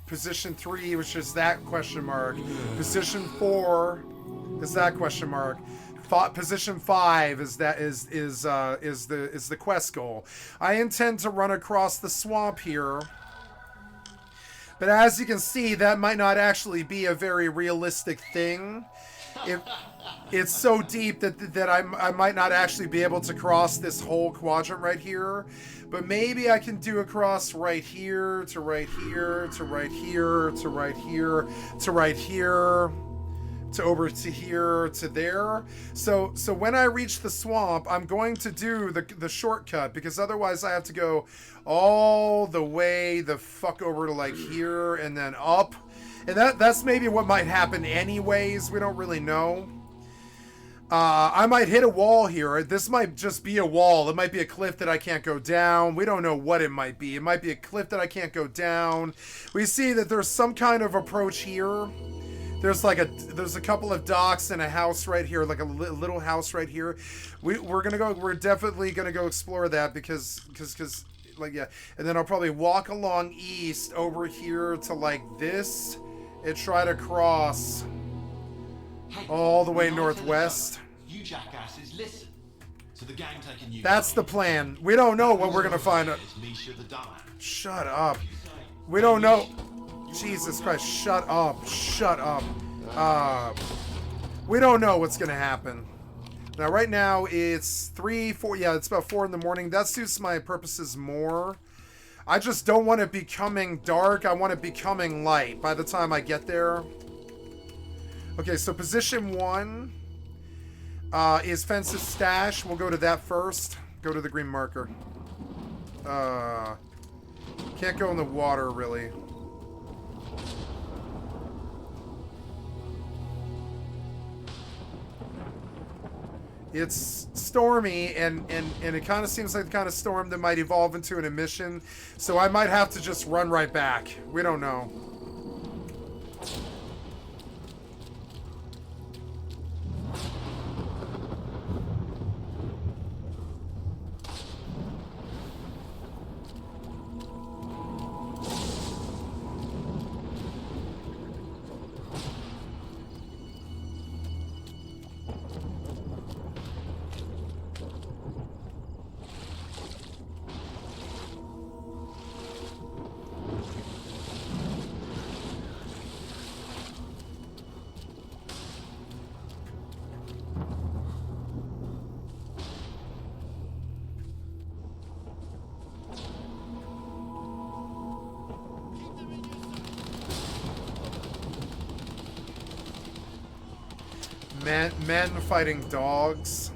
[SPEAKER 1] Position 3, which is that question mark. Position 4 is that question mark. Position 5 is the quest goal. I intend to run across the swamp here, but as you can see, that might not actually be a very realistic thing. It's so deep that I might not actually be able to cross this whole quadrant right here. But maybe I can do a cross right here to right here to right here to right here to right here to over to here to there. So when I reach the swamp, I'm going to do the shortcut, because otherwise I have to go all the way the fuck over to like here and then up. And that's maybe what might happen anyways. We don't really know. I might hit a wall here. This might just be a wall. It might be a cliff that I can't go down. We don't know what it might be. It might be a cliff that I can't go down. We see that there's some kind of approach here. There's a couple of docks and a house right here, like a little house right here. We're definitely gonna go explore that because like, yeah. And then I'll probably walk along east over here to like this and try to cross all the way northwest.
[SPEAKER 13] You jackasses, listen. So the gang taking you.
[SPEAKER 1] That's the plan. We don't know what we're gonna find. Shut up. We don't know. Jesus Christ, shut up. Shut up. We don't know what's gonna happen. Now, right now, it's 3, 4, yeah, it's about 4 in the morning. That suits my purposes more. I just don't want it becoming dark. I want it becoming light by the time I get there. Okay, so position 1 is Fence's stash. We'll go to that first. Go to the green marker. Can't go in the water, really. It's stormy, and it kind of seems like the kind of storm that might evolve into an emission, so I might have to just run right back. We don't know. Men fighting dogs.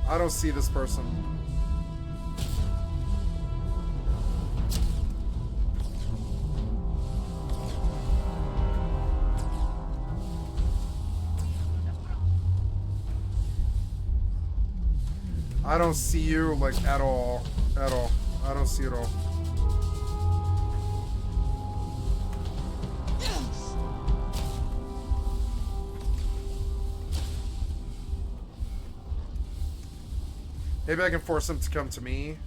[SPEAKER 1] I don't see this person. I don't see you, like, at all. At all. I don't see it all. Maybe I can force him to come to me.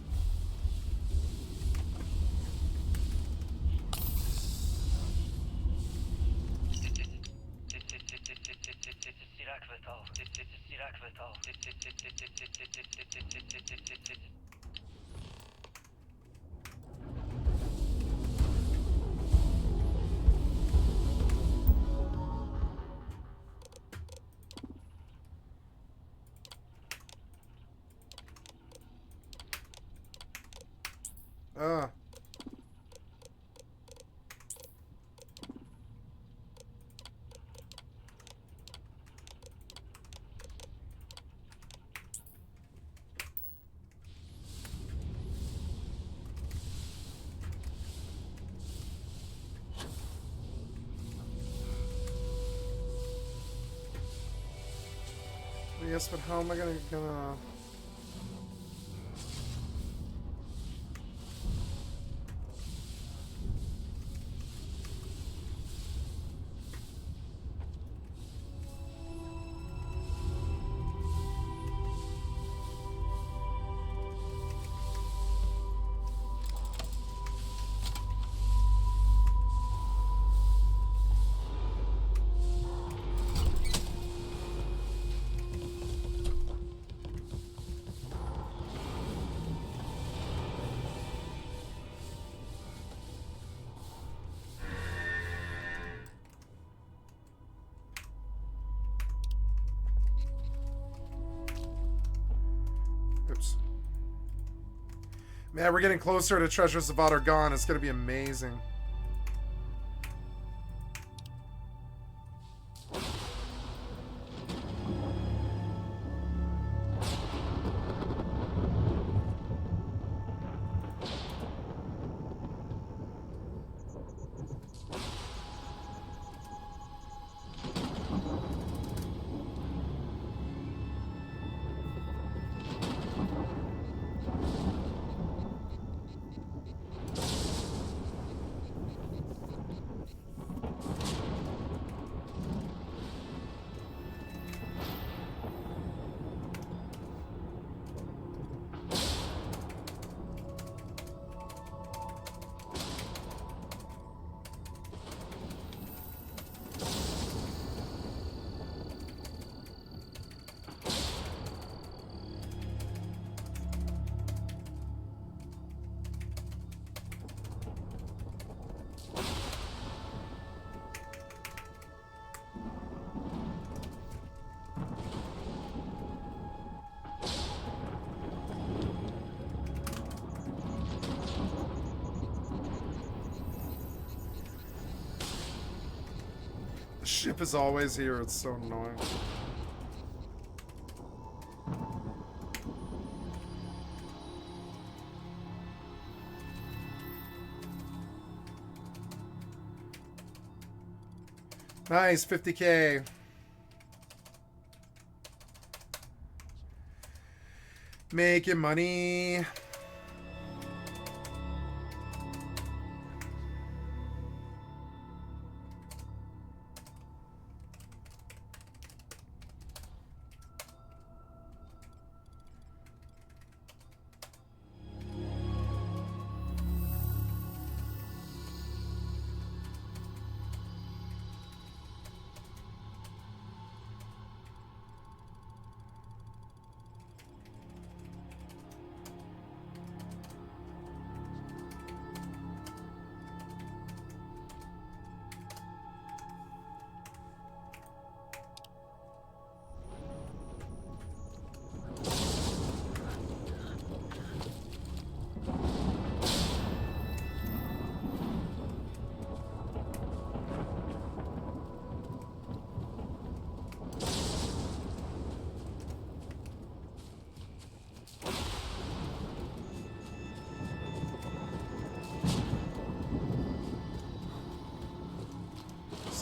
[SPEAKER 1] Ah. Yes, but how am I gonna... Oops. Man, we're getting closer to Treasures of Gone. It's gonna be amazing. The ship is always here. It's so annoying. Nice, 50K. Making money.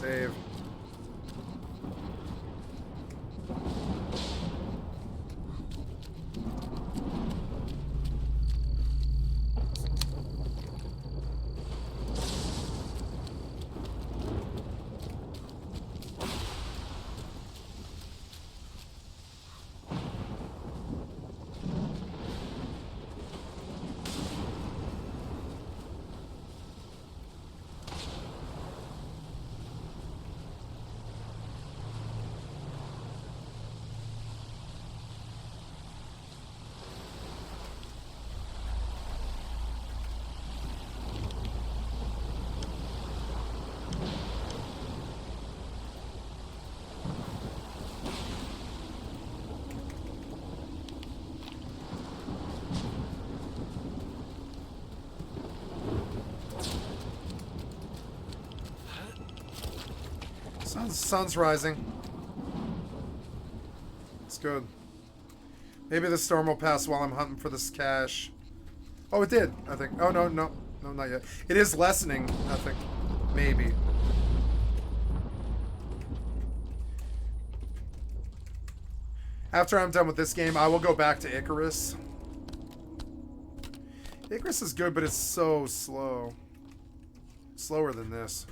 [SPEAKER 1] Save. Sun's rising. It's good. Maybe the storm will pass while I'm hunting for this cache. Oh, it did, I think. Oh, no, no. No, not yet. It is lessening, I think. Maybe. After I'm done with this game, I will go back to Icarus. Icarus is good, but it's so slow. Slower than this.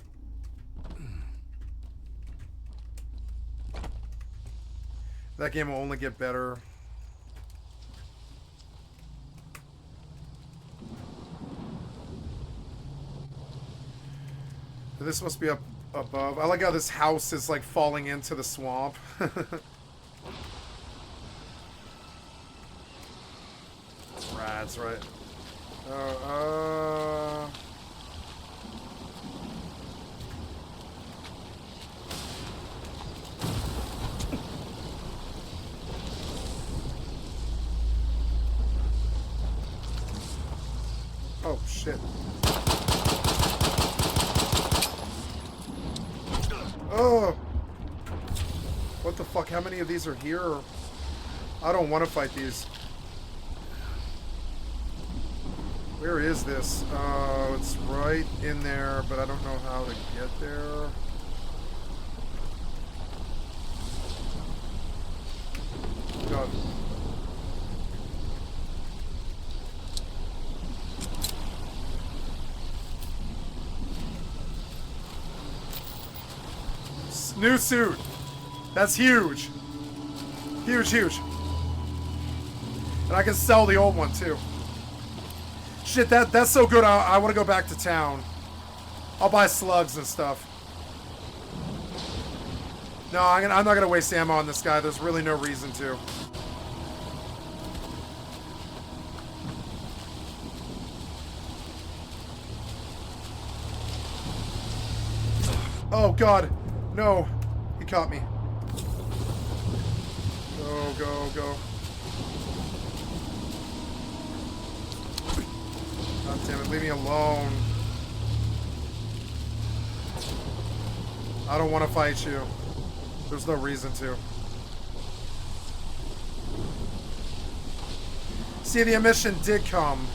[SPEAKER 1] That game will only get better. This must be up above. I like how this house is like falling into the swamp. Rats, right? Oh shit. Oh! What the fuck? How many of these are here? I don't want to fight these. Where is this? Oh, it's right in there, but I don't know how to get there. God. New suit. That's huge. Huge, huge. And I can sell the old one too. Shit, that's so good. I want to go back to town. I'll buy slugs and stuff. No, I'm not gonna waste ammo on this guy. There's really no reason to. Oh God. No, he caught me. Go, go, go. God damn it, leave me alone. I don't want to fight you. There's no reason to. See, the emission did come.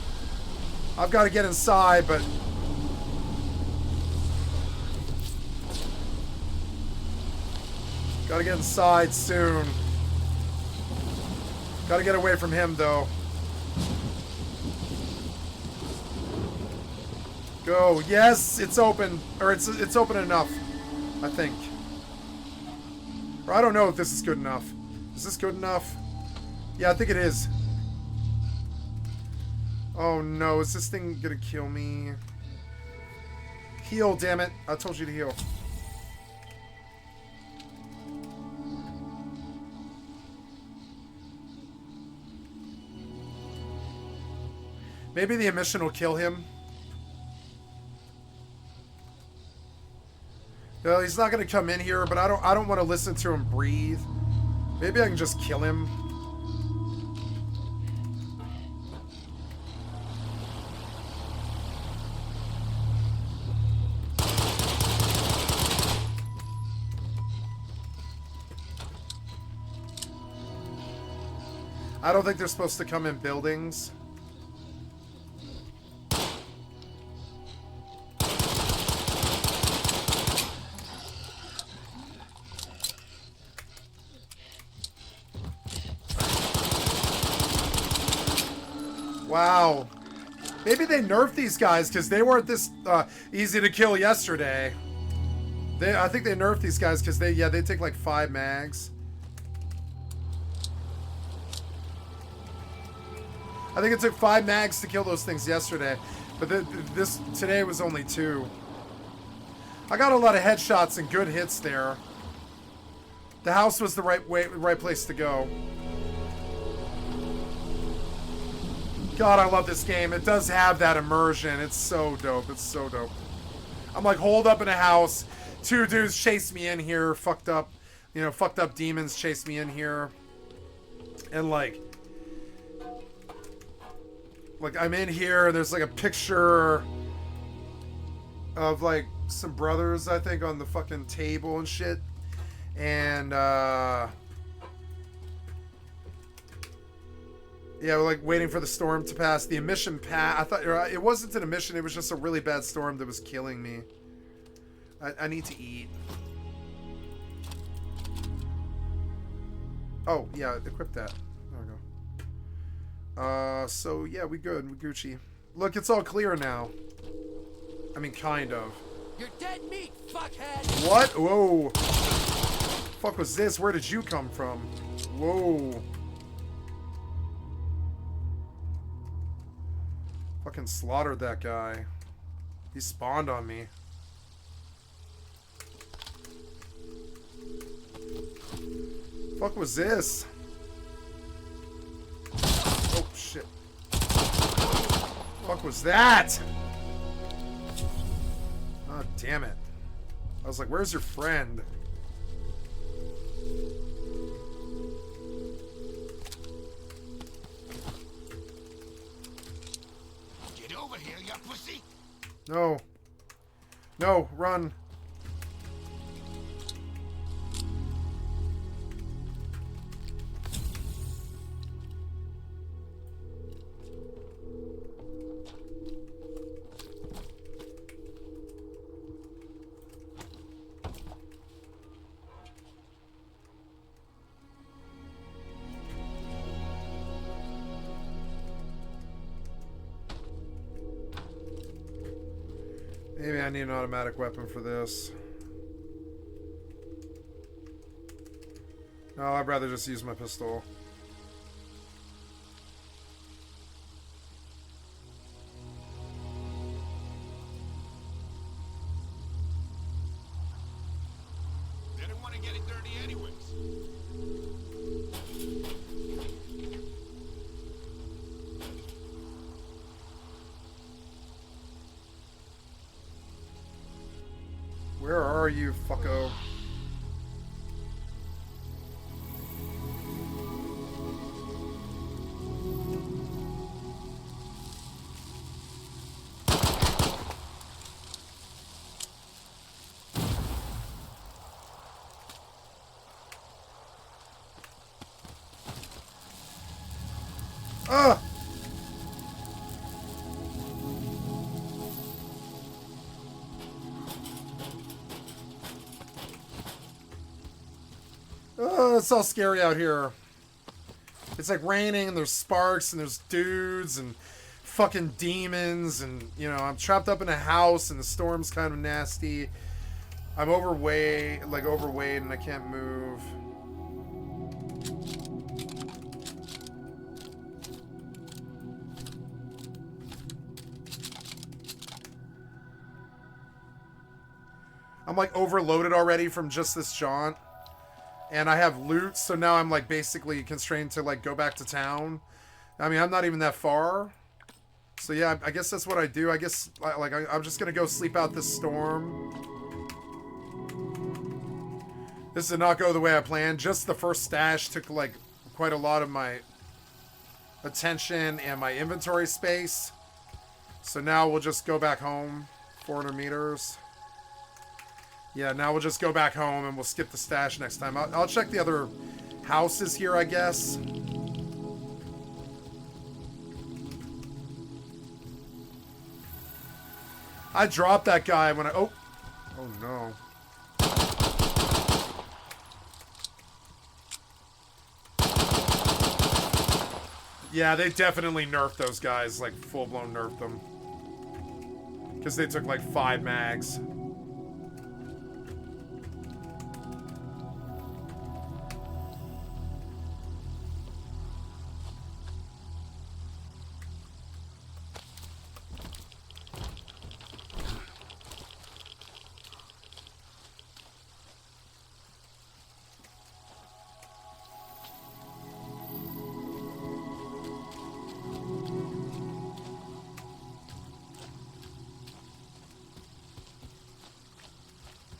[SPEAKER 1] I've got to get inside, but... Gotta get inside soon. Gotta get away from him, though. Go. Yes, it's open. Or it's open enough, I think. Or I don't know if this is good enough. Is this good enough? Yeah, I think it is. Oh no, is this thing gonna kill me? Heal, damn it. I told you to heal. Maybe the emission will kill him. No, he's not gonna come in here, but I don't want to listen to him breathe. Maybe I can just kill him. I don't think they're supposed to come in buildings. Wow. Maybe they nerfed these guys because they weren't this easy to kill yesterday. I think they nerfed these guys because they take like 5 mags. I think it took 5 mags to kill those things yesterday, but today was only 2. I got a lot of headshots and good hits there. The house was the right place to go. God, I love this game. It does have that immersion. It's so dope. It's so dope. I'm like holed up in a house. 2 dudes chase me in here. Fucked up demons chase me in here. And like I'm in here and there's like a picture of like some brothers, I think, on the fucking table and shit. And, yeah, we're like waiting for the storm to pass. The emission I thought it wasn't an emission, it was just a really bad storm that was killing me. I need to eat. Oh, yeah, equip that. There we go. So yeah, we good. We Gucci. Look, it's all clear now. I mean, kind of.
[SPEAKER 15] You're dead meat, fuckhead!
[SPEAKER 1] What? Whoa. Fuck was this? Where did you come from? Whoa. Fucking slaughtered that guy. He spawned on me. Fuck was this? Oh shit. Fuck was that? Oh damn it. I was like, where's your friend?
[SPEAKER 7] Get over here, you pussy!
[SPEAKER 1] No. No, run. Maybe I need an automatic weapon for this. No, I'd rather just use my pistol.
[SPEAKER 7] They didn't want to get it dirty anyways.
[SPEAKER 1] Where are you, fucko? Ah! Oh, it's all scary out here. It's like raining and there's sparks and there's dudes and fucking demons and, you know, I'm trapped up in a house and the storm's kind of nasty. I'm overweight and I can't move. I'm like overloaded already from just this jaunt. And I have loot, so now I'm like basically constrained to like go back to town. I mean, I'm not even that far. So yeah, I guess that's what I do. I guess like I'm just gonna go sleep out this storm. This did not go the way I planned. Just the first stash took like quite a lot of my attention and my inventory space. So now we'll just go back home. 400 meters. Yeah, now we'll just go back home and we'll skip the stash next time. I'll check the other houses here, I guess. I dropped that guy when I... Oh. Oh, no. Yeah, they definitely nerfed those guys. Like, full-blown nerfed them. Because they took, like, 5 mags.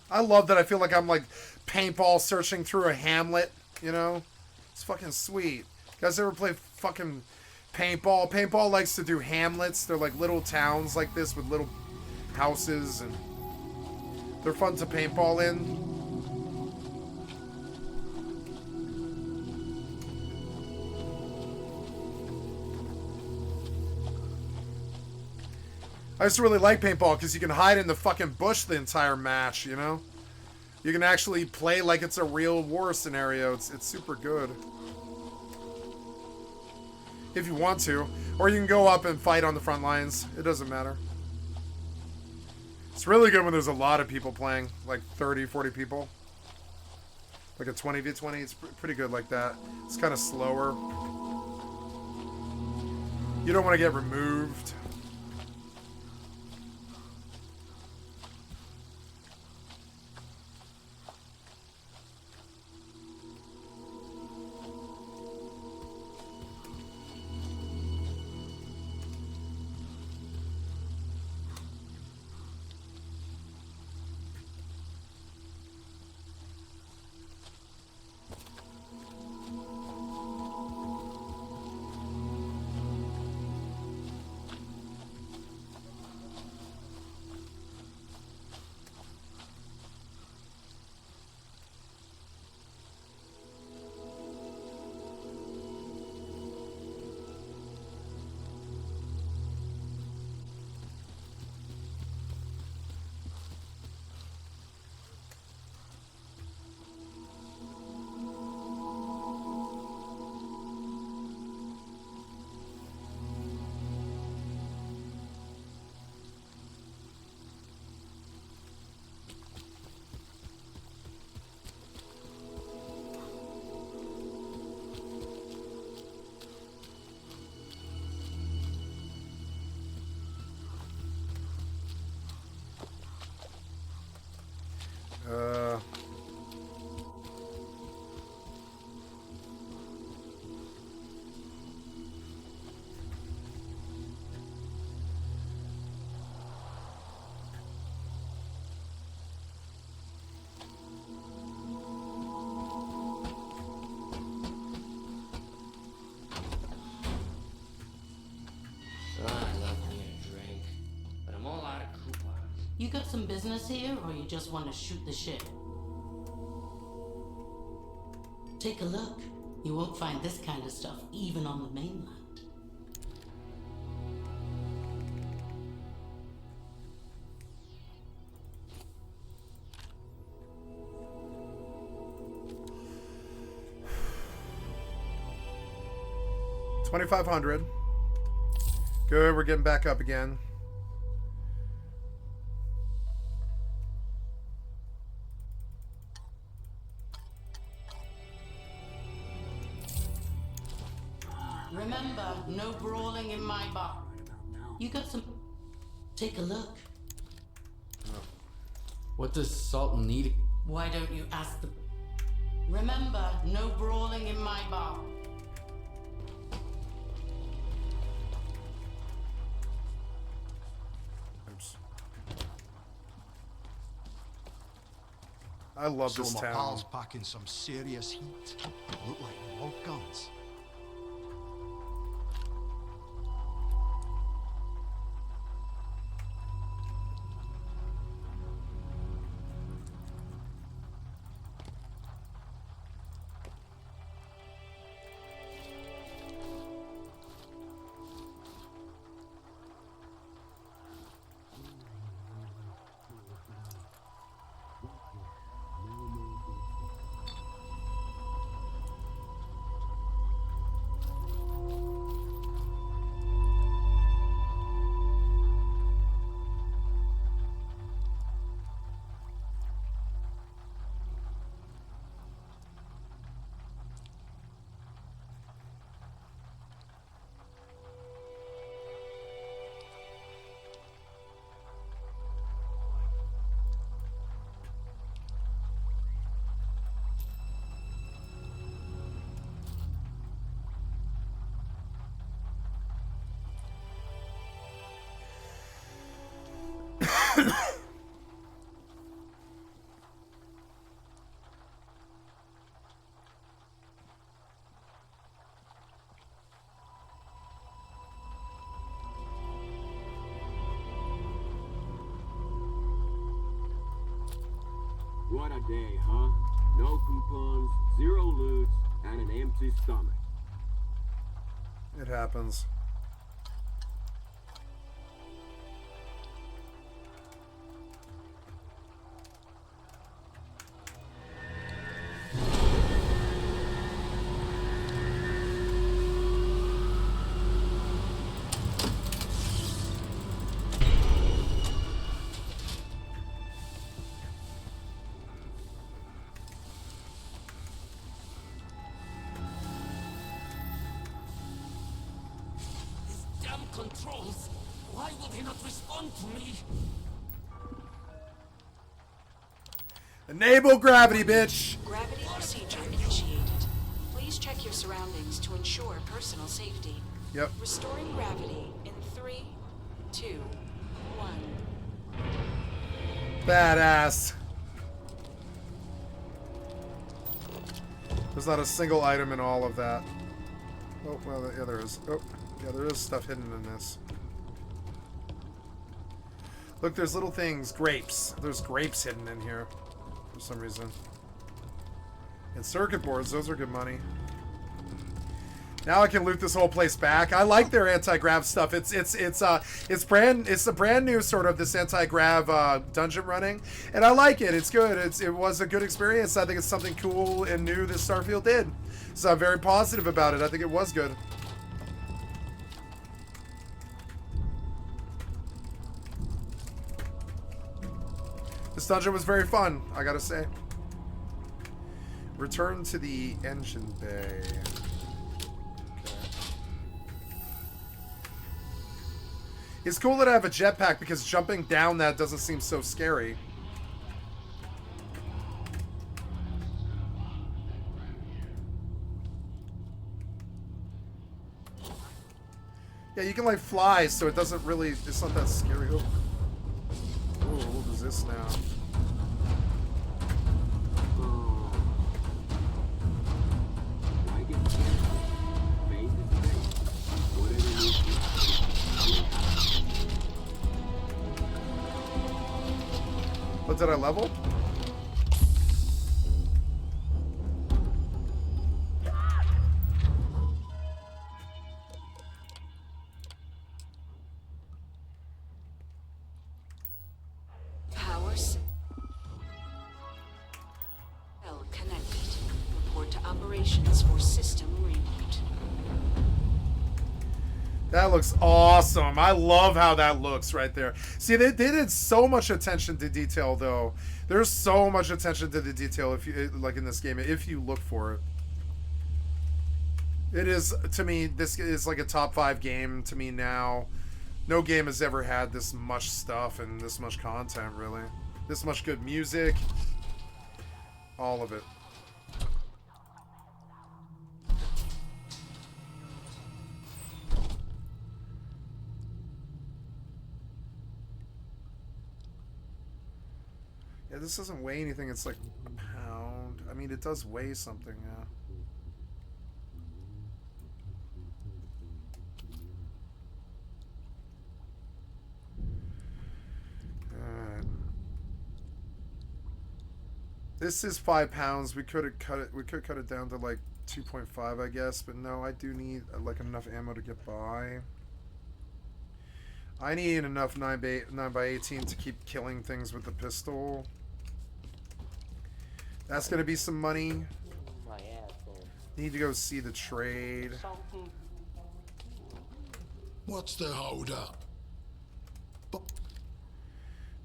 [SPEAKER 1] I love that I feel like I'm like paintball searching through a hamlet, you know? It's fucking sweet. You guys ever play fucking paintball? Paintball likes to do hamlets. They're like little towns like this with little houses and They're fun to paintball in. I used to really like paintball because you can hide in the fucking bush the entire match, you know? You can actually play like it's a real war scenario. It's super good. If you want to. Or you can go up and fight on the front lines. It doesn't matter. It's really good when there's a lot of people playing. Like 30, 40 people. Like a 20v20. It's pretty good like that. It's kind of slower. You don't want to get removed.
[SPEAKER 10] You got some business here, or you just want to shoot the shit? Take a look. You won't find this kind of stuff even on the mainland.
[SPEAKER 1] $2,500. Good, we're getting back up again.
[SPEAKER 10] Remember, no brawling in my bar. You got some... Take a look.
[SPEAKER 6] What does Sultan need?
[SPEAKER 10] Why don't you ask the... Remember, no brawling in my bar.
[SPEAKER 1] Oops. I love this
[SPEAKER 11] my
[SPEAKER 1] town.
[SPEAKER 11] pal's packing some serious heat. Look like log guns.
[SPEAKER 14] What a day, huh? No coupons, zero loot, and an empty stomach.
[SPEAKER 1] It happens.
[SPEAKER 15] Controls. Why will they not respond to me?
[SPEAKER 1] Enable gravity, bitch.
[SPEAKER 16] Gravity procedure initiated. Please check your surroundings to ensure personal safety.
[SPEAKER 1] Yep.
[SPEAKER 16] Restoring gravity in 3, 2, 1.
[SPEAKER 1] Badass. There's not a single item in all of that. Oh, well, yeah, there is. Oh, yeah, there is stuff hidden in this. Look, there's little things. Grapes. There's grapes hidden in here for some reason. And circuit boards. Those are good money. Now I can loot this whole place back. I like their anti-grav stuff. It's a brand new sort of this anti-grav dungeon running, and I like it. It's good. It was a good experience. I think it's something cool and new that Starfield did. So I'm very positive about it. I think it was good. This dungeon was very fun, I gotta say. Return to the engine bay. It's cool that I have a jetpack because jumping down that doesn't seem so scary. Yeah, you can like fly, so it doesn't really, it's not that scary. Oh, what is this now? What did I level?
[SPEAKER 16] Power cell connected. Report to operations for system reboot.
[SPEAKER 1] That looks awesome. I love how that looks right there. See, they did so much attention to detail, though. There's so much attention to the detail if you like in this game, if you look for it. It is, to me, this is like a top 5 game to me now. No game has ever had this much stuff and this much content, really. This much good music. All of it. Yeah, this doesn't weigh anything. It's like a pound. I mean, it does weigh something, yeah. Alright. This is 5 pounds. We could have cut it. We could cut it down to like 2.5, I guess. But no, I do need like enough ammo to get by. I need enough 9x18 to keep killing things with the pistol. That's gonna be some money.
[SPEAKER 9] My asshole.
[SPEAKER 1] Need to go see the trade.
[SPEAKER 4] What's the hold up?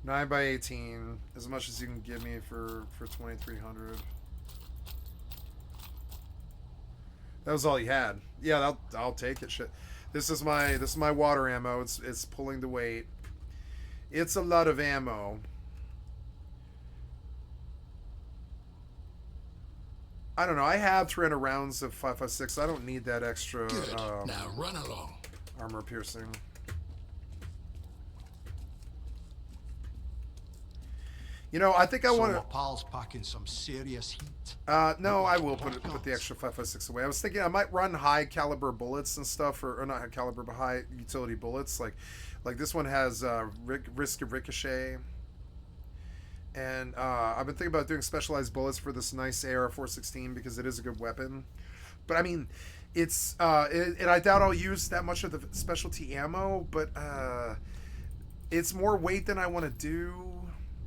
[SPEAKER 1] 9x18, as much as you can give me for 2,300. That was all you had. Yeah, I'll take it. Shit. This is my water ammo. It's pulling the weight. It's a lot of ammo. I don't know. I have 300 rounds of 5.56. I don't need that extra.
[SPEAKER 4] Good. Now run along.
[SPEAKER 1] Armor piercing. You know, I think I want to.
[SPEAKER 11] My pal's packing some serious heat.
[SPEAKER 1] No, I will put the extra 5.56 away. I was thinking I might run high caliber bullets and stuff, or not high caliber, but high utility bullets. Like this one has risk of ricochet, And I've been thinking about doing specialized bullets for this nice AR-416 because it is a good weapon. But I mean, it's and I doubt I'll use that much of the specialty ammo, but it's more weight than I want to do.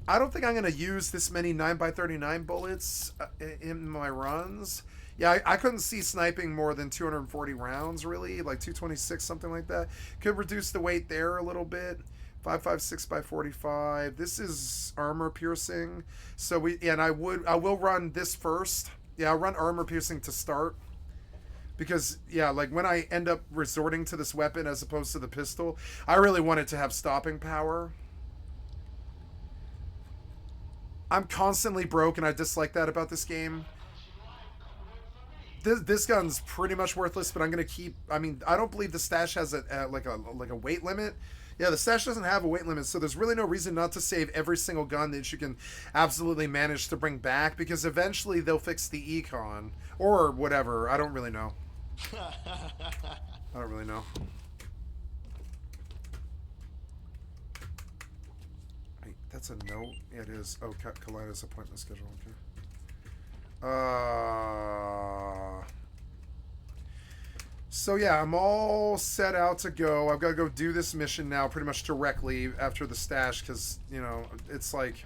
[SPEAKER 1] I don't think I'm going to use this many 9x39 bullets in my runs. Yeah, I couldn't see sniping more than 240 rounds, really, like 226, something like that. Could reduce the weight there a little bit. 5.56 by 45. This is armor piercing. So I will run this first. Yeah, I'll run armor piercing to start. Because, yeah, like when I end up resorting to this weapon as opposed to the pistol, I really want it to have stopping power. I'm constantly broke, and I dislike that about this game. This gun's pretty much worthless, but I'm gonna keep. I mean, I don't believe the stash has a weight limit. Yeah, the stash doesn't have a weight limit, so there's really no reason not to save every single gun that you can absolutely manage to bring back, because eventually they'll fix the econ or whatever. I don't really know. I don't really know. That's a note. Yeah, it is. Oh, Kalina's appointment schedule. Okay. So yeah, I'm all set out to go. I've got to go do this mission now pretty much directly after the stash, because, you know, it's like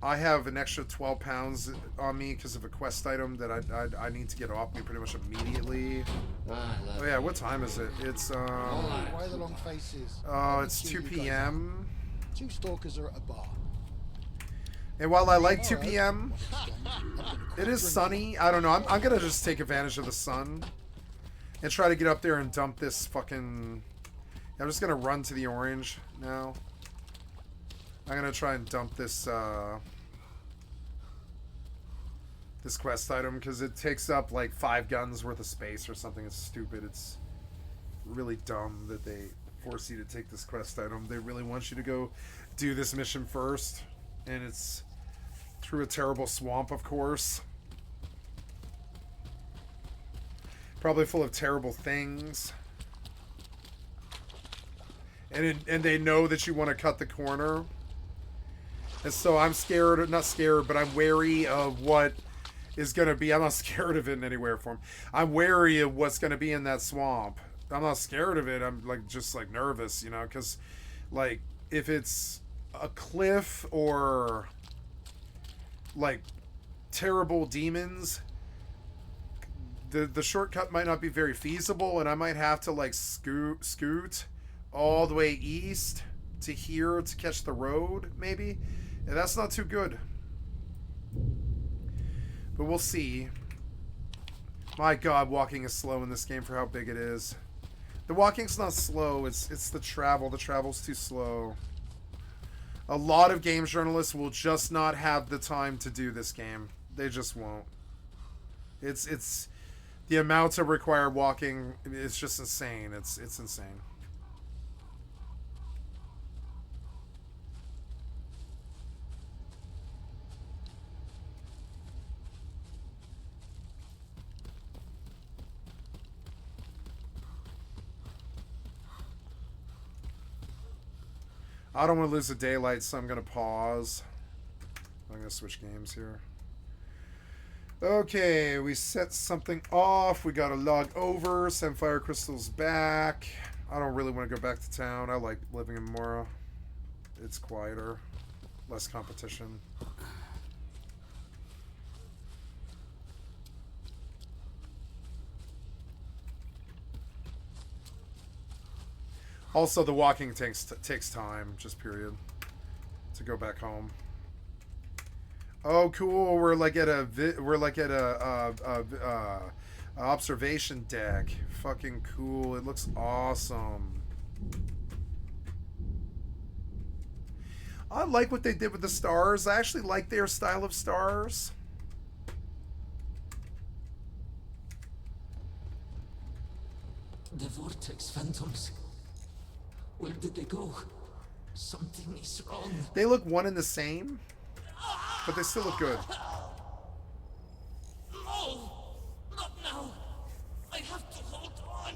[SPEAKER 1] I have an extra 12 pounds on me because of a quest item that I need to get off me pretty much immediately. Oh yeah, what time is it? It's
[SPEAKER 11] Why the long faces?
[SPEAKER 1] It's 2 p.m.
[SPEAKER 11] Two stalkers are at a bar.
[SPEAKER 1] And while I like 2 p.m., it is sunny. I don't know. I'm going to just take advantage of the sun and try to get up there and dump this fucking... I'm just going to run to the orange now. I'm going to try and dump this this quest item because it takes up like 5 guns worth of space or something. It's stupid. It's really dumb that they force you to take this quest item. They really want you to go do this mission first, and it's through a terrible swamp, of course, probably full of terrible things, and they know that you want to cut the corner, and so I'm scared, not scared, but I'm wary of what is going to be. I'm not scared of it in any way or form. I'm wary of what's going to be in that swamp. I'm not scared of it. I'm like just like nervous, you know, because like if it's a cliff or like terrible demons, the shortcut might not be very feasible, and I might have to like scoot all the way east to here to catch the road, maybe, and that's not too good. But we'll see. My God, walking is slow in this game for how big it is. The walking's not slow, it's the travel. The travel's too slow. A lot of games journalists will just not have the time to do this game. They just won't. It's the amount of required walking is just insane. It's insane. I don't want to lose the daylight, so I'm going to pause. I'm going to switch games here. Okay, we set something off. We got to log over. Send fire crystals back. I don't really want to go back to town. I like living in Mora. It's quieter. Less competition. Also, the walking takes time, just period, to go back home. Oh, cool! We're like at a observation deck. Fucking cool! It looks awesome. I like what they did with the stars. I actually like their style of stars.
[SPEAKER 15] The vortex phantoms. Where did they go? Something is wrong.
[SPEAKER 1] They look one and the same, but they still look good.
[SPEAKER 15] No! Not now! I have to hold on!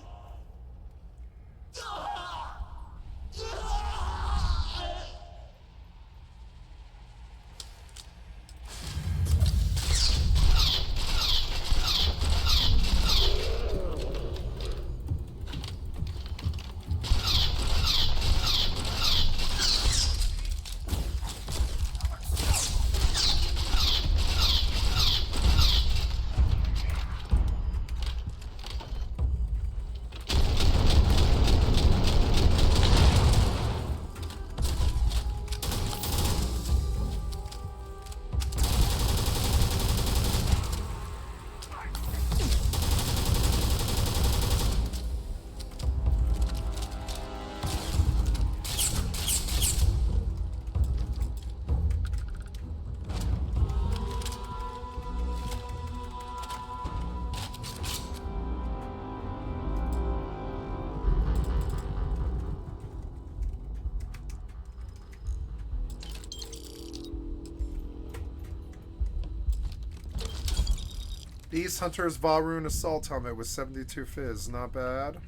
[SPEAKER 1] Beast Hunter's Varun Assault Helmet with 72 fizz. Not bad.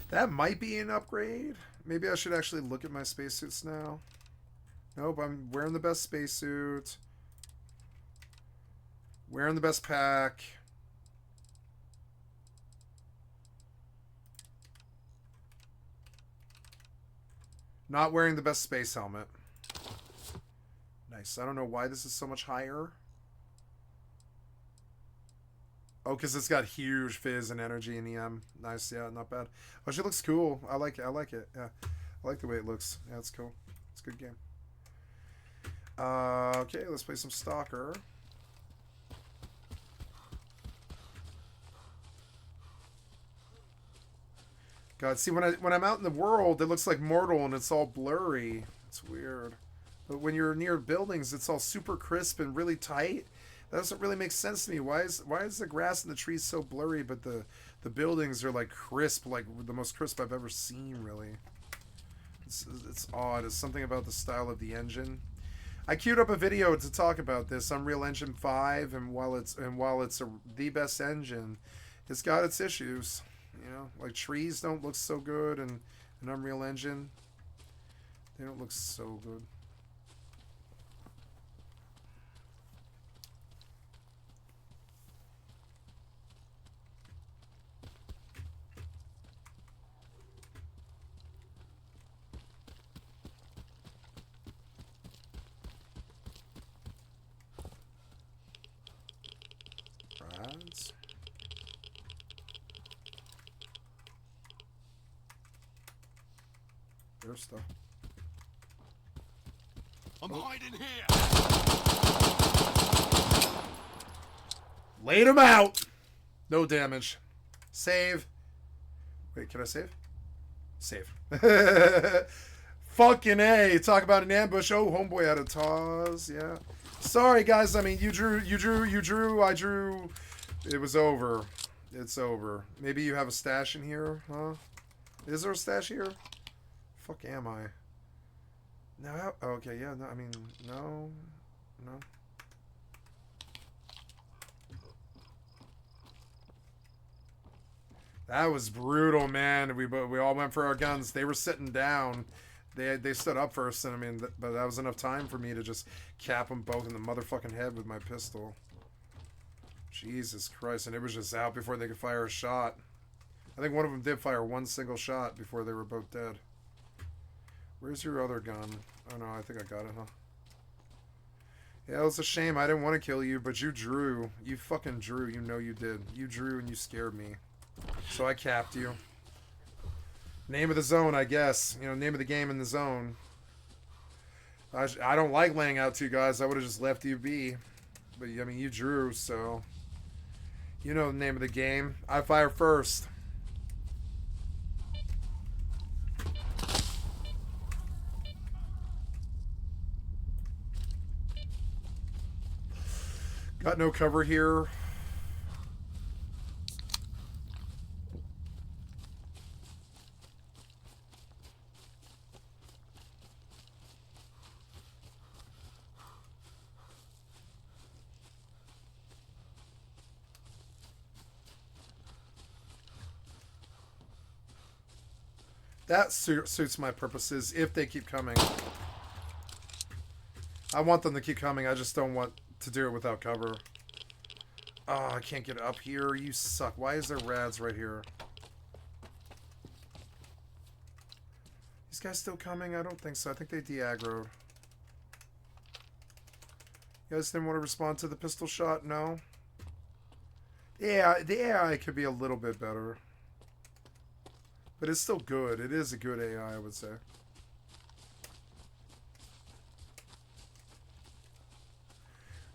[SPEAKER 1] That might be an upgrade. Maybe I should actually look at my spacesuits now. Nope, I'm wearing the best spacesuit. Wearing the best pack. Not wearing the best space helmet. Nice. I don't know why this is so much higher. Oh, because it's got huge fizz and energy and EM. Nice, yeah, not bad. Oh, she looks cool. I like it. I like it. Yeah, I like the way it looks. Yeah, it's cool. It's a good game. Okay, let's play some Stalker. God, see, when I'm out in the world, it looks like Mortal and it's all blurry. It's weird. But when you're near buildings, it's all super crisp and really tight. That doesn't really make sense to me. Why is the grass and the trees so blurry, but the buildings are like crisp, like the most crisp I've ever seen, really. It's odd. It's something about the style of the engine. I queued up a video to talk about this, Unreal Engine 5, and while it's the best engine, it's got its issues. You know, like trees don't look so good, and an Unreal Engine, they don't look so good. Right. There's stuff.
[SPEAKER 5] I'm hiding here.
[SPEAKER 1] Laid him out. No damage. Save. Wait, can I save? Save. Fucking A. Talk about an ambush. Oh, homeboy had a toss. Yeah. Sorry, guys. I mean, you drew. I drew. It was over. It's over. Maybe you have a stash in here, huh? Is there a stash here? Fuck am I? No. Okay, yeah. No, I mean, no. No. That was brutal, man. We all went for our guns. They were sitting down. They stood up first, and I mean, but that was enough time for me to just cap them both in the motherfucking head with my pistol. Jesus Christ, and it was just out before they could fire a shot. I think one of them did fire one single shot before they were both dead. Where's your other gun? Oh no, I think I got it, huh? Yeah, it's a shame. I didn't want to kill you, but you drew. You fucking drew. You know you did. You drew and you scared me. So I capped you. Name of the zone, I guess. You know, name of the game in the zone. I don't like laying out to you guys. I would have just left you be. But, I mean, you drew, so... You know the name of the game. I fire first. Got no cover here. That suits my purposes if they keep coming. I want them to keep coming. I just don't want to do it without cover. Oh, I can't get up here. You suck. Why is there rads right here? These guys still coming? I don't think so. I think they de-aggroed. You guys didn't want to respond to the pistol shot? No? Yeah, the AI could be a little bit better. But it's still good. It is a good AI, I would say.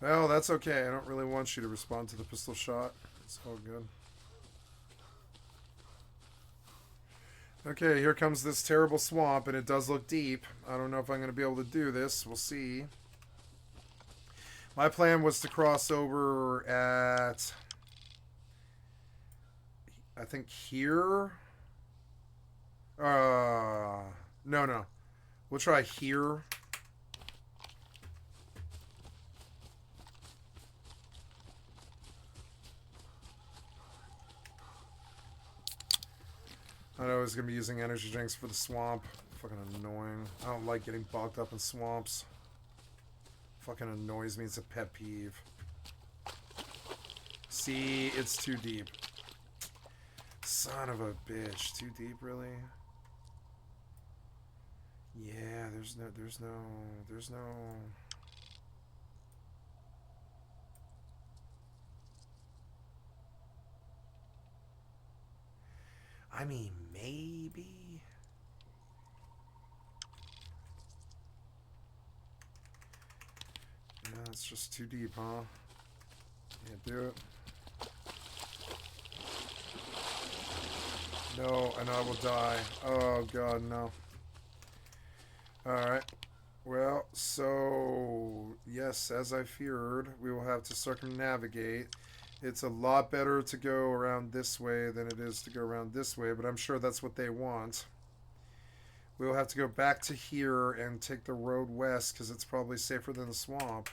[SPEAKER 1] Well, that's okay. I don't really want you to respond to the pistol shot. It's all good. Okay, here comes this terrible swamp, and it does look deep. I don't know if I'm going to be able to do this. We'll see. My plan was to cross over at... I think here... No. We'll try here. I know I was going to be using energy drinks for the swamp. Fucking annoying. I don't like getting bogged up in swamps. Fucking annoys me. It's a pet peeve. See, it's too deep. Son of a bitch. Too deep, really? Yeah, there's no... I mean, maybe... Yeah, it's just too deep, huh? Can't do it. No, and I will die. Oh, God, no. Alright. Well, so... Yes, as I feared, we will have to circumnavigate. It's a lot better to go around this way than it is to go around this way, but I'm sure that's what they want. We'll have to go back to here and take the road west, because it's probably safer than the swamp.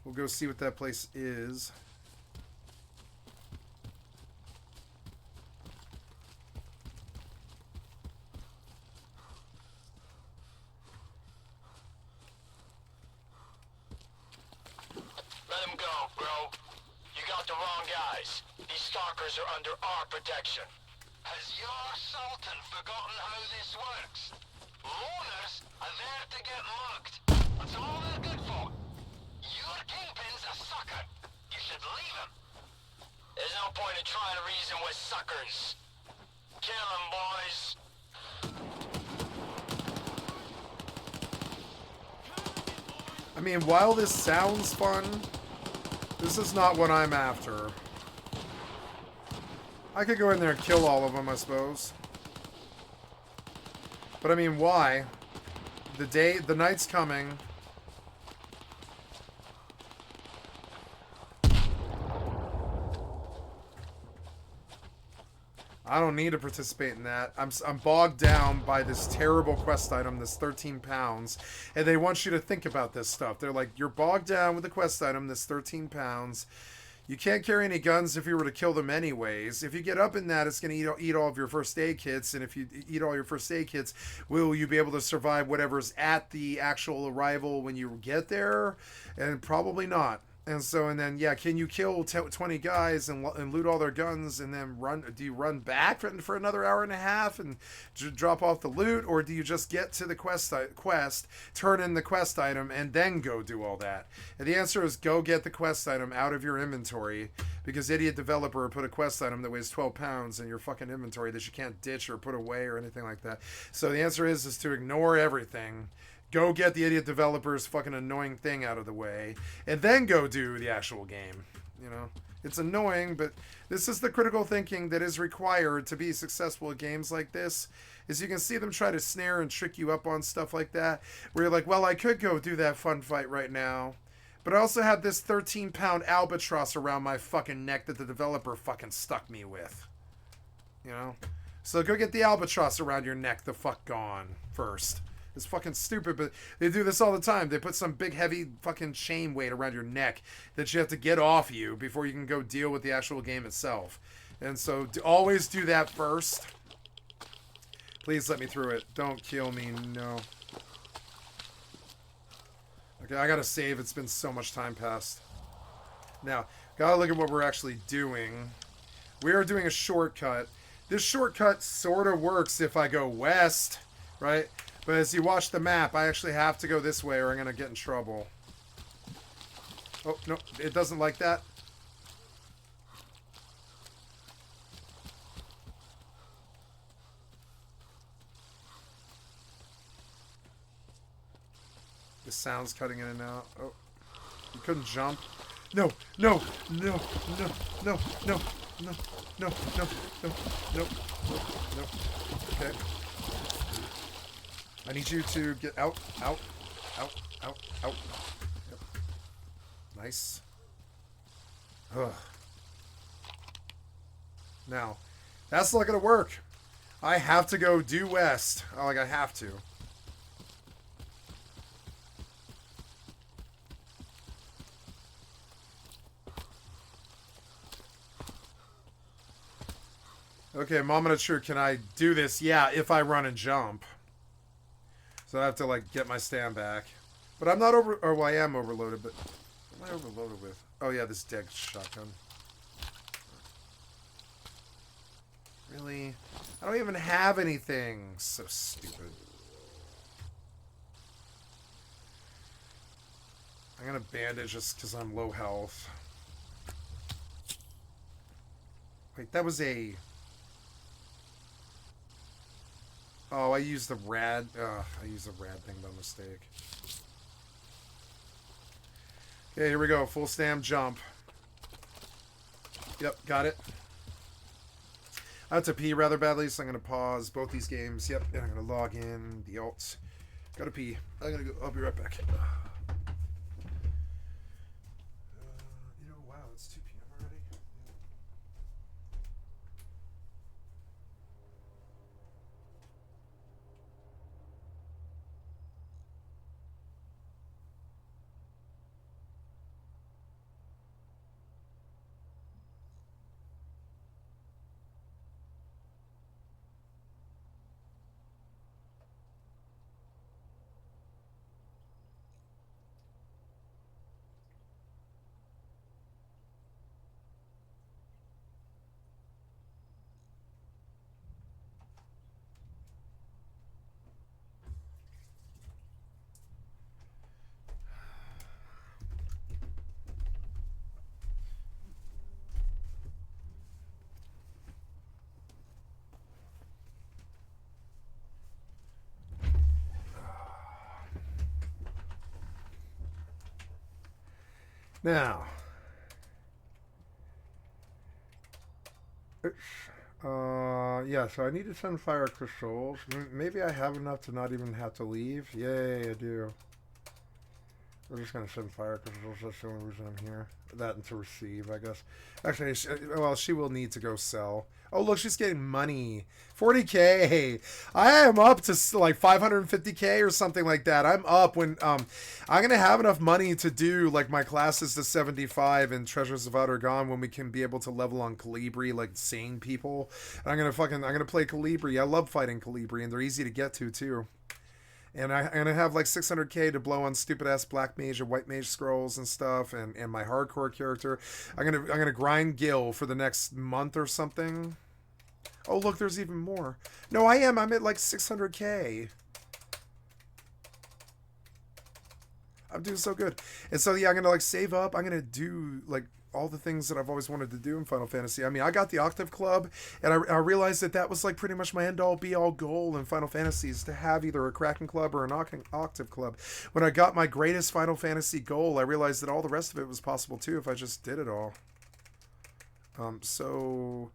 [SPEAKER 1] We'll go see what that place is.
[SPEAKER 8] Let him go, bro. You got the wrong guys. These stalkers are under our protection. Has your Sultan forgotten how this works? Loners are there to get mugged. That's all they're good for. Your kingpin's a sucker. You should leave him. There's no point in trying to reason with suckers. Kill him, boys.
[SPEAKER 1] I mean, while this sounds fun, this is not what I'm after. I could go in there and kill all of them, I suppose. But I mean, why? The night's coming. I don't need to participate in that. I'm bogged down by this terrible quest item, this 13 pounds. And they want you to think about this stuff. They're like, you're bogged down with the quest item, this 13 pounds. You can't carry any guns if you were to kill them anyways. If you get up in that, it's going to eat all of your first aid kits. And if you eat all your first aid kits, will you be able to survive whatever's at the actual arrival when you get there? And probably not. And then, yeah, can you kill 20 guys and loot all their guns and then run? Do you run back for another hour and a half and drop off the loot? Or do you just get to the quest, turn in the quest item, and then go do all that? And the answer is go get the quest item out of your inventory, because idiot developer put a quest item that weighs 12 pounds in your fucking inventory that you can't ditch or put away or anything like that. So the answer is to ignore everything. Go get the idiot developer's fucking annoying thing out of the way, and then go do the actual game. You know, it's annoying, but this is the critical thinking that is required to be successful at games like this. Is you can see them try to snare and trick you up on stuff like that, where you're like, well, I could go do that fun fight right now, but I also have this 13-pound albatross around my fucking neck that the developer fucking stuck me with. You know? So go get the albatross around your neck the fuck gone first. It's fucking stupid, but they do this all the time. They put some big, heavy fucking chain weight around your neck that you have to get off you before you can go deal with the actual game itself. And so always do that first. Please let me through it. Don't kill me, no. Okay, I gotta save. It's been so much time passed. Now, gotta look at what we're actually doing. We are doing a shortcut. This shortcut sort of works if I go west, right? But as you watch the map, I actually have to go this way or I'm going to get in trouble. Oh, no, it doesn't like that. The sound's cutting in and out. Oh, you couldn't jump. No, no, no, no, no, no, no, no, no, no, no, no. Okay. I need you to get out, out, out, out, out. Yep. Nice. Ugh. Now, that's not going to work. I have to go due west. Oh, like I have to. Okay, moment of truth. Can I do this? Yeah, if I run and jump. So I have to, like, get my stand back. But I'm not over... Or, well, I am overloaded, but... What am I overloaded with? Oh, yeah, this dead shotgun. Really? I don't even have anything. So stupid. I'm gonna bandage just because I'm low health. Wait, that was a... Oh, I used the rad... I used the rad thing by mistake. Okay, here we go. Full stam jump. Yep, got it. I have to pee rather badly, so I'm going to pause both these games. Yep, and I'm going to log in the alt. Gotta pee. I'm going to go. I'll be right back. You know, wow, it's 2 p.m. already. Now, yeah, so I need to send fire crystals. Maybe I have enough to not even have to leave. Yay, I do. We're just going to send fire crystals. That's the only reason I'm here. That and to receive, I guess. Actually, well, she will need to go sell. Oh, look, she's getting money. 40K. I am up to like 550K or something like that. I'm up when I'm going to have enough money to do like my classes to 75 and Treasures of Outer Gone when we can be able to level on Calibri like sane people. And I'm going to play Calibri. I love fighting Calibri and they're easy to get to too. And I'm going to have like 600K to blow on stupid ass black mage and white mage scrolls and stuff and my hardcore character. I'm going to grind Gil for the next month or something. Oh, look, there's even more. No, I'm at like 600K. I'm doing so good. And so, yeah, I'm going to like save up. I'm going to do like all the things that I've always wanted to do in Final Fantasy. I mean, I got the Octave Club, and I realized that was like pretty much my end-all, be-all goal in Final Fantasy is to have either a Kraken Club or an Octave Club. When I got my greatest Final Fantasy goal, I realized that all the rest of it was possible too if I just did it all. So,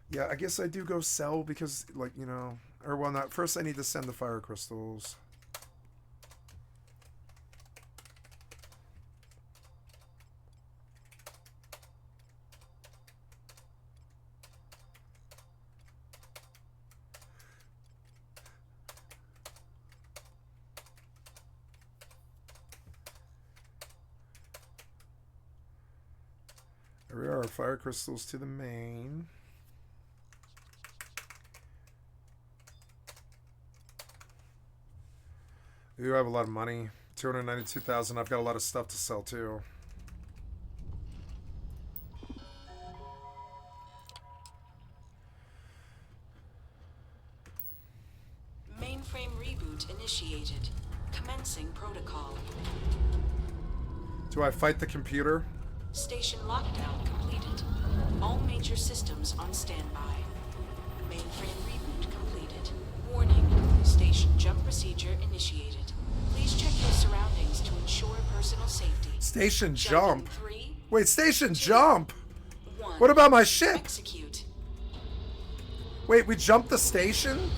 [SPEAKER 1] yeah, I guess I do go sell because, like, you know, or well, not first I need to send the fire crystals. There we are, fire crystals to the main. Ooh, I have a lot of money. 292,000. I've got a lot of stuff to sell too.
[SPEAKER 16] Mainframe reboot initiated. Commencing protocol.
[SPEAKER 1] Do I fight the computer?
[SPEAKER 16] Station lockdown completed. All major systems on standby. Mainframe reboot completed. Warning. Station jump procedure initiated. Please check your surroundings to ensure personal safety.
[SPEAKER 1] Station jump? Wait, station jump? What about my ship?
[SPEAKER 16] Execute.
[SPEAKER 1] Wait, we jumped the station?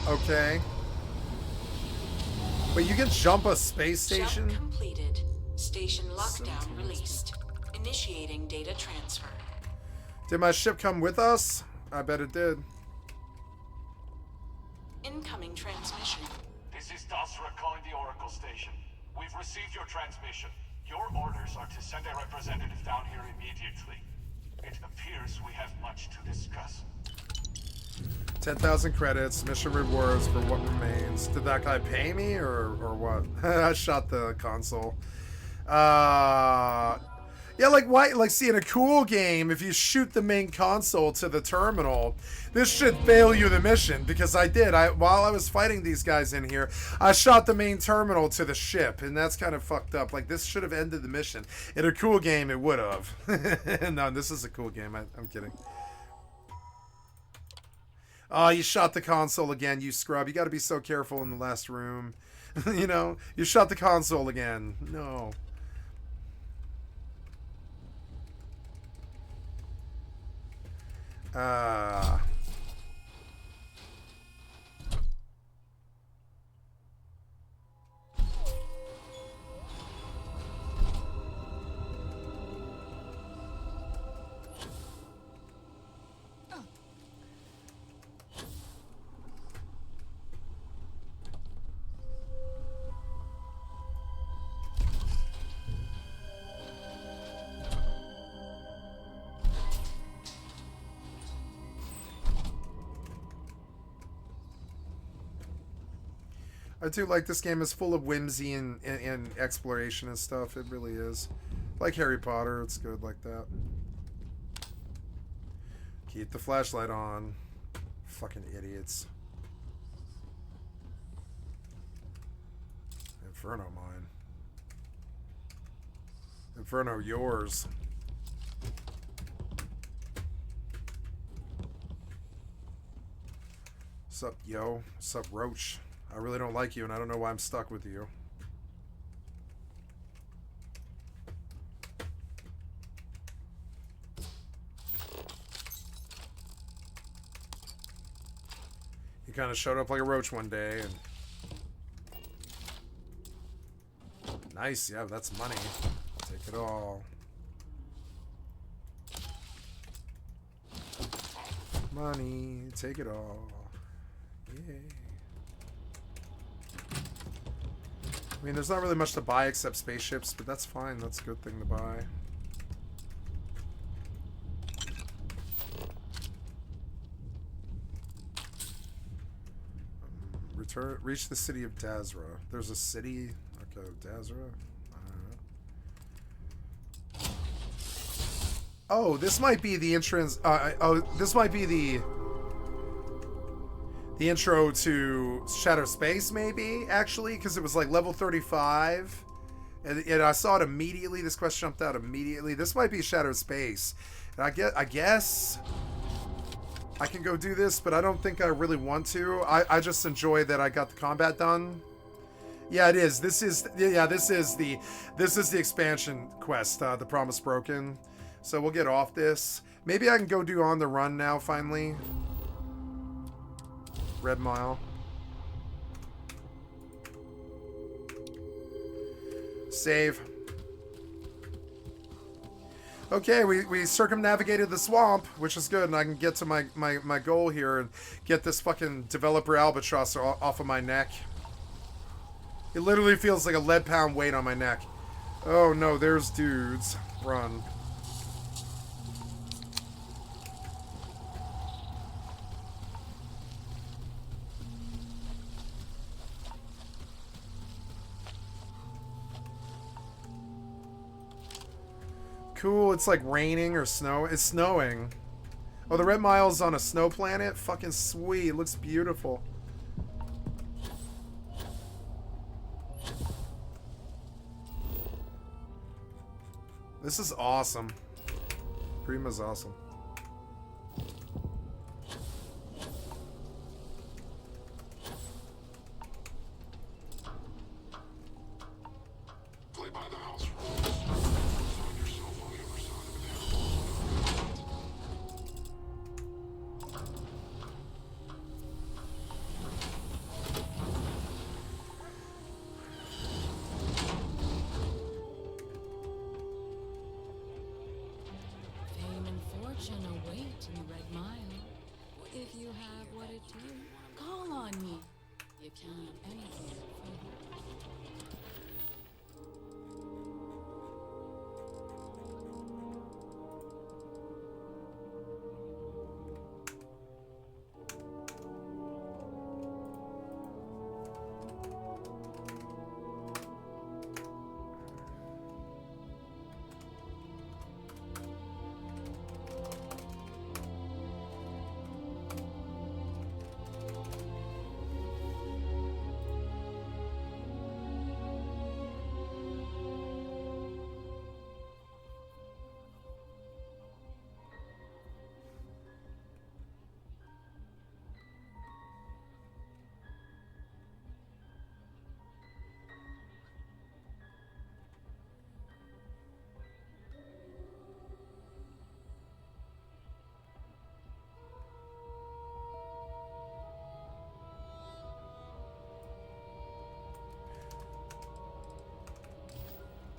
[SPEAKER 1] Okay. Wait, you can jump a space station?
[SPEAKER 16] Jump completed. Station lockdown released. Initiating data transfer.
[SPEAKER 1] Did my ship come with us? I bet it did.
[SPEAKER 16] Incoming transmission.
[SPEAKER 17] This is Dasra calling the Oracle Station. We've received your transmission. Your orders are to send a representative down here immediately. It appears we have much to discuss.
[SPEAKER 1] 10,000 credits, mission rewards for what remains. Did that guy pay me or what? I shot the console. Yeah, like why? Like, see, in a cool game, if you shoot the main console to the terminal, this should fail you the mission, because I did. While I was fighting these guys in here, I shot the main terminal to the ship, and that's kind of fucked up. Like, this should have ended the mission. In a cool game, it would have. No, this is a cool game. I'm kidding. Oh, you shot the console again, you scrub. You got to be so careful in the last room. You know, you shot the console again. No. I do like this game. Is full of whimsy and exploration and stuff. It really is. Like Harry Potter, it's good like that. Keep the flashlight on. Fucking idiots. Inferno mine. Inferno yours. Sup, yo? Sup, Roach? I really don't like you, and I don't know why I'm stuck with you. You kind of showed up like a roach one day, and... Nice, yeah, that's money. Take it all. Money, take it all. Yay. I mean, there's not really much to buy except spaceships, but that's fine. That's a good thing to buy. Reach the city of Dazra. There's a city. Okay, Dazra. Oh, this might be the entrance. This might be the intro to Shattered Space, maybe, actually, because it was like level 35. And I saw it immediately. This quest jumped out immediately. This might be Shattered Space. And I guess I can go do this, but I don't think I really want to. I just enjoy that I got the combat done. Yeah, it is. This is the expansion quest, The Promise Broken. So we'll get off this. Maybe I can go do On the Run now, finally. Red Mile. Save. Okay, we circumnavigated the swamp, which is good, and I can get to my goal here and get this fucking developer albatross off of my neck. It literally feels like a lead pound weight on my neck. Oh no, there's dudes. Run. Cool, it's like raining or snow. It's snowing. Oh, the Red Mile's on a snow planet? Fucking sweet. It looks beautiful. This is awesome. Prima's awesome.
[SPEAKER 4] Play by the house rules. Find yourself on the other side of it.
[SPEAKER 18] Fame and fortune await in the Red Mile. If you have what it takes, call on me. You can have anything for you.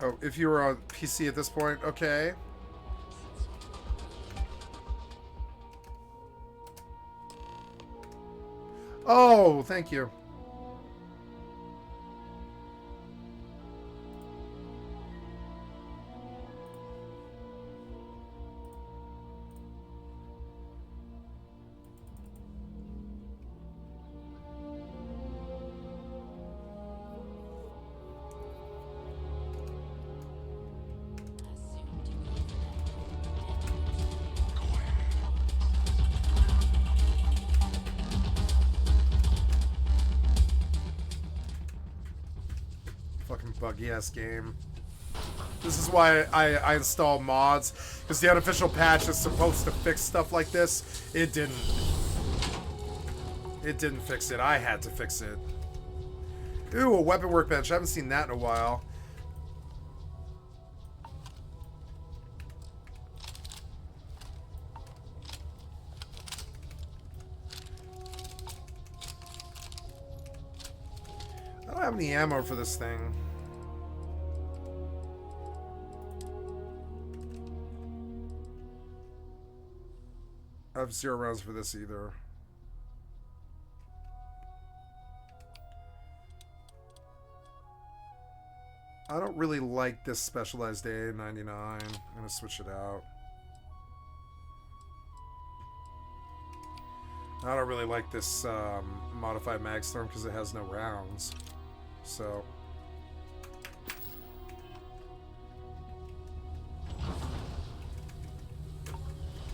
[SPEAKER 1] Oh, if you were on PC at this point, okay. Oh, thank you. Fucking buggy ass game. This is why I install mods, because the unofficial patch is supposed to fix stuff like this. It didn't. It didn't fix it. I had to fix it. Ooh, a weapon workbench. I haven't seen that in a while. I don't have any ammo for this thing. I have 0 rounds for this either. I don't really like this specialized A99. I'm gonna switch it out. I don't really like this modified mag storm because it has no rounds. So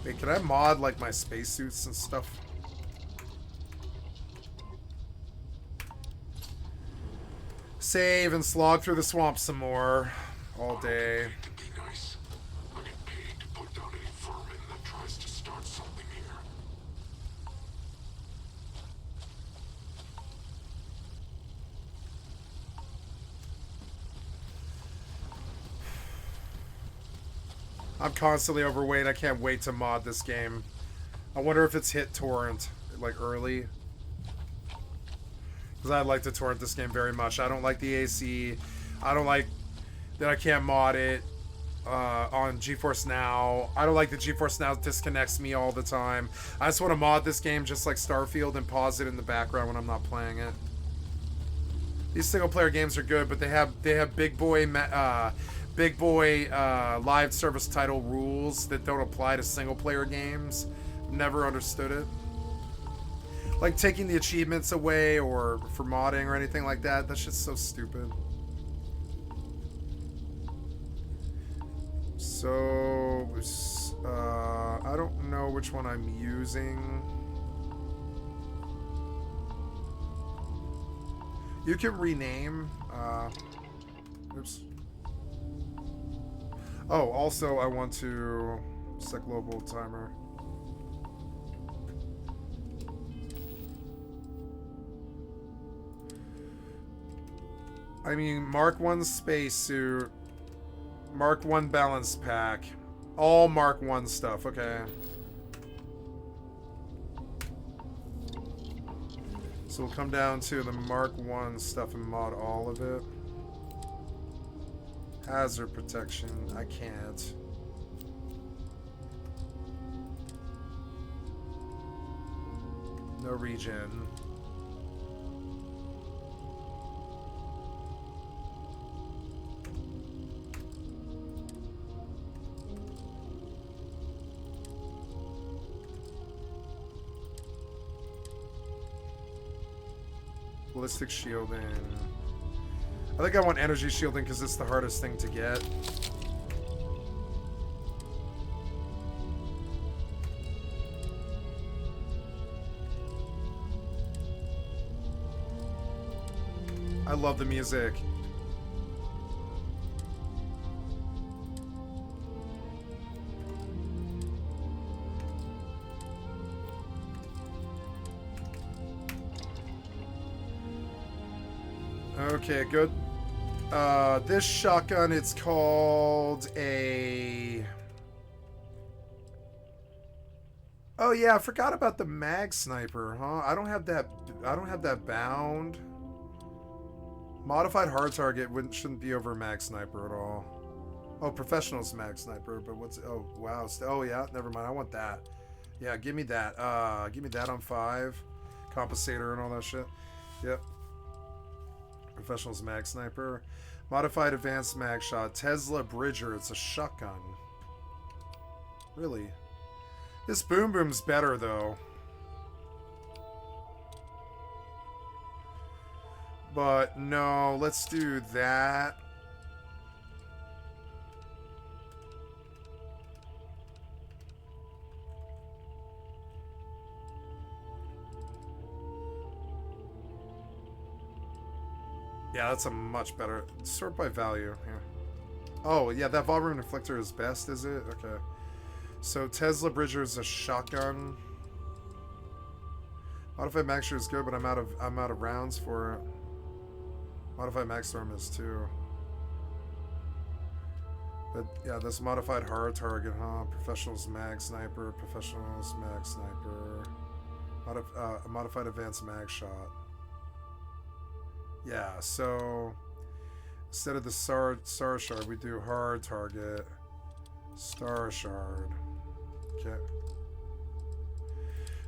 [SPEAKER 1] wait, can I mod like my spacesuits and stuff? Save and slog through the swamp some more all day.
[SPEAKER 4] Be nice. I get paid to put down any vermin that tries to start something here.
[SPEAKER 1] I'm constantly overweight. I can't wait to mod this game. I wonder if it's hit torrent like early. Because I'd like to torrent this game very much. I don't like the AC. I don't like that I can't mod it on GeForce Now. I don't like that GeForce Now disconnects me all the time. I just want to mod this game just like Starfield and pause it in the background when I'm not playing it. These single player games are good, but they have big boy live service title rules that don't apply to single player games. Never understood it. Like taking the achievements away or for modding or anything like that. That's just so stupid. So, I don't know which one I'm using. You can rename. Oops. Oh, also I want to set global timer. I mean, Mark 1 spacesuit, Mark 1 balance pack, all Mark 1 stuff, okay. So we'll come down to the Mark 1 stuff and mod all of it. Hazard protection, I can't. No regen. Ballistic shielding. I think I want energy shielding because it's the hardest thing to get. I love the music. Okay, good. This shotgun, it's called a... Oh yeah, I forgot about the mag sniper, huh? I don't have that bound. Modified hard target shouldn't be over mag sniper at all. Oh, professional's mag sniper, but what's... Oh, wow. Oh, yeah, never mind. I want that. Yeah, give me that. Give me that on 5. Compensator and all that shit. Yep. Professional's mag sniper. Modified advanced mag shot. Tesla Bridger. It's a shotgun. Really? This Boom Boom's better, though. But no, let's do that. Yeah, that's a much better sort by value. Yeah. Oh, yeah, that Volume Inflictor is best, is it? Okay. So Tesla Bridger is a shotgun. Modified Mag Shooter is good, but I'm out of rounds for it. Modified Mag Storm is too. But yeah, this modified hard target, huh? Professional's Mag Sniper, Professional's Mag Sniper, modified advanced mag shot. Yeah, so instead of the Star Shard, we do hard target, Star Shard. Okay.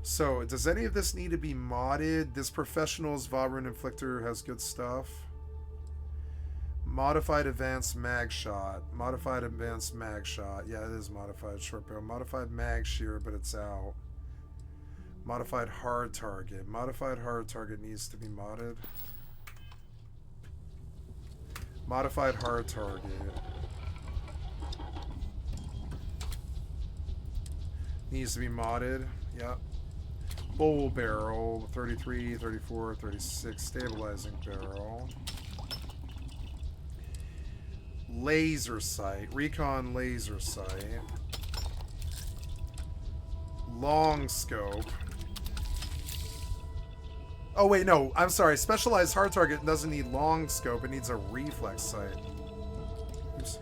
[SPEAKER 1] So, does any of this need to be modded? This Professional's Volume Inflictor has good stuff. Modified Advanced Mag Shot. Modified Advanced Mag Shot. Yeah, it is modified short barrel. Modified Mag Shear, but it's out. Modified Hard Target. Modified Hard Target needs to be modded. Modified Hard Target. Needs to be modded. Yep. Bull Barrel. 33, 34, 36. Stabilizing Barrel. Laser Sight. Recon Laser Sight. Long Scope. Oh, wait, no. I'm sorry. Specialized Hard Target doesn't need Long Scope. It needs a Reflex Sight. Oops.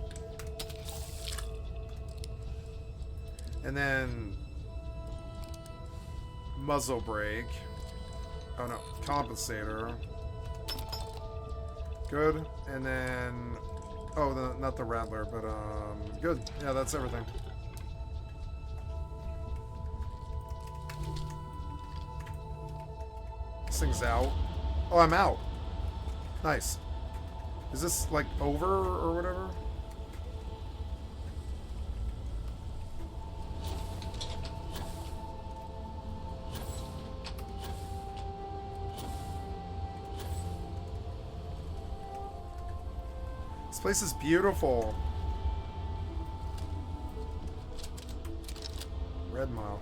[SPEAKER 1] And then... Muzzle Brake. Oh, no. Compensator. Good. And then... Oh, not the Rattler, but, good. Yeah, that's everything. This thing's out. Oh, I'm out. Nice. Is this, like, over or whatever? This place is beautiful. Red Mile.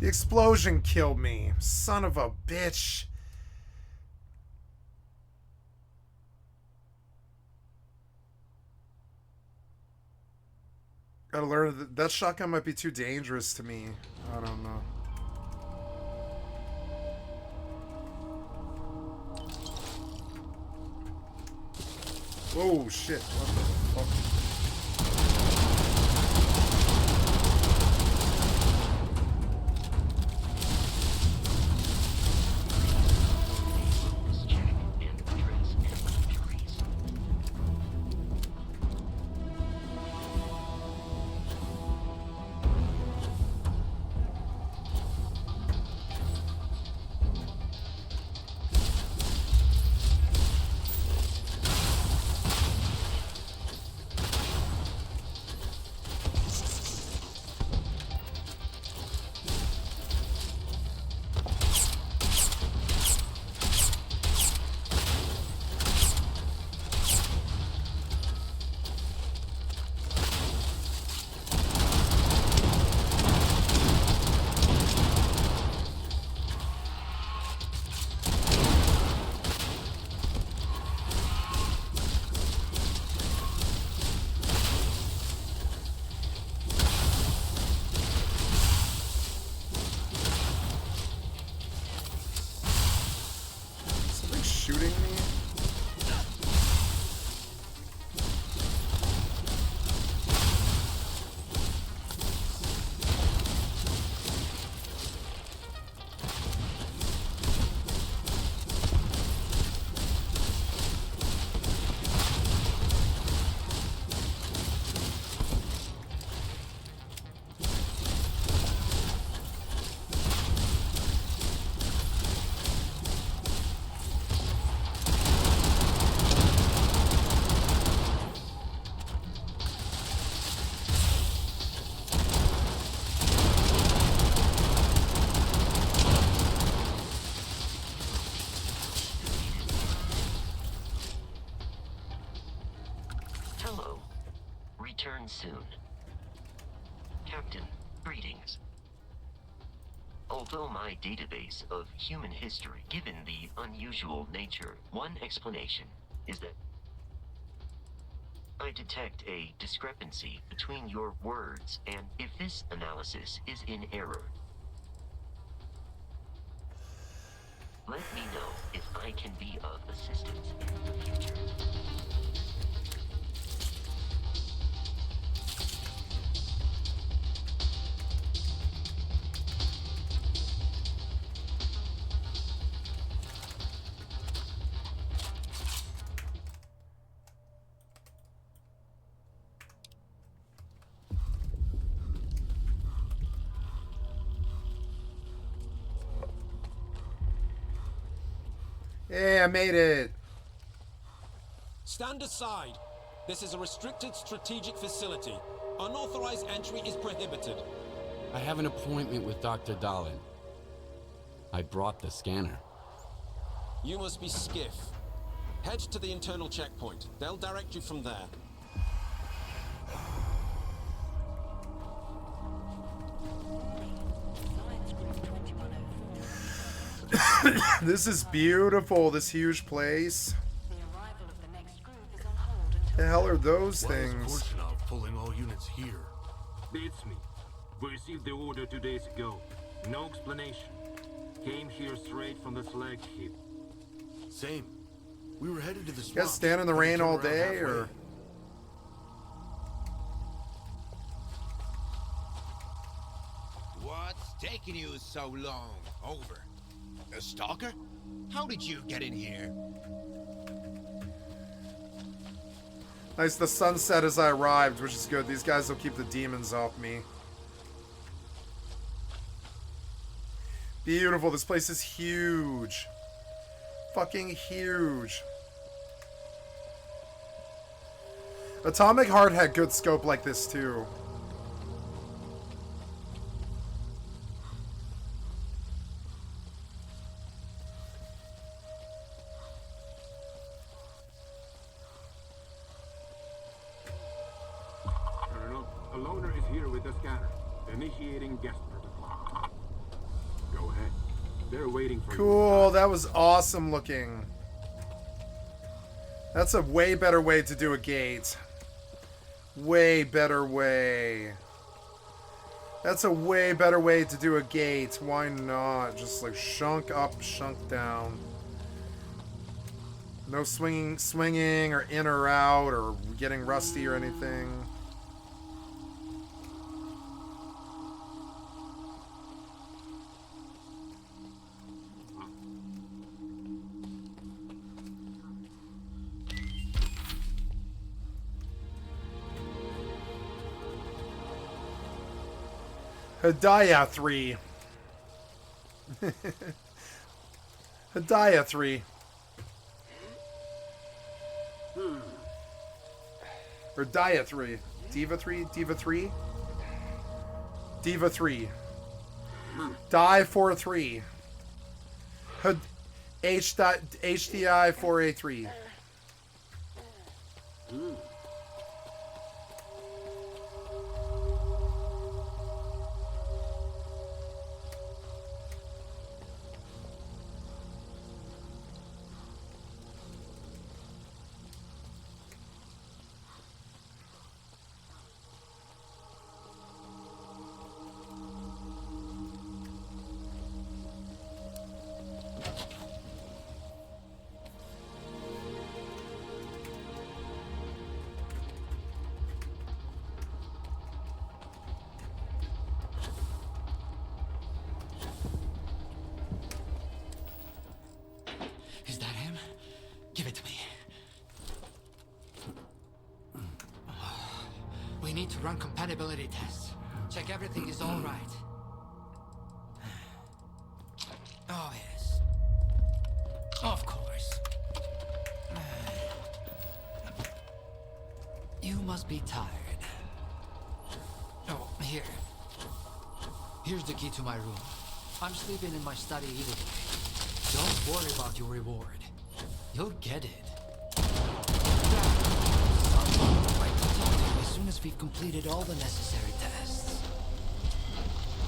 [SPEAKER 1] The explosion killed me. Son of a bitch. Gotta learn that shotgun might be too dangerous to me. I don't know. Whoa, shit. What the fuck?
[SPEAKER 19] Captain. Greetings. Although my database of human history, given the unusual nature, one explanation is that I detect a discrepancy between your words, and if this analysis is in error, let me know if I can be of assistance in the future.
[SPEAKER 1] Hey, I made it.
[SPEAKER 20] Stand aside. This is a restricted strategic facility. Unauthorized entry is prohibited.
[SPEAKER 6] I have an appointment with Dr. Dahlin. I brought the scanner.
[SPEAKER 20] You must be Skiff. Head to the internal checkpoint. They'll direct you from there.
[SPEAKER 1] This is beautiful, this huge place. The hell are those things?
[SPEAKER 21] Pulling all units here. It's me. We received the order 2 days ago. No explanation. Came here straight from the flagship.
[SPEAKER 11] Same. We were headed to the
[SPEAKER 1] You guys stand in the rain all day, or?
[SPEAKER 22] What's taking you so long? Over. A stalker? How did you get in here?
[SPEAKER 1] Nice, the sun set as I arrived, which is good. These guys will keep the demons off me. Beautiful, this place is huge. Fucking huge. Atomic Heart had good scope like this too.
[SPEAKER 21] A loner is here with the scanner. Initiating guest protocol. Go ahead. They're waiting for you.
[SPEAKER 1] Cool, that was awesome looking. That's a way better way to do a gate. Way better way. That's a way better way to do a gate. Why not? Just like shunk up, shunk down. No swinging or in or out or getting rusty or anything. Hidayah 3. Hidayah 3. Or Daya 3. Diva 3? Diva 3? Diva 3. Die 4-3. HDI 4A3.
[SPEAKER 15] Is that him? Give it to me. We need to run compatibility tests. Check everything is all right. Oh, yes. Of course. You must be tired. Oh, here. Here's the key to my room. I'm sleeping in my study either way. Don't worry about your reward. You'll get it. As soon as we've completed all the necessary tests.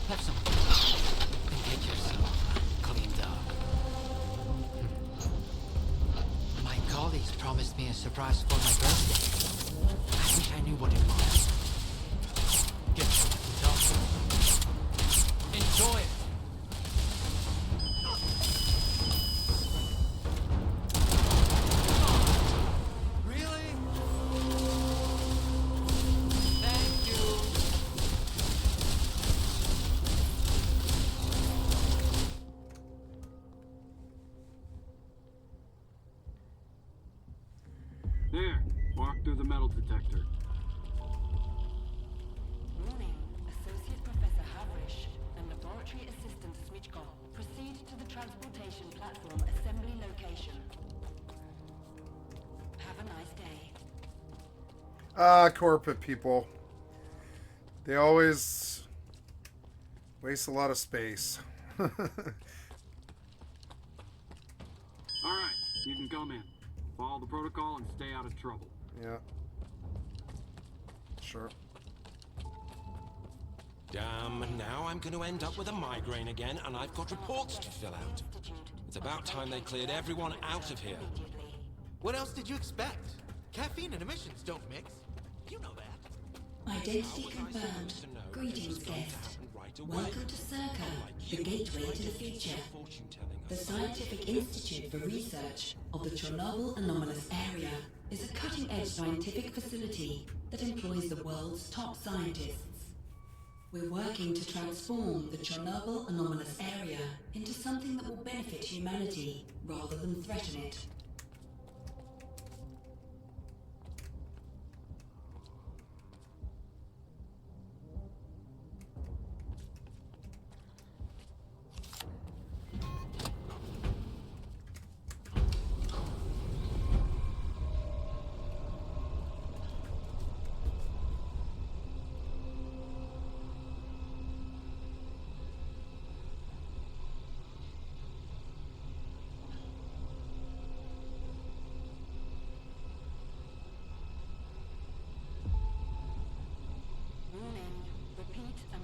[SPEAKER 2] Have some and get yourself cleaned up. My colleagues promised me a surprise for my birthday. I wish I knew what it was. Get yourself cleaned up. Enjoy it.
[SPEAKER 3] There, walk through the metal detector.
[SPEAKER 23] Morning, Associate Professor Havrish and Laboratory Assistant Smitchkov. Proceed to the transportation platform assembly location. Have a nice day.
[SPEAKER 1] Corporate people. They always waste a lot of space.
[SPEAKER 3] Alright, you can come in. Follow the protocol and stay out of trouble.
[SPEAKER 1] Yeah. Sure.
[SPEAKER 24] Damn, now I'm going to end up with a migraine again, and I've got reports to fill out. It's about time they cleared everyone out of here.
[SPEAKER 2] What else did you expect? Caffeine and emissions don't mix. You know that.
[SPEAKER 25] Identity confirmed. Greetings, guest. Welcome to Circa, the gateway to the future. The Scientific Institute for Research of the Chernobyl Anomalous Area is a cutting-edge scientific facility that employs the world's top scientists. We're working to transform the Chernobyl Anomalous Area into something that will benefit humanity rather than threaten it.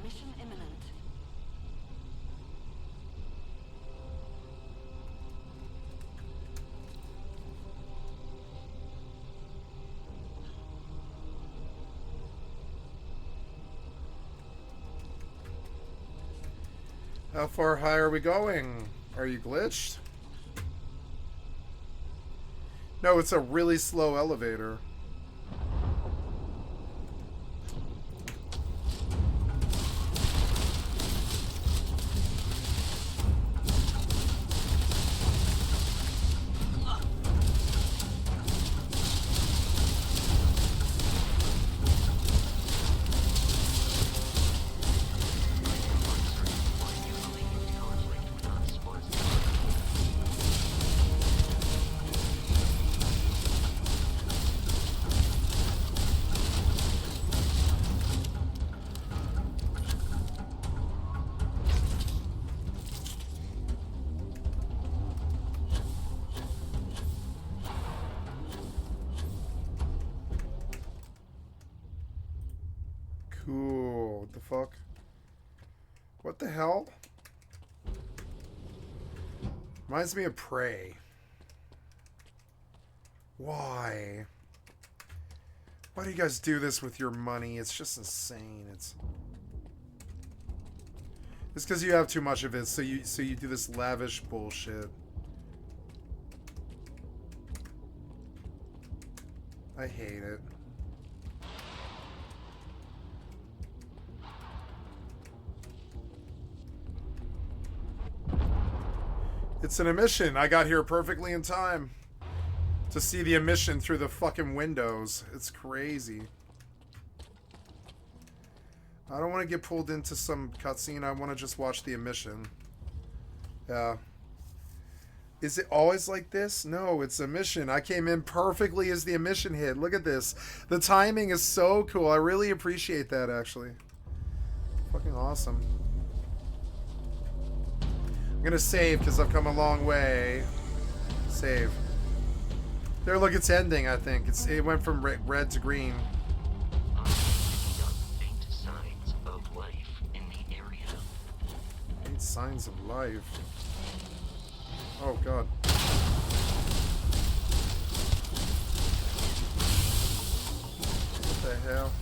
[SPEAKER 23] Mission imminent.
[SPEAKER 1] How far high are we going? Are you glitched? No, it's a really slow elevator. Cool. What the fuck? What the hell? Reminds me of Prey. Why? Why do you guys do this with your money? It's just insane. It's because you have too much of it, so you do this lavish bullshit. I hate it. It's an emission. I got here perfectly in time to see the emission through the fucking windows. It's crazy. I don't want to get pulled into some cutscene. I want to just watch the emission. Yeah. Is it always like this? No, it's a mission. I came in perfectly as the emission hit. Look at this. The timing is so cool. I really appreciate that, actually. Fucking awesome. I'm gonna save because I've come a long way. Save. There, look, it's ending, I think. It went from red to green.
[SPEAKER 19] Faint signs of life in the area.
[SPEAKER 1] Signs of life. Oh god. What the hell?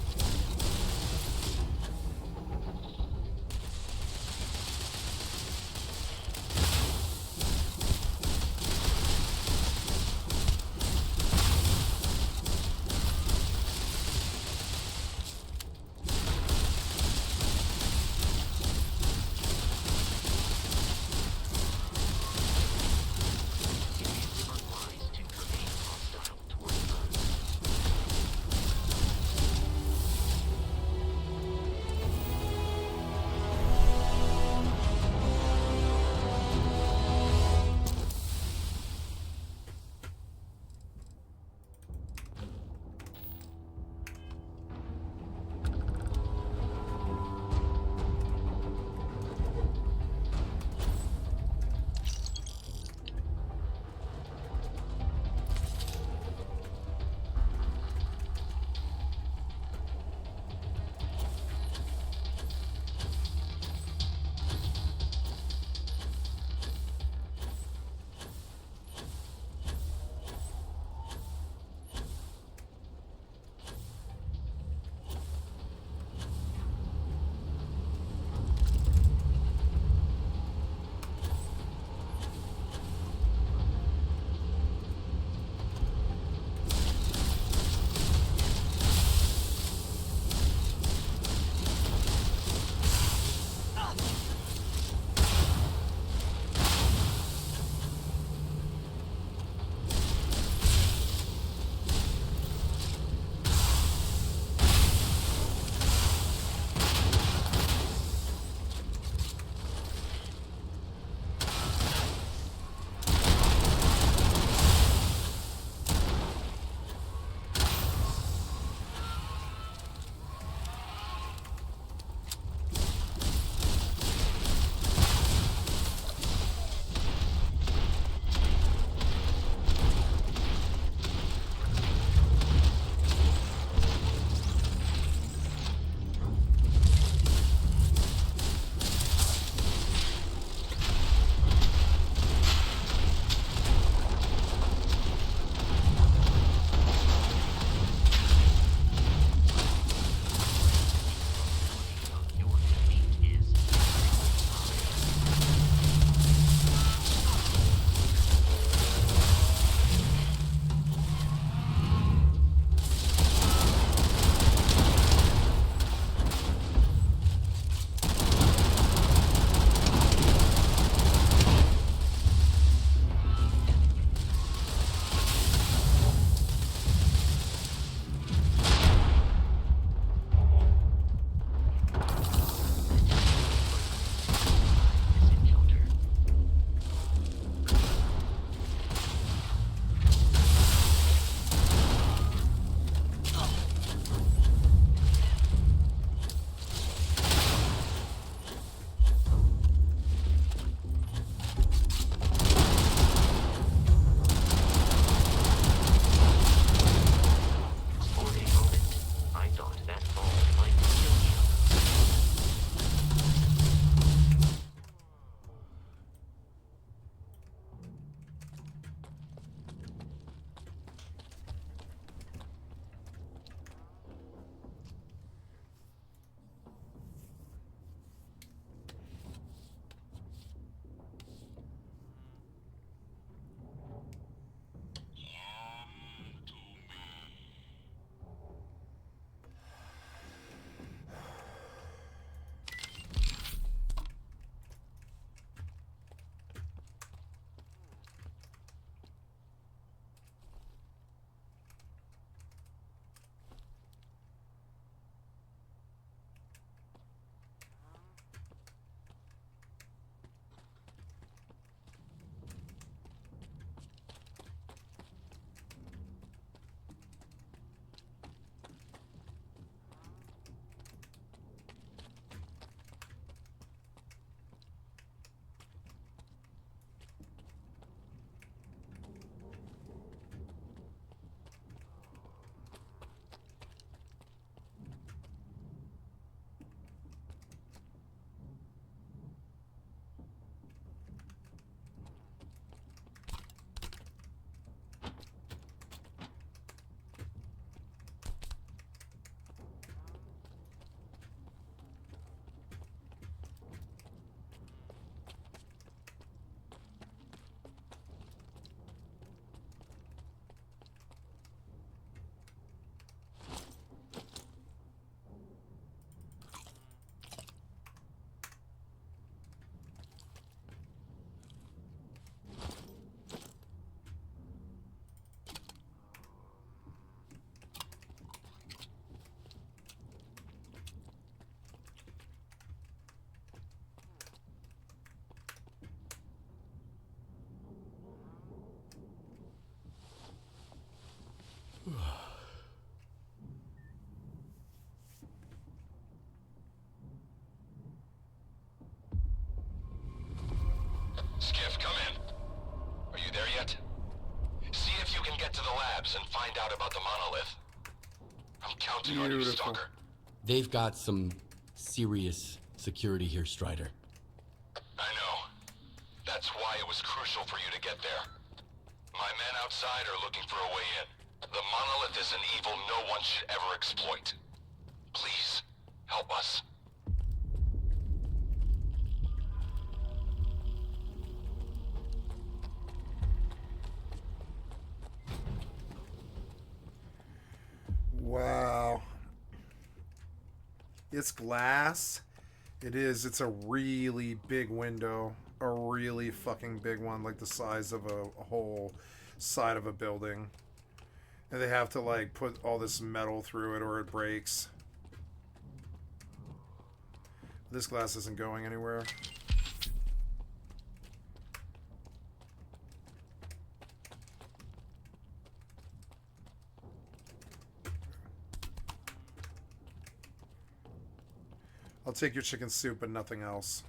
[SPEAKER 5] find out about the monolith. I'm counting on you, Stalker.
[SPEAKER 6] They've got some serious security here, Strider.
[SPEAKER 5] I know. That's why it was crucial for you to get there. My men outside are looking for a way in. The monolith is an evil no one should ever exploit. Please, help us.
[SPEAKER 1] Wow. It's glass. It is. It's a really big window. A really fucking big one, like the size of a whole side of a building. And they have to like put all this metal through it or it breaks. This glass isn't going anywhere. I'll take your chicken soup, but nothing else.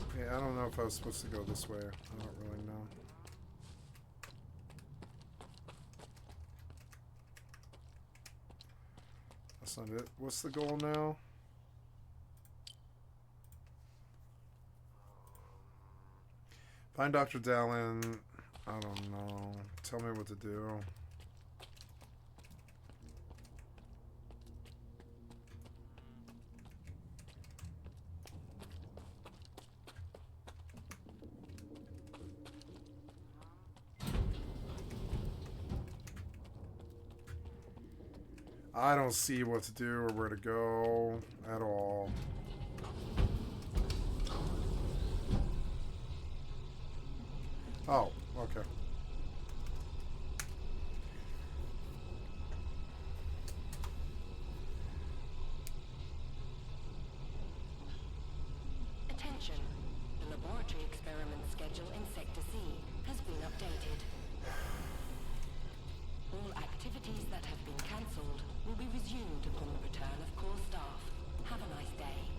[SPEAKER 1] Okay, I don't know if I was supposed to go this way. I don't really know. That's not it. What's the goal now? Find Dr. Dallin. I don't know. Tell me what to do. I don't see what to do or where to go at all. Oh, okay.
[SPEAKER 23] Attention. The laboratory experiment schedule in Sector C has been updated. All activities that have been cancelled will be resumed upon the return of core staff. Have a nice day.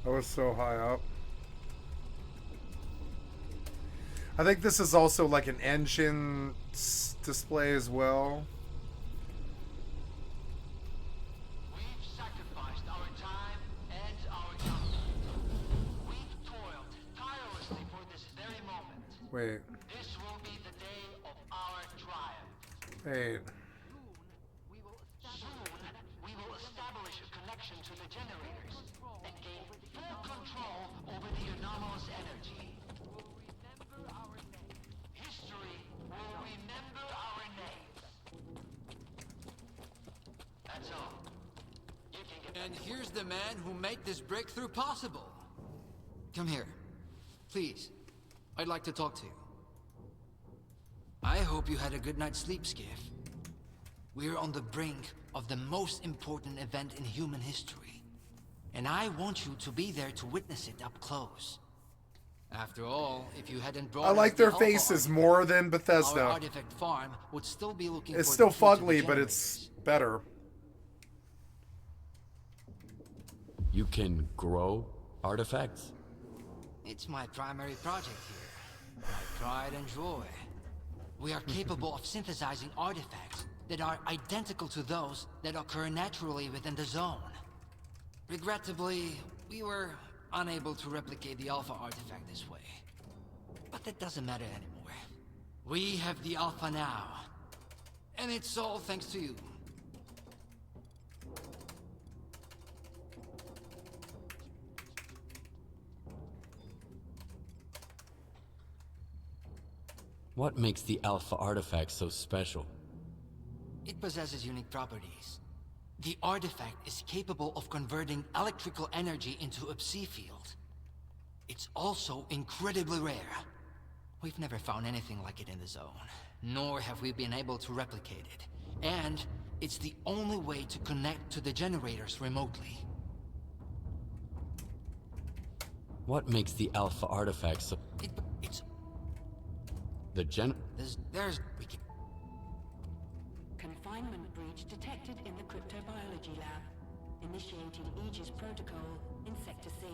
[SPEAKER 1] I was so high up. I think this is also like an engine display as well.
[SPEAKER 8] We've sacrificed our time and our comfort. We've toiled tirelessly for this very moment.
[SPEAKER 1] Wait.
[SPEAKER 8] This will be the day of our triumph.
[SPEAKER 1] Wait.
[SPEAKER 8] Soon, we will establish a connection to the generators and gain full control over the anomalous energy. History will remember our names. That's all. You can get
[SPEAKER 2] And here's the man who made this breakthrough possible. Come here. Please. I'd like to talk to you. I hope you had a good night's sleep, Skiff. We're on the brink of the most important event in human history. And I want you to be there to witness it up close. After all, if you hadn't brought
[SPEAKER 1] I like
[SPEAKER 2] us
[SPEAKER 1] their
[SPEAKER 2] the Alpha
[SPEAKER 1] faces
[SPEAKER 2] artifact,
[SPEAKER 1] more than Bethesda.
[SPEAKER 2] Our artifact farm would still be looking
[SPEAKER 1] It's
[SPEAKER 2] for
[SPEAKER 1] still
[SPEAKER 2] the fruits of the
[SPEAKER 1] fugly, but
[SPEAKER 2] generators.
[SPEAKER 1] it's better.
[SPEAKER 6] You can grow artifacts?
[SPEAKER 2] It's my primary project here. My pride and joy. We are capable of synthesizing artifacts that are identical to those that occur naturally within the zone. Regrettably, we were unable to replicate the Alpha artifact this way. But that doesn't matter anymore. We have the Alpha now. And it's all thanks to you.
[SPEAKER 6] What makes the Alpha artifact so special?
[SPEAKER 2] It possesses unique properties. The artifact is capable of converting electrical energy into a psi field. It's also incredibly rare. We've never found anything like it in the zone, nor have we been able to replicate it. And It's the only way to connect to the generators remotely.
[SPEAKER 6] What makes the Alpha artifact so...
[SPEAKER 2] It's...
[SPEAKER 6] The
[SPEAKER 2] we can...
[SPEAKER 23] Confinement breach detected in the cryptobiology lab. Initiating Aegis protocol in Sector C.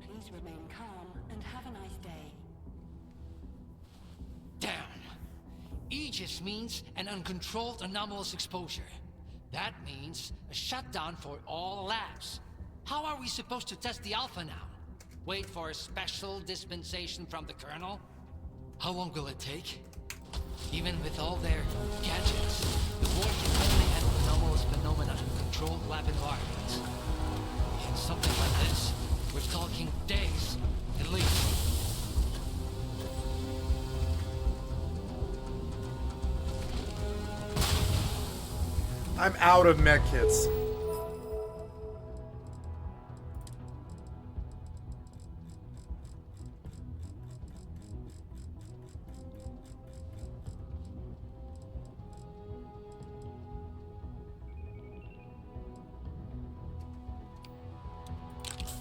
[SPEAKER 23] Please remain calm and have a nice day.
[SPEAKER 2] Damn! Aegis means an uncontrolled anomalous exposure. That means a shutdown for all labs. How are we supposed to test the Alpha now? Wait for a special dispensation from the Colonel? How long will it take? Even with all their gadgets, the board can only handle anomalous phenomena in controlled lab environments. In something like this, we're talking days, at least.
[SPEAKER 1] I'm out of mech kits.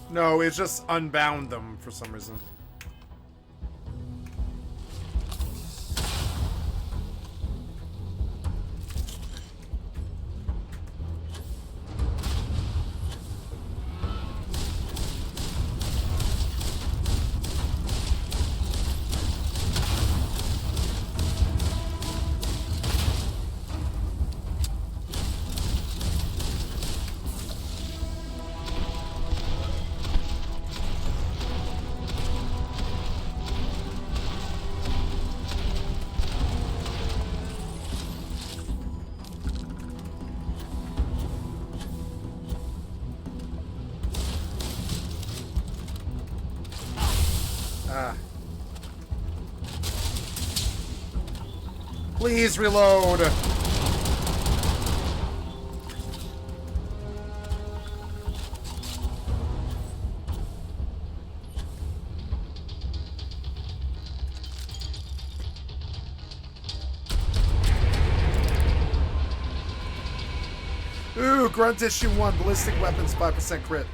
[SPEAKER 1] No, it just unbound them for some reason. Please reload. Ooh, Grunt Issue 1, Ballistic Weapons, 5% crit.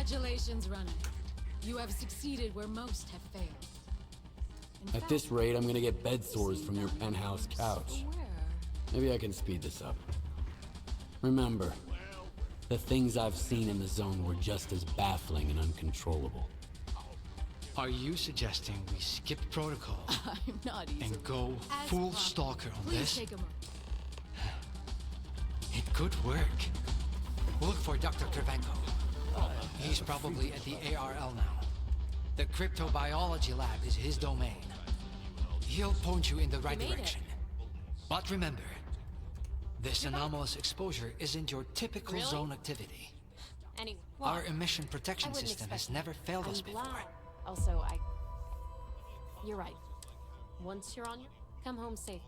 [SPEAKER 18] Congratulations, runner. You have succeeded where most have failed.
[SPEAKER 6] At this rate, I'm gonna get bed sores from your penthouse couch. Maybe I can speed this up. Remember, the things I've seen in the zone were just as baffling and uncontrollable.
[SPEAKER 2] Are you suggesting we skip protocol
[SPEAKER 18] I'm not easy.
[SPEAKER 2] and go full stalker on
[SPEAKER 18] Please
[SPEAKER 2] this?
[SPEAKER 18] take a moment.
[SPEAKER 2] It could work. Look for Dr. Kravchenko. He's probably at the ARL now. The cryptobiology lab is his domain. He'll point you in the right direction. But remember, this anomalous exposure isn't your typical zone activity.
[SPEAKER 7] Anyway,
[SPEAKER 2] Our emission protection system has never failed us before.
[SPEAKER 7] Also, you're right. Once you're on your... Come home safe.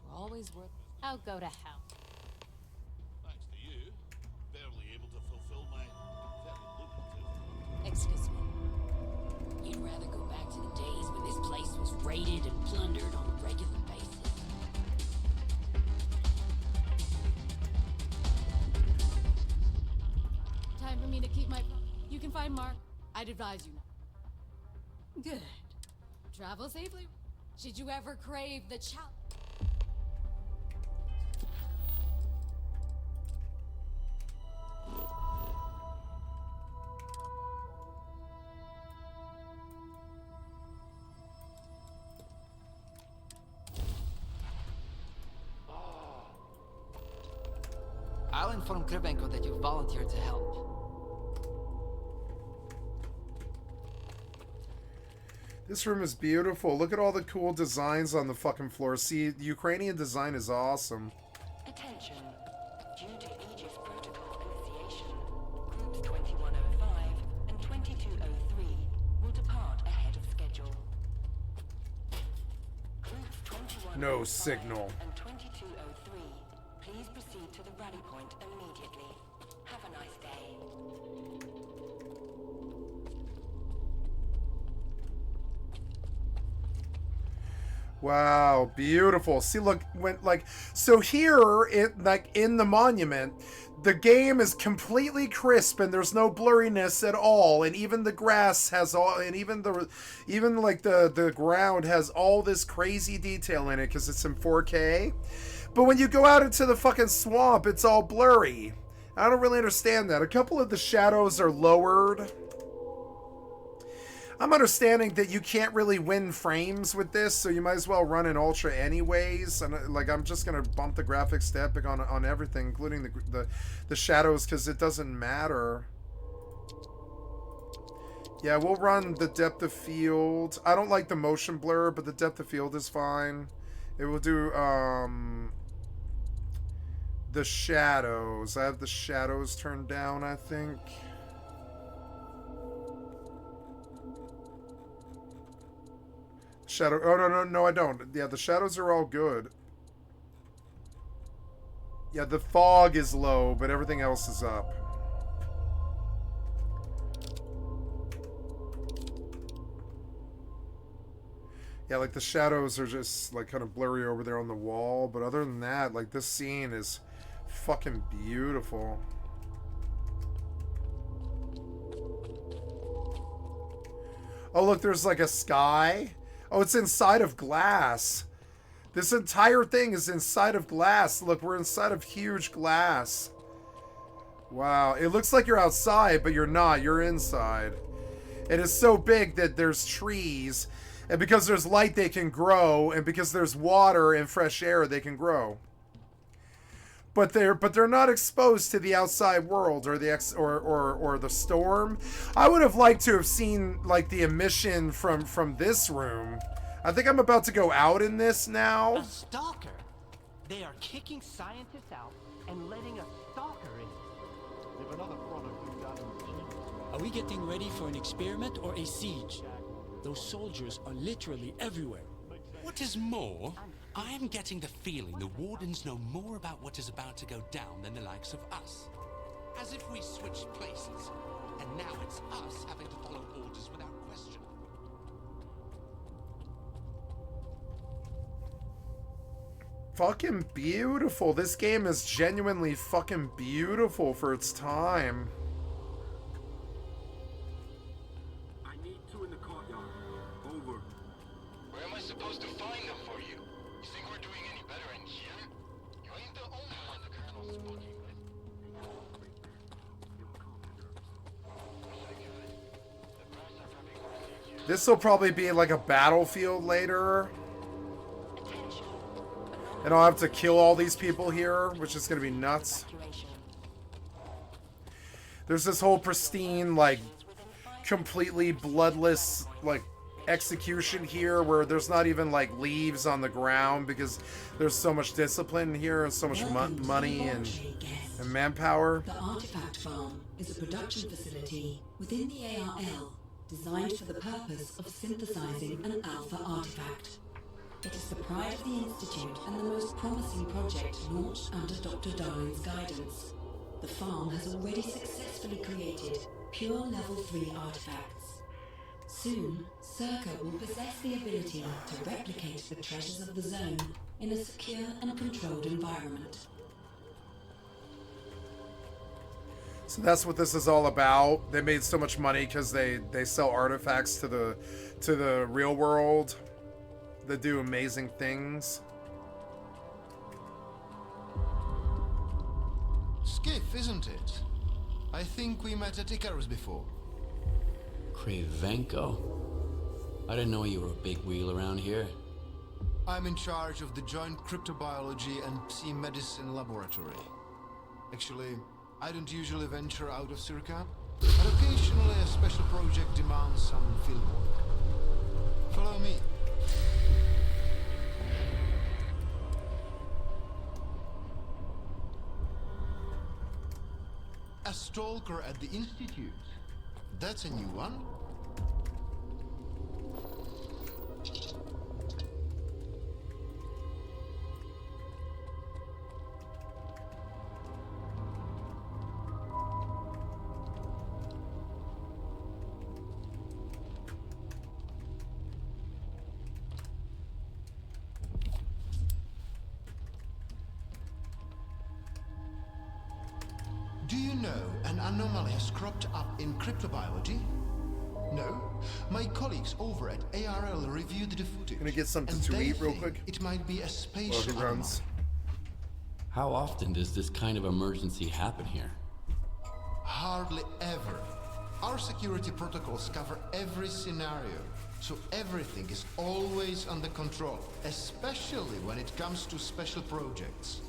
[SPEAKER 7] We're always worth... Oh, go to hell.
[SPEAKER 17] Thanks to you, barely able to fulfill my very lucrative...
[SPEAKER 15] Excuse me. You'd rather go back to the days when this place was raided and plundered on a regular basis.
[SPEAKER 18] Time for me to keep my... You can find Mark. I'd advise you not. Good. Travel safely. Should you ever crave the challenge?
[SPEAKER 2] I'll inform Kravchenko that you volunteered to help.
[SPEAKER 1] This room is beautiful. Look at all the cool designs on the fucking floor. See, the Ukrainian design is awesome.
[SPEAKER 23] Attention. Due to Aegis Protocol initiation, groups 2105 and 2203 will depart ahead of schedule. Groups 2105
[SPEAKER 1] No signal.
[SPEAKER 23] and 2203, please proceed to the rally point immediately. Have a nice day.
[SPEAKER 1] Wow, beautiful. See, look, so here, in the monument, the game is completely crisp and there's no blurriness at all, and even the grass has all, and even the ground has all this crazy detail in it because it's in 4K. But when you go out into the fucking swamp, it's all blurry. I don't really understand that. A couple of the shadows are lowered. I'm understanding that you can't really win frames with this, so you might as well run in Ultra anyways. And I'm just gonna bump the graphics step on everything, including the shadows, because it doesn't matter. Yeah, we'll run the depth of field. I don't like the motion blur, but the depth of field is fine. It will do the shadows. I have the shadows turned down, I think. Shadow. Oh, no, I don't. Yeah, the shadows are all good. Yeah, the fog is low, but everything else is up. Yeah, like the shadows are just like kind of blurry over there on the wall, but other than that, like this scene is fucking beautiful. Oh, look, there's like a sky. Oh, it's inside of glass. This entire thing is inside of glass. Look, we're inside of huge glass. Wow, it looks like you're outside, but you're not. You're inside. It is so big that there's trees, and because there's light, they can grow, and because there's water and fresh air, they can grow. But they're not exposed to the outside world or the storm. I would have liked to have seen like the emission from this room. I think I'm about to go out in this now.
[SPEAKER 10] A stalker? They are kicking scientists out and letting a stalker in.
[SPEAKER 17] They've another product we've got in the chip.
[SPEAKER 15] Are we getting ready for an experiment or a siege? Those soldiers are literally everywhere.
[SPEAKER 5] What is more, I am getting the feeling the Wardens know more about what is about to go down than the likes of us. As if we switched places, and now it's us having to follow orders without question.
[SPEAKER 1] Fucking beautiful. This game is genuinely fucking beautiful for its time. This will probably be like a battlefield later. And I'll have to kill all these people here, which is going to be nuts. There's this whole pristine, like, completely bloodless, like, execution here where there's not even, like, leaves on the ground because there's so much discipline here and so much money and manpower.
[SPEAKER 25] The Artifact Farm is a production facility within the ARL designed for the purpose of synthesizing an alpha artifact. It is the pride of the Institute and the most promising project launched under Dr. Darwin's guidance. The farm has already successfully created pure level 3 artifacts. Soon, Circa will possess the ability to replicate the treasures of the zone in a secure and controlled environment.
[SPEAKER 1] So that's what this is all about. They made so much money because they sell artifacts to the real world that do amazing things.
[SPEAKER 11] Skiff, isn't it? I think we met at Icarus before.
[SPEAKER 6] Cravenko? I didn't know you were a big wheel around here.
[SPEAKER 11] I'm in charge of the Joint Cryptobiology and Psi Medicine Laboratory. Actually, I don't usually venture out of Circa, but occasionally a special project demands some field work. Follow me. A stalker at the Institute. That's a new one. Do you know an anomaly has cropped up in cryptobiology? No? My colleagues over at ARL reviewed the footage.
[SPEAKER 1] Gonna get something
[SPEAKER 11] and
[SPEAKER 1] to
[SPEAKER 11] they
[SPEAKER 1] eat real
[SPEAKER 11] think
[SPEAKER 1] quick.
[SPEAKER 11] It might be a spatial
[SPEAKER 1] While he
[SPEAKER 11] anomaly.
[SPEAKER 1] runs.
[SPEAKER 6] How often does this kind of emergency happen here?
[SPEAKER 11] Hardly ever. Our security protocols cover every scenario, so everything is always under control, especially when it comes to special projects.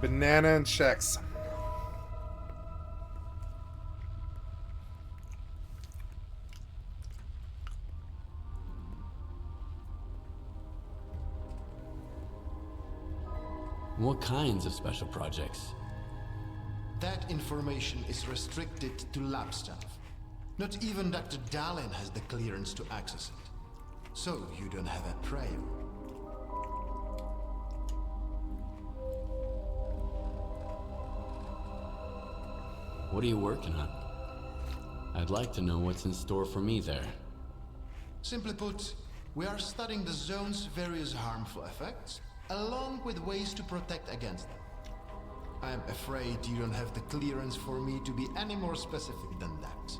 [SPEAKER 1] Banana and checks.
[SPEAKER 6] What kinds of special projects?
[SPEAKER 11] That information is restricted to lab staff. Not even Dr. Dallin has the clearance to access it. So you don't have a trail.
[SPEAKER 6] What are you working on? I'd like to know what's in store for me there.
[SPEAKER 11] Simply put, we are studying the zone's various harmful effects, along with ways to protect against them. I'm afraid you don't have the clearance for me to be any more specific than that.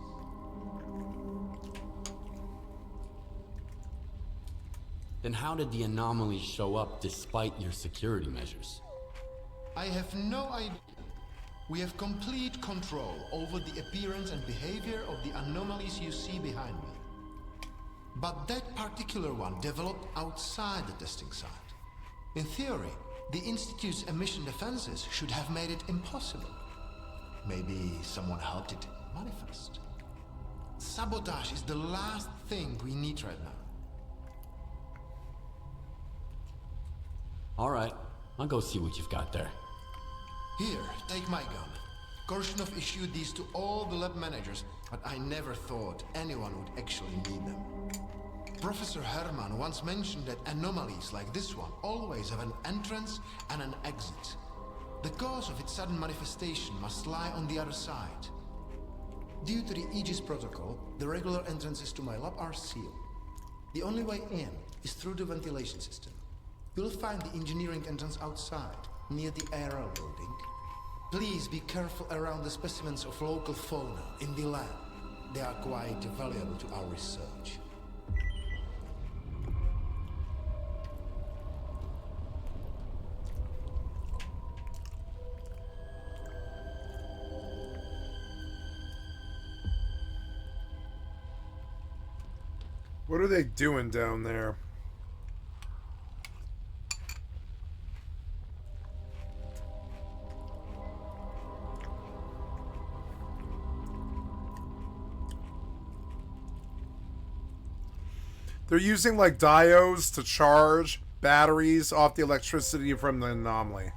[SPEAKER 6] Then how did the anomalies show up despite your security measures?
[SPEAKER 11] I have no idea. We have complete control over the appearance and behavior of the anomalies you see behind me. But that particular one developed outside the testing site. In theory, the Institute's emission defenses should have made it impossible. Maybe someone helped it manifest. Sabotage is the last thing we need right now.
[SPEAKER 6] All right, I'll go see what you've got there.
[SPEAKER 11] Here, take my gun. Korshunov issued these to all the lab managers, but I never thought anyone would actually need them. Professor Herman once mentioned that anomalies like this one always have an entrance and an exit. The cause of its sudden manifestation must lie on the other side. Due to the Aegis protocol, the regular entrances to my lab are sealed. The only way in is through the ventilation system. You'll find the engineering entrance outside, near the aerial building. Please be careful around the specimens of local fauna in the lab. They are quite valuable to our research.
[SPEAKER 1] What are they doing down there? They're using like diodes to charge batteries off the electricity from the anomaly.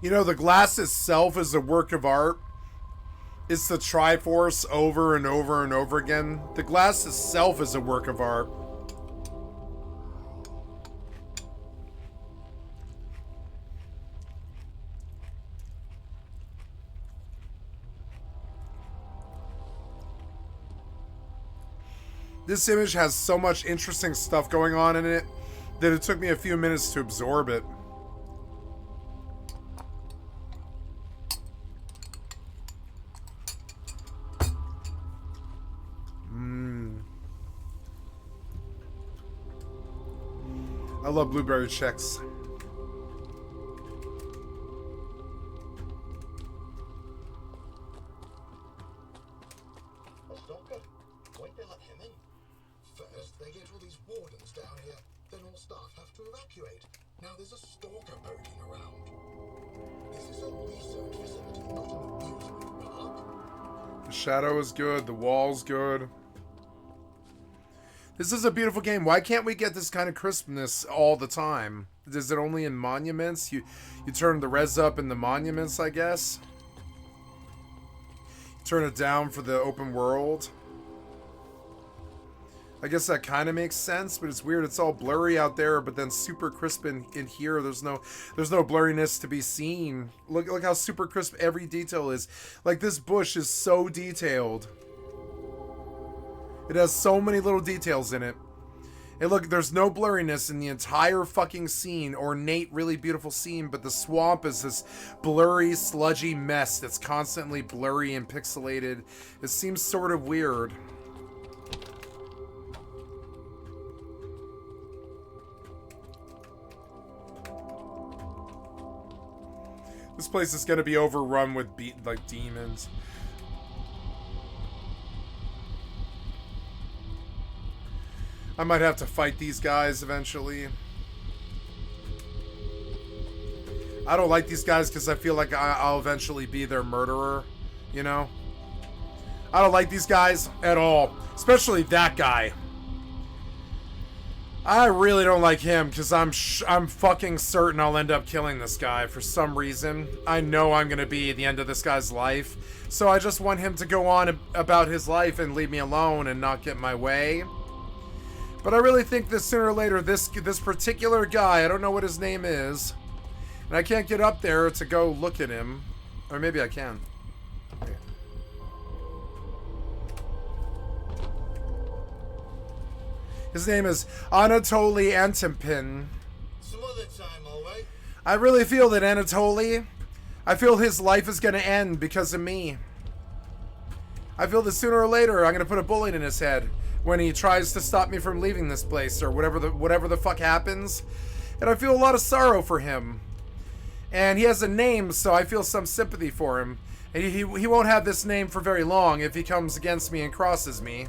[SPEAKER 1] You know, the glass itself is a work of art. It's the Triforce over and over and over again. The glass itself is a work of art. This image has so much interesting stuff going on in it that it took me a few minutes to absorb it. I love blueberry checks.
[SPEAKER 4] Stalker? Won't they let him in? First, they get all these wardens down here. Then all staff have to evacuate. Now there's a stalker poking around. This is a research facility, not an amusement park.
[SPEAKER 1] The shadow is good. The wall's good. This is a beautiful game. Why can't we get this kind of crispness all the time? Is it only in monuments? You turn the res up in the monuments, I guess? Turn it down for the open world? I guess that kind of makes sense, but it's weird. It's all blurry out there, but then super crisp in here. There's no blurriness to be seen. Look how super crisp every detail is. Like, this bush is so detailed. It has so many little details in it. And look, there's no blurriness in the entire fucking scene. Ornate, really beautiful scene, but the swamp is this blurry, sludgy mess that's constantly blurry and pixelated. It seems sort of weird. This place is gonna be overrun with like demons. I might have to fight these guys eventually. I don't like these guys because I feel like I'll eventually be their murderer, you know? I don't like these guys at all, especially that guy. I really don't like him because I'm fucking certain I'll end up killing this guy for some reason. I know I'm going to be the end of this guy's life, so I just want him to go on about his life and leave me alone and not get in my way. But I really think that sooner or later, this particular guy, I don't know what his name is And I can't get up there to go look at him. Or maybe I can. Okay. His name is Anatoly Antipin.
[SPEAKER 17] Some other time, alright?
[SPEAKER 1] I really feel that Anatoly, I feel his life is going to end because of me. I feel that sooner or later I'm going to put a bullet in his head when he tries to stop me from leaving this place or whatever the fuck happens. And I feel a lot of sorrow for him. And he has a name, so I feel some sympathy for him. And he won't have this name for very long if he comes against me and crosses me.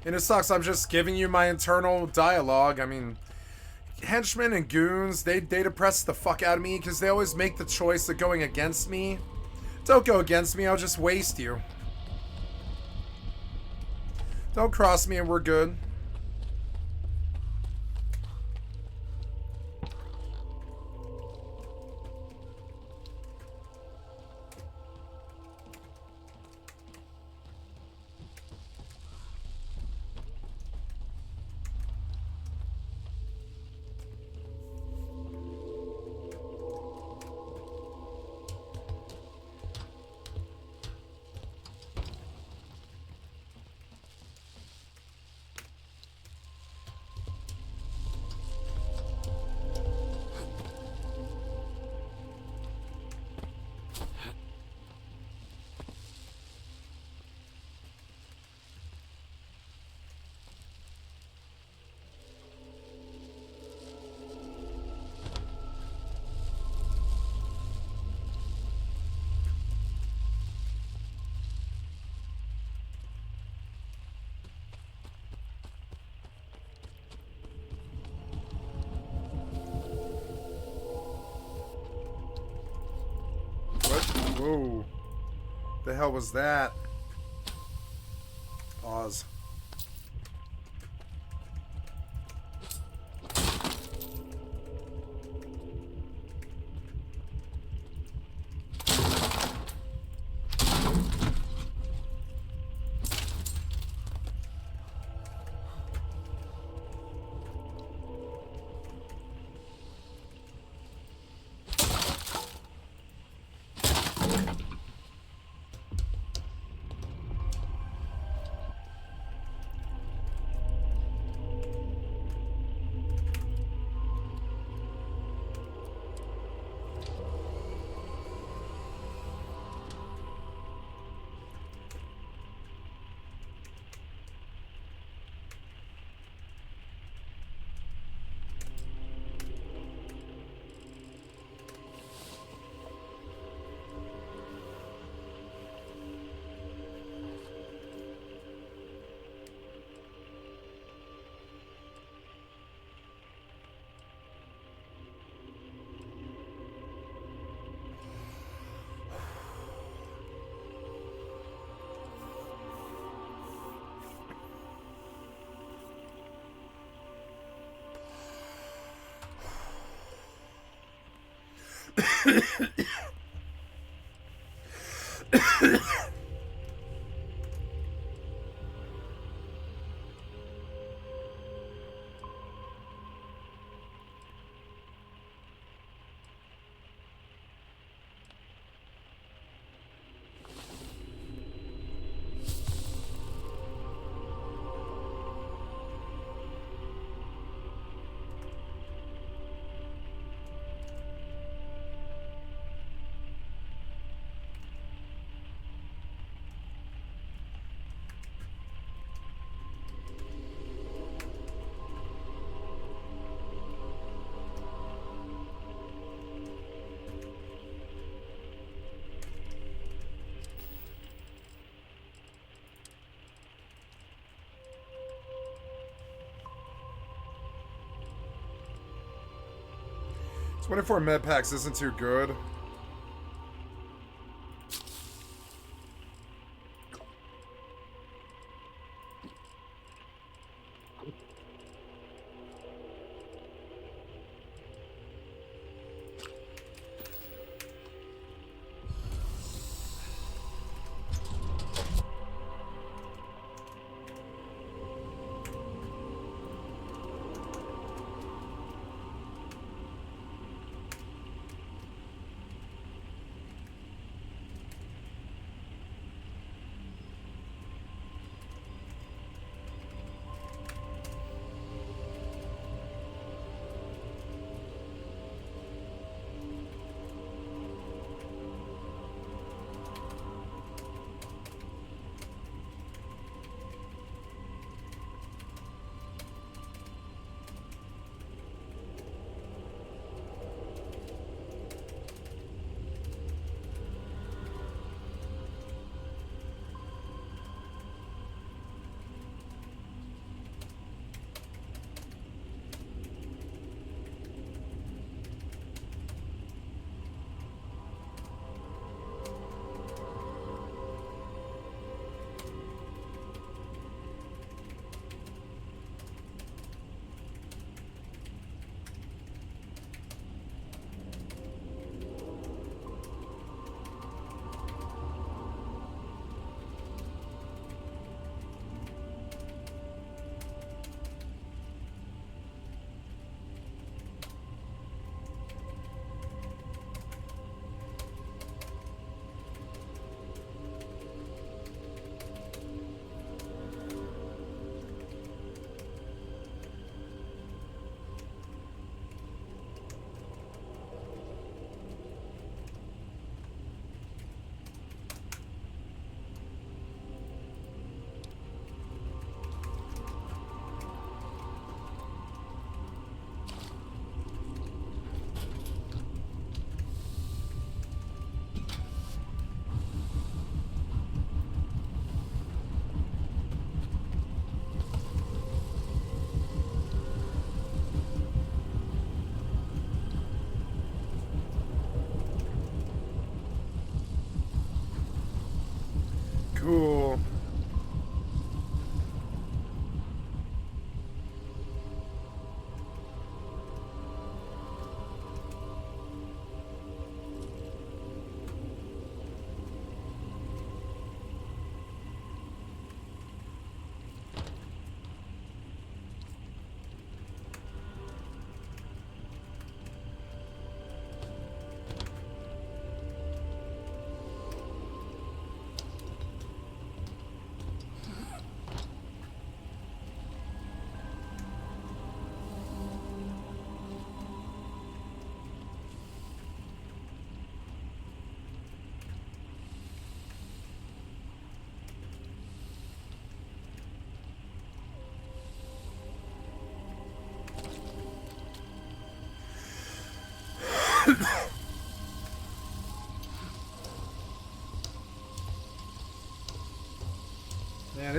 [SPEAKER 1] And it sucks, I'm just giving you my internal dialogue. I mean, henchmen and goons, they depress the fuck out of me because they always make the choice of going against me. Don't go against me, I'll just waste you. Don't cross me and we're good. Whoa. The hell was that? Pause. $24 med packs isn't too good.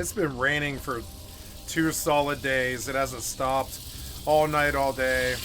[SPEAKER 1] it's been raining for 2 solid days. It hasn't stopped all night, all day.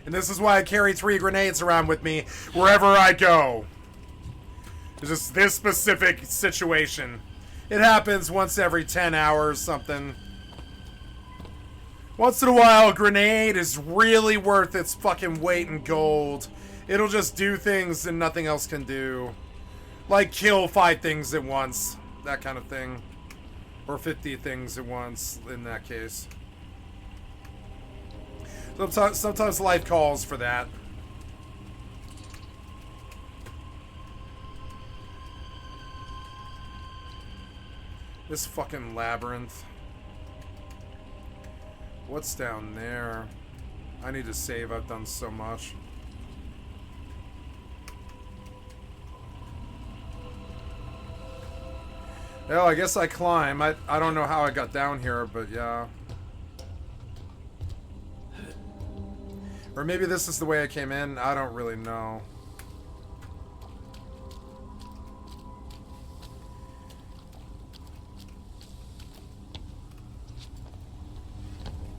[SPEAKER 1] And this is why I carry 3 grenades around with me wherever I go. It's just this specific situation. It happens once every 10 hours, something. Once in a while, a grenade is really worth its fucking weight in gold. It'll just do things that nothing else can do. Like kill 5 things at once. That kind of thing. Or 50 things at once, in that case. Sometimes life calls for that. This fucking labyrinth. What's down there? I need to save. I've done so much. Well, I guess I climb. I don't know how I got down here, but yeah. Or maybe this is the way I came in. I don't really know.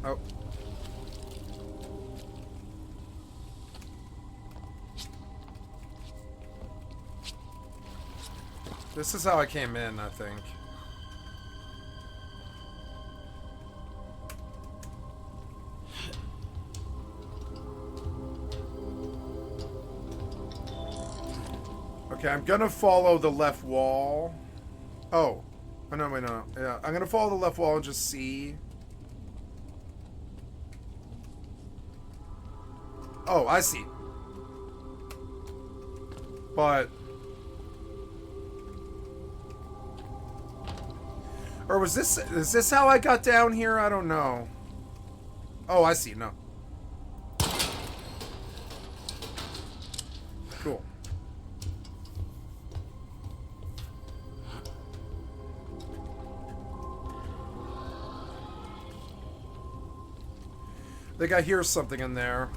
[SPEAKER 1] Oh. This is how I came in, I think. Okay, I'm gonna follow the left wall. Oh. Oh, no, wait, no. Yeah, I'm gonna follow the left wall and just see. Oh, I see. But... Or was this... Is this how I got down here? I don't know. Oh, I see. No. Cool. I think I hear something in there.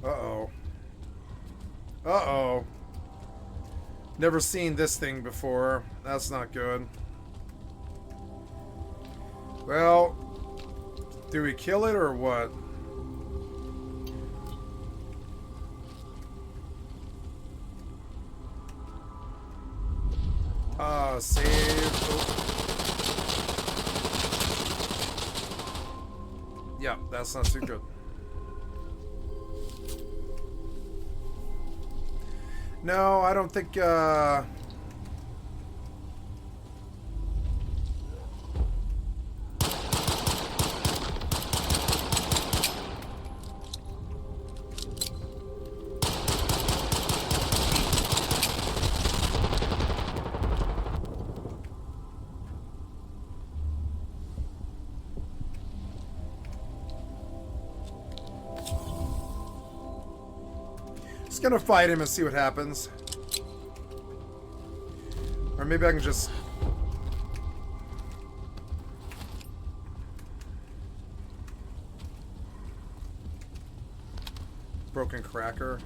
[SPEAKER 1] Uh-oh. Uh-oh. Never seen this thing before. That's not good. Well, do we kill it or what? Save. Oh. Yeah, that's not too good. No, I don't think, just gonna fight him and see what happens. Or maybe I can just... Broken cracker.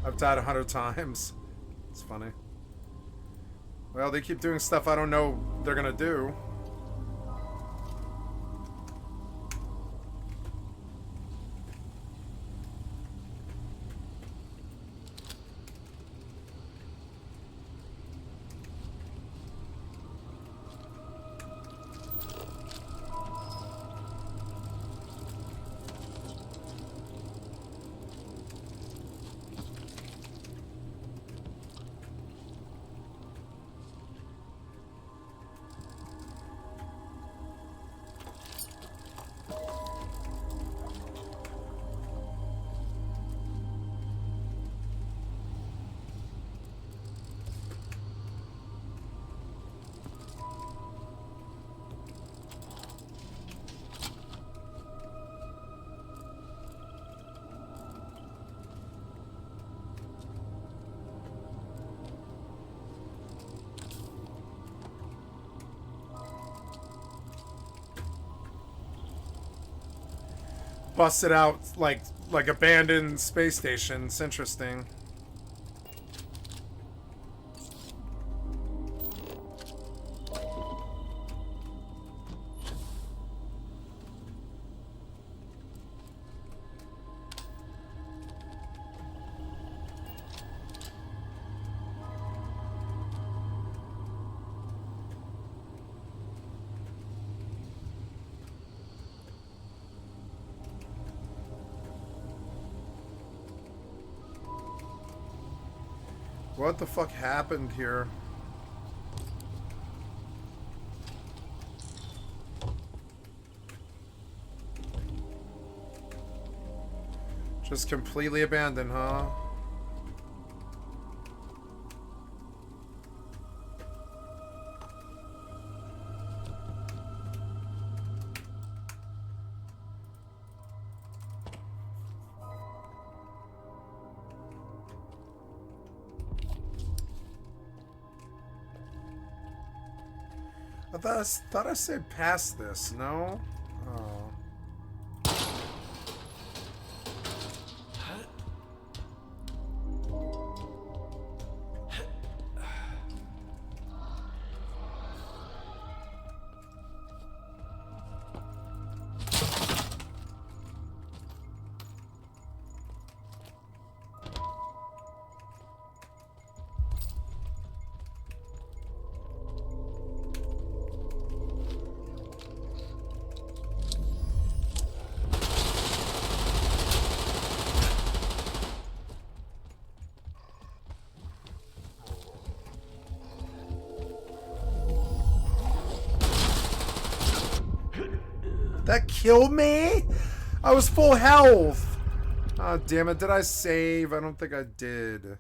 [SPEAKER 1] I've died 100 times. It's funny. Well, they keep doing stuff I don't know they're gonna do. Busted out like abandoned space station. It's interesting. What the fuck happened here? Just completely abandoned, huh? I thought I said past this, no? Oh. That killed me? I was full health. Ah, damn it. Did I save? I don't think I did.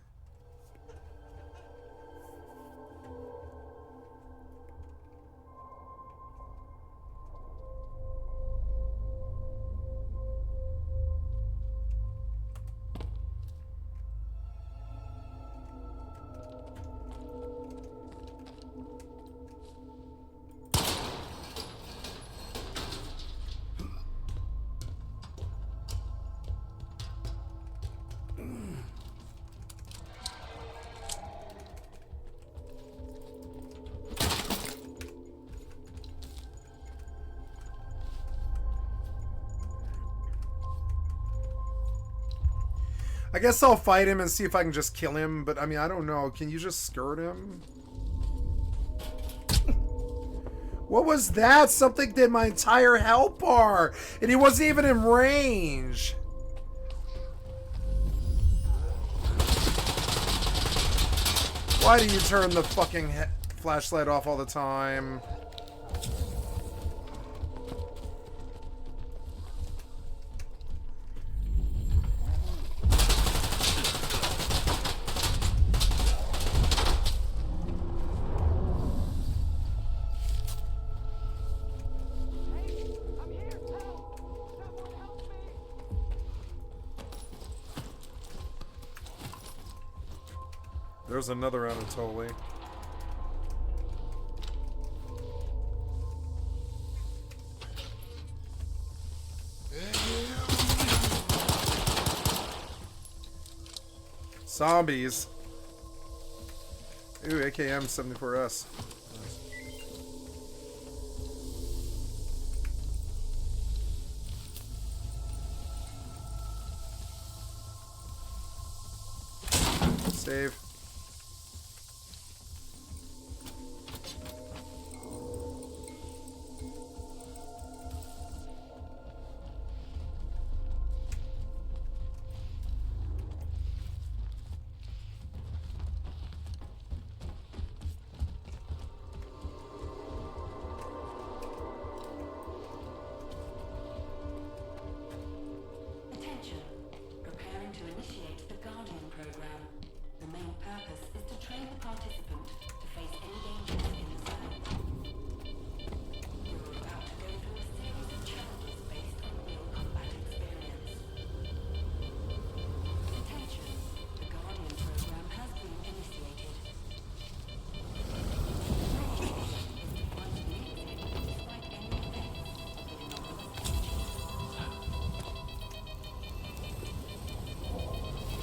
[SPEAKER 1] I guess I'll fight him and see if I can just kill him, but I mean, I don't know. Can you just skirt him? What was that? Something did my entire health bar, and he wasn't even in range. Why do you turn the fucking flashlight off all the time? There's another Anatoly. Zombies. Ooh, AKM 74S. Save.
[SPEAKER 23] Attention. Preparing to initiate the Guardian program. The main purpose is to train the participant to face any dangers in the zone. You're about to go through a series of challenges based on real combat experience. Attention. The Guardian program has been initiated. The objective is to find the exit despite any effects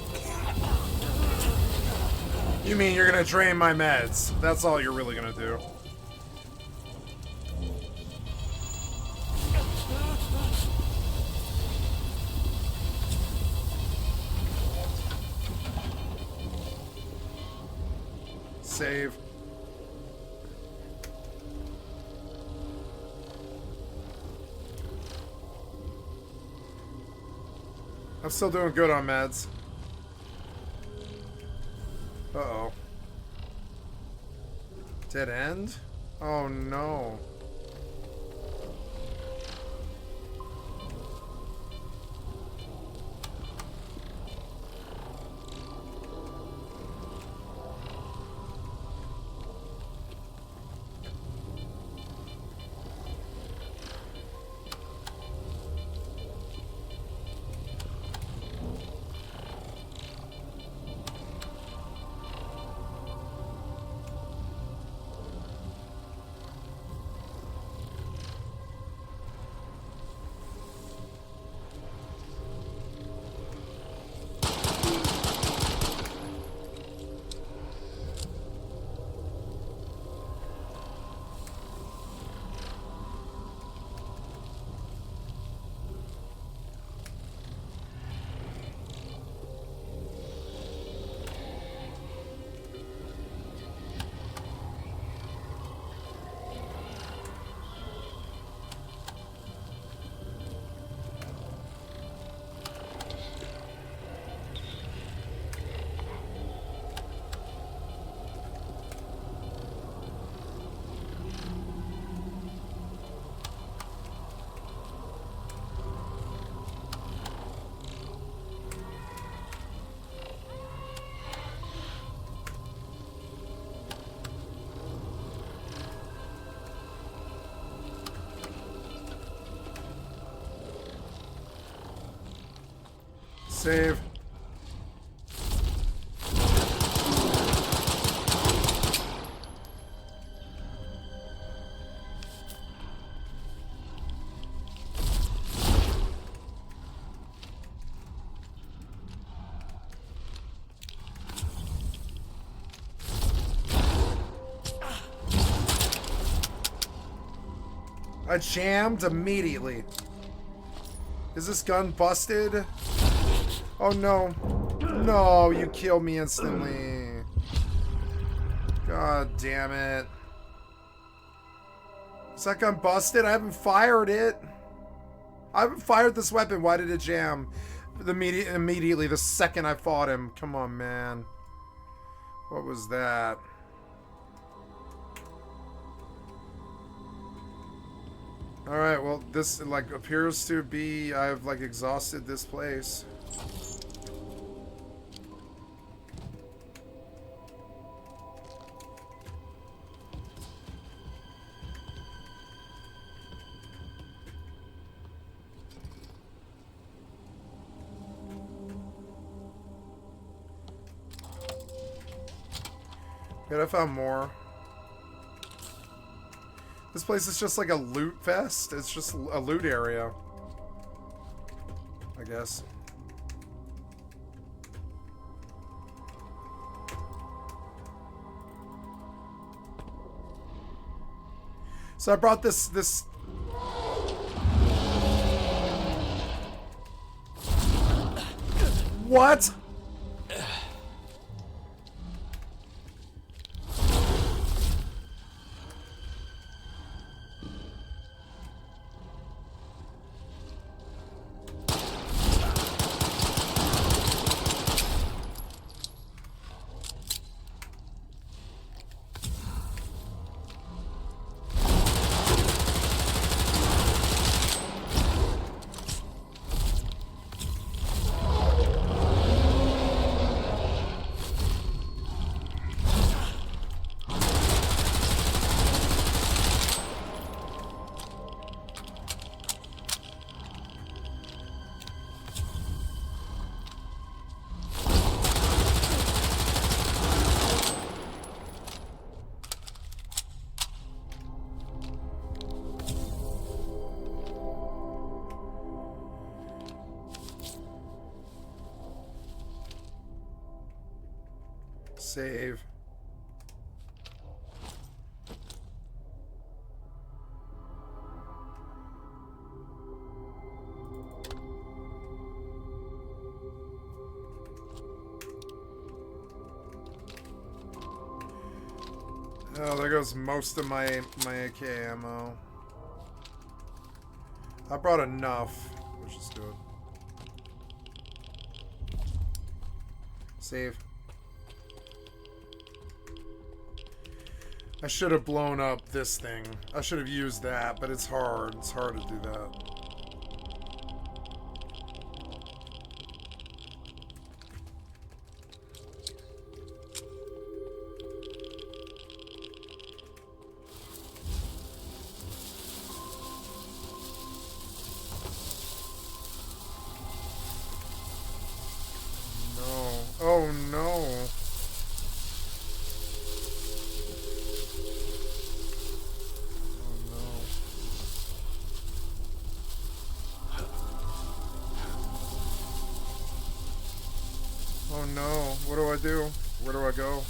[SPEAKER 23] of the anomalous energies.
[SPEAKER 1] You mean you're gonna drain my meds? That's all you're really gonna do. Save. I'm still doing good on meds. Uh-oh. Dead end? Oh no. Save. I jammed immediately. Is this gun busted? Oh no. No, you killed me instantly. God damn it. Is that gun busted? I haven't fired it. I haven't fired this weapon. Why did it jam? Immediately, the second I fought him. Come on, man. What was that? Alright, well, this, like, appears to be... I've, like, exhausted this place. Good, I found more. This place is just like a loot fest. It's just a loot area, I guess. So I brought this What? Save. Oh, there goes most of my AK ammo. I brought enough, which is good. Save. I should have blown up this thing. I should have used that, but it's hard. It's hard to do that. No. Oh no. Oh no, what do I do? Where do I go?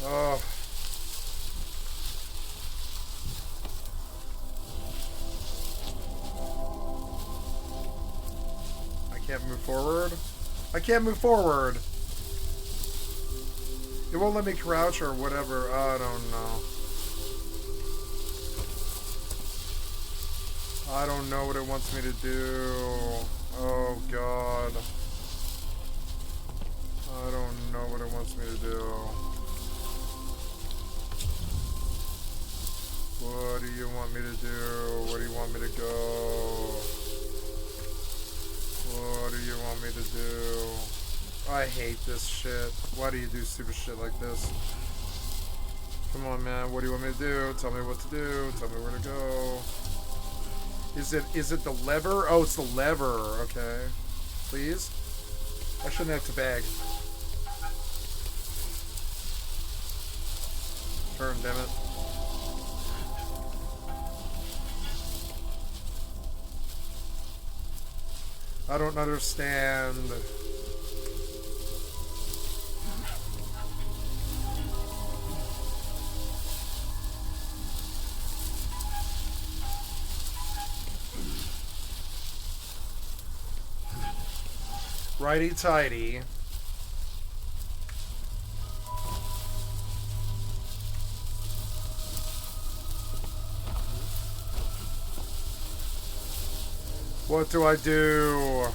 [SPEAKER 1] Oh. I can't move forward? I can't move forward! It won't let me crouch or whatever. I don't know. I don't know what it wants me to do. Oh god. I don't know what it wants me to do. What do you want me to do? Where do you want me to go? What do you want me to do? I hate this shit. Why do you do stupid shit like this? Come on, man. What do you want me to do? Tell me what to do. Tell me where to go. Is it the lever? Oh, it's the lever. Okay. Please? I shouldn't have to beg. Turn, damn it. I don't understand. Righty-tighty. What do I do?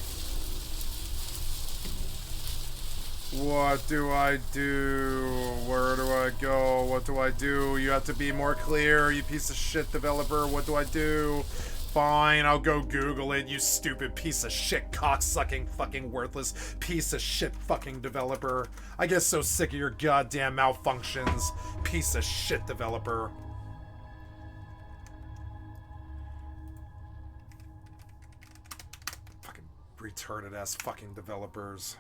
[SPEAKER 1] What do I do? Where do I go? What do I do? You have to be more clear, you piece of shit developer. What do I do? Fine, I'll go Google it, you stupid piece of shit, cocksucking, fucking worthless piece of shit fucking developer. I get so sick of your goddamn malfunctions, piece of shit developer. Fucking retarded ass fucking developers.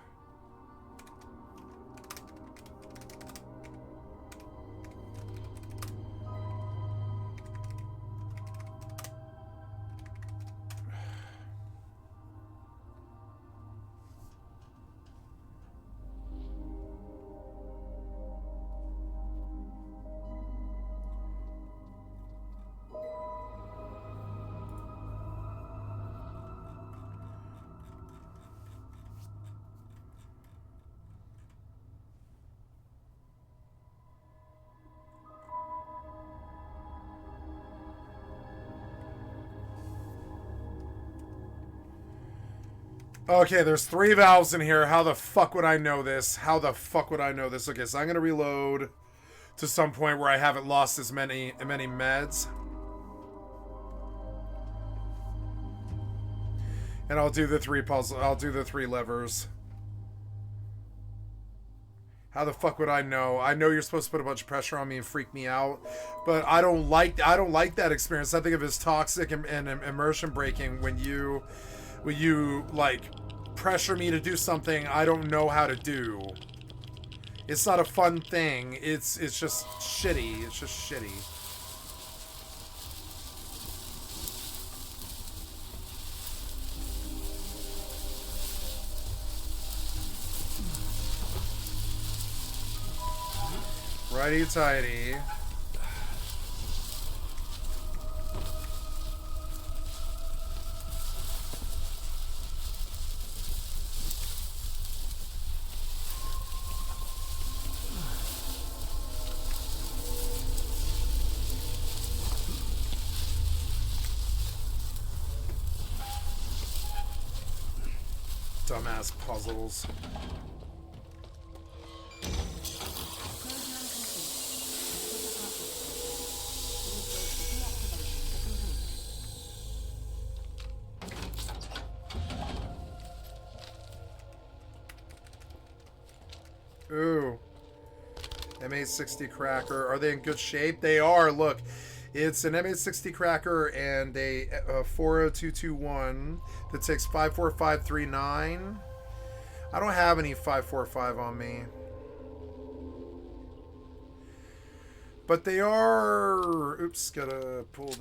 [SPEAKER 1] Okay, there's 3 valves in here. How the fuck would I know this? How the fuck would I know this? Okay, so I'm gonna reload to some point where I haven't lost as many meds. And I'll do the 3 puzzle. I'll do the 3 levers. How the fuck would I know? I know you're supposed to put a bunch of pressure on me and freak me out, but I don't like that experience. I think of it as toxic and immersion breaking when you like pressure me to do something I don't know how to do. It's not a fun thing. It's just shitty. It's just shitty. Righty tighty. Dumbass puzzles. Ooh. M860 cracker. Are they in good shape? They are. Look, it's an M860 cracker and a 40221 that takes 54539. I don't have any 545 on me. But they are... Oops, gotta pull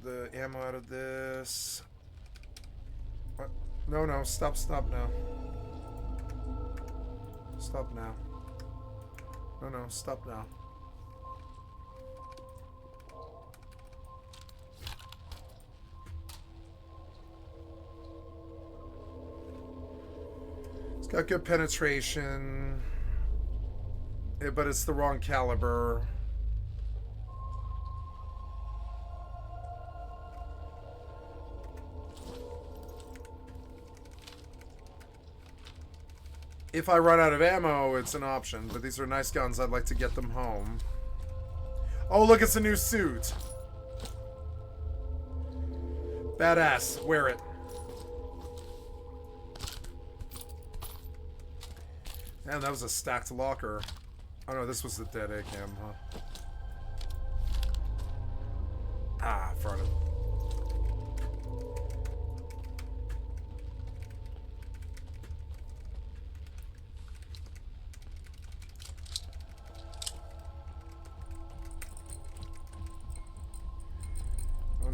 [SPEAKER 1] the ammo out of this. What? No, stop now. Stop now. No, stop now. It's got good penetration, but it's the wrong caliber. If I run out of ammo, it's an option, but these are nice guns. I'd like to get them home. Oh, look, it's a new suit. Badass. Wear it. Man, that was a stacked locker. Oh, no, this was the dead A-cam, huh? Ah, front of it.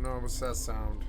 [SPEAKER 1] No, what's that sound?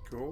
[SPEAKER 1] Cool.